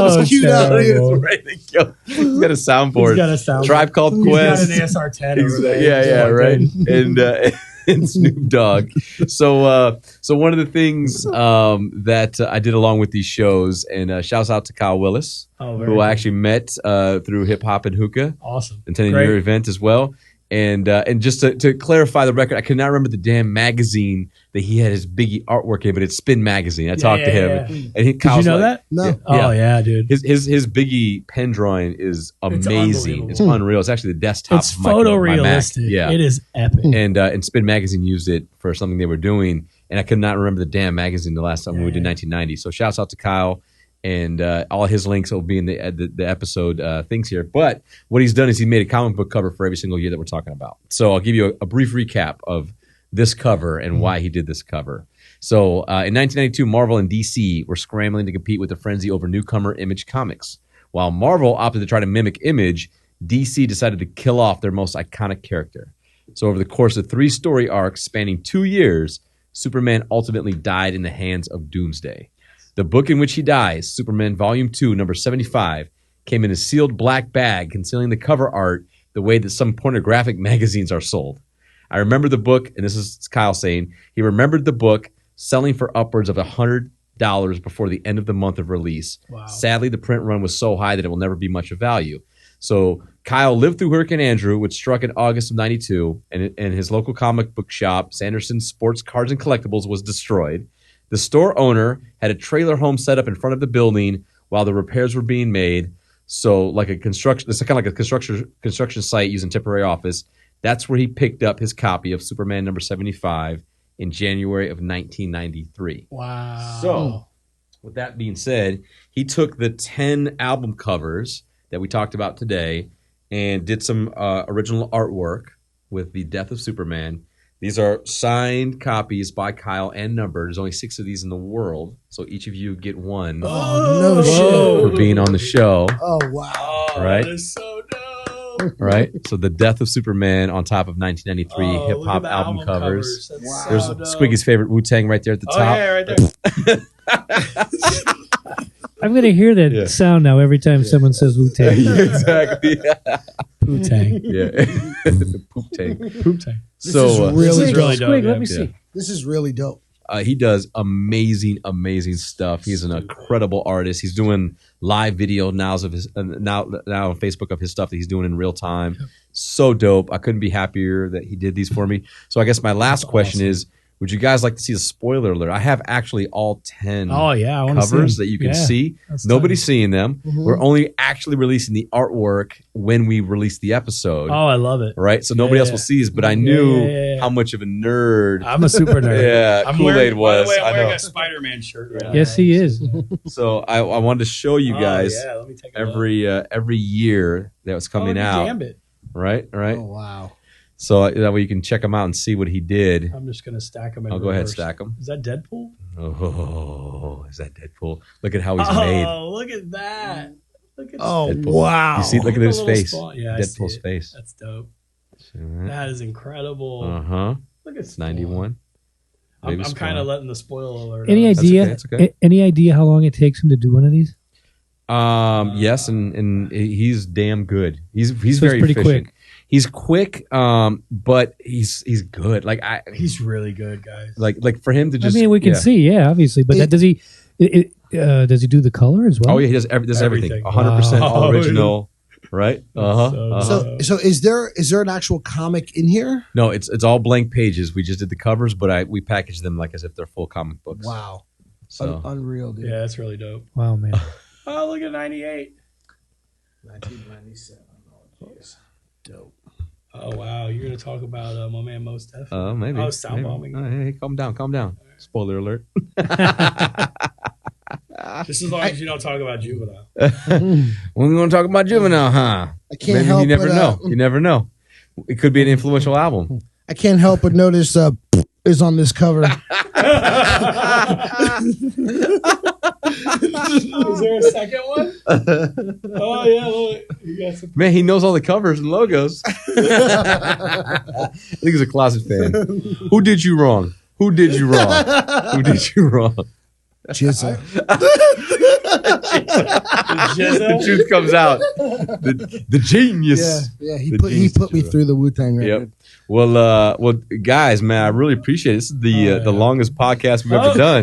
[SPEAKER 5] was queued up.
[SPEAKER 2] He was ready to go. He's got a soundboard.
[SPEAKER 4] He's got a soundboard.
[SPEAKER 2] Tribe Called
[SPEAKER 4] He's
[SPEAKER 2] Quest.
[SPEAKER 4] got an ASR 10 over there.
[SPEAKER 2] Yeah,
[SPEAKER 4] He's
[SPEAKER 2] right.
[SPEAKER 4] locked in.
[SPEAKER 2] And Snoop Dogg. So one of the things that I did along with these shows, and shouts out to Kyle Willis,
[SPEAKER 4] Oh, very
[SPEAKER 2] who I
[SPEAKER 4] good.
[SPEAKER 2] actually met through Hip Hop and Hookah,
[SPEAKER 4] Awesome.
[SPEAKER 2] attending
[SPEAKER 4] Great.
[SPEAKER 2] your event as well. And just to clarify the record, I could not remember the damn magazine that he had his Biggie artwork in, but it's Spin Magazine. I talked to him,
[SPEAKER 4] yeah.
[SPEAKER 2] and he.
[SPEAKER 4] Did
[SPEAKER 2] Kyle's
[SPEAKER 4] you know
[SPEAKER 2] like,
[SPEAKER 4] that?
[SPEAKER 5] No.
[SPEAKER 4] Oh, yeah, dude.
[SPEAKER 2] His Biggie pen drawing is amazing.
[SPEAKER 4] unbelievable.
[SPEAKER 2] It's unreal. It's actually the desktop.
[SPEAKER 4] It's
[SPEAKER 2] of my Mac.
[SPEAKER 4] photorealistic.
[SPEAKER 2] Yeah,
[SPEAKER 4] It is epic.
[SPEAKER 2] and Spin Magazine used it for something they were doing, and I could not remember the damn magazine the last time when we did 1990. So shouts out to Kyle, and all his links will be in the episode things here. But what he's done is he made a comic book cover for every single year that we're talking about. So I'll give you a brief recap of this cover and why he did this cover. So in 1992, Marvel and DC were scrambling to compete with the frenzy over newcomer Image Comics. While Marvel opted to try to mimic Image, DC decided to kill off their most iconic character. So over the course of 3 story arcs spanning 2 years, Superman ultimately died in the hands of Doomsday. The book in which he dies, Superman Volume 2, number 75, came in a sealed black bag concealing the cover art the way that some pornographic magazines are sold. I remember the book, and this is Kyle saying, he remembered the book selling for upwards of $100 before the end of the month of release.
[SPEAKER 4] Wow.
[SPEAKER 2] Sadly, the print run was so high that it will never be much of value. So Kyle lived through Hurricane Andrew, which struck in August of 92, and his local comic book shop, Sanderson Sports Cards and Collectibles, was destroyed. The store owner had a trailer home set up in front of the building while the repairs were being made. So like a construction, it's kind of like a construction site using temporary office. That's where he picked up his copy of Superman number 75 in January of 1993.
[SPEAKER 4] Wow.
[SPEAKER 2] So with that being said, he took the 10 album covers that we talked about today and did some original artwork with the death of Superman. These are signed copies by Kyle and numbered. There's only 6 of these in the world, so each of you get one
[SPEAKER 5] No
[SPEAKER 2] for
[SPEAKER 5] shit.
[SPEAKER 2] being on the show.
[SPEAKER 5] Oh wow.
[SPEAKER 2] Right?
[SPEAKER 4] That is so dope.
[SPEAKER 2] Right? So the death of Superman on top of 1993
[SPEAKER 4] Oh,
[SPEAKER 2] hip
[SPEAKER 4] look
[SPEAKER 2] hop
[SPEAKER 4] at the
[SPEAKER 2] album covers.
[SPEAKER 4] That's
[SPEAKER 5] Wow.
[SPEAKER 2] There's
[SPEAKER 4] so dope.
[SPEAKER 2] Squiggy's favorite Wu-Tang right there at the
[SPEAKER 4] Oh,
[SPEAKER 2] top.
[SPEAKER 4] yeah, right there.
[SPEAKER 8] I'm going to hear that
[SPEAKER 2] Yeah.
[SPEAKER 8] sound now every time someone says Wu-Tang.
[SPEAKER 2] Exactly.
[SPEAKER 4] Poo-tang.
[SPEAKER 2] Yeah. The poop tank.
[SPEAKER 4] Poop-tang.
[SPEAKER 5] This
[SPEAKER 2] So
[SPEAKER 5] is
[SPEAKER 2] uh,
[SPEAKER 5] really
[SPEAKER 4] This is
[SPEAKER 5] dope.
[SPEAKER 4] really dope.
[SPEAKER 8] Squig,
[SPEAKER 4] yeah.
[SPEAKER 8] let me see.
[SPEAKER 5] This is really dope.
[SPEAKER 2] he does amazing stuff. He's an incredible artist. He's doing live video now of his now on Facebook of his stuff that he's doing in real time. So dope. I couldn't be happier that he did these for me. So I guess my last question is, would you guys like to see a spoiler alert? I have actually all 10
[SPEAKER 4] Oh, yeah. I want to see
[SPEAKER 2] covers
[SPEAKER 4] them.
[SPEAKER 2] that you can
[SPEAKER 4] Yeah,
[SPEAKER 2] see.
[SPEAKER 4] that's
[SPEAKER 2] Nobody's
[SPEAKER 4] tight.
[SPEAKER 2] seeing them. We're only actually releasing the artwork when we release the episode.
[SPEAKER 4] Oh, I love it.
[SPEAKER 2] Right? So nobody else
[SPEAKER 4] Yeah.
[SPEAKER 2] will see this, but I knew
[SPEAKER 4] Yeah.
[SPEAKER 2] how much of a nerd
[SPEAKER 4] I'm a super nerd.
[SPEAKER 2] Yeah,
[SPEAKER 4] I'm
[SPEAKER 2] Kool-Lade
[SPEAKER 4] wearing,
[SPEAKER 2] was.
[SPEAKER 4] By the way, I'm
[SPEAKER 2] I
[SPEAKER 4] wearing
[SPEAKER 2] know.
[SPEAKER 4] a Spider-Man shirt right now.
[SPEAKER 8] Yes, he is.
[SPEAKER 2] So I wanted to show you guys
[SPEAKER 4] Oh, yeah. Let me take a look.
[SPEAKER 2] every year that was coming
[SPEAKER 4] Oh,
[SPEAKER 2] out.
[SPEAKER 4] Gambit.
[SPEAKER 2] Right?
[SPEAKER 5] Oh wow.
[SPEAKER 2] So that way you can check him out and see what he did.
[SPEAKER 4] I'm just gonna stack them.
[SPEAKER 2] I'll go ahead and stack them.
[SPEAKER 4] Is that Deadpool?
[SPEAKER 2] Oh, is that Deadpool? Look at how he's made.
[SPEAKER 4] Oh, look at that! Look at
[SPEAKER 2] Deadpool.
[SPEAKER 5] Wow!
[SPEAKER 2] You see? Look at his face.
[SPEAKER 4] Yeah,
[SPEAKER 2] Deadpool's face.
[SPEAKER 4] That's dope. That is incredible. Look at
[SPEAKER 2] It's 91.
[SPEAKER 4] I'm kind of letting the spoiler alert.
[SPEAKER 8] Any
[SPEAKER 4] out.
[SPEAKER 8] idea?
[SPEAKER 2] That's okay.
[SPEAKER 8] Any idea how long it takes him to do one of these?
[SPEAKER 2] Yes, and he's damn good. He's
[SPEAKER 8] So
[SPEAKER 2] very
[SPEAKER 8] it's pretty
[SPEAKER 2] efficient.
[SPEAKER 8] quick.
[SPEAKER 2] He's quick, but he's good. Like
[SPEAKER 4] He's really good, guys.
[SPEAKER 2] like for him to just.
[SPEAKER 8] I mean, we can see, yeah, obviously. But does he? Does he do the color as well?
[SPEAKER 2] Oh yeah, he does everything.
[SPEAKER 4] Everything.
[SPEAKER 2] 100% all
[SPEAKER 4] Wow.
[SPEAKER 2] original. Right?
[SPEAKER 5] So is there an actual comic in here?
[SPEAKER 2] No, it's all blank pages. We just did the covers, but we packaged them like as if they're full comic books.
[SPEAKER 5] Wow,
[SPEAKER 2] So
[SPEAKER 5] unreal, dude.
[SPEAKER 4] Yeah, that's really dope.
[SPEAKER 8] Wow, man.
[SPEAKER 4] Oh, look at 98.
[SPEAKER 5] 1997. Oh, jeez. Dope.
[SPEAKER 4] Oh wow, you're gonna talk about my man Mos Def?
[SPEAKER 2] Maybe.
[SPEAKER 4] Oh, sound bombing.
[SPEAKER 2] Hey, calm down. Spoiler alert.
[SPEAKER 4] Just as long as you don't talk about Juvenile.
[SPEAKER 2] We're going to talk about Juvenile, huh?
[SPEAKER 5] I can't
[SPEAKER 2] Maybe
[SPEAKER 5] help
[SPEAKER 2] you never
[SPEAKER 5] but,
[SPEAKER 2] know. You never know. It could be an influential album.
[SPEAKER 5] I can't help but notice is on this cover.
[SPEAKER 4] Is there a second one? Oh yeah, look. You got some.
[SPEAKER 2] Man, he knows all the covers and logos. I think he's a closet fan. Who did you wrong? Who did you wrong?
[SPEAKER 5] Jizza.
[SPEAKER 2] The truth comes out. The genius.
[SPEAKER 5] Yeah. He put me through the Wu-Tang record.
[SPEAKER 2] Yep. Well, guys, man, I really appreciate it. This is the longest podcast we've ever done,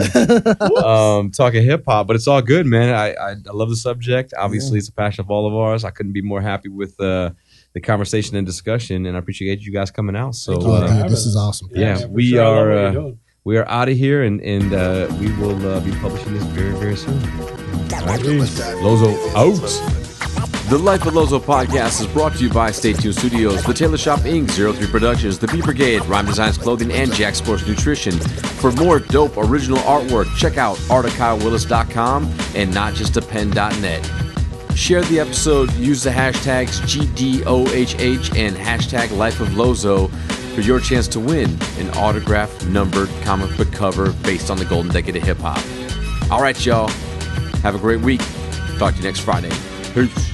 [SPEAKER 2] talking hip hop. But it's all good, man. I love the subject. Obviously, it's a passion of all of ours. I couldn't be more happy with the conversation and discussion, and I appreciate you guys coming out. So,
[SPEAKER 5] dude, this is awesome.
[SPEAKER 2] yeah, we are. We are out of here, and we will be publishing this very, very soon. Lozo out.
[SPEAKER 9] The Life of Lozo podcast is brought to you by Stay Tuned Studios, The Taylor Shop Inc., 03 Productions, The Bee Brigade, Rhyme Designs Clothing, and Jack Sports Nutrition. For more dope original artwork, check out artakylewillis.com and notjustapen.net. Share the episode, use the hashtags GDOHH and hashtag Life of Lozo for your chance to win an autographed, numbered comic book cover based on the golden decade of hip-hop. All right, y'all. Have a great week. Talk to you next Friday. Peace.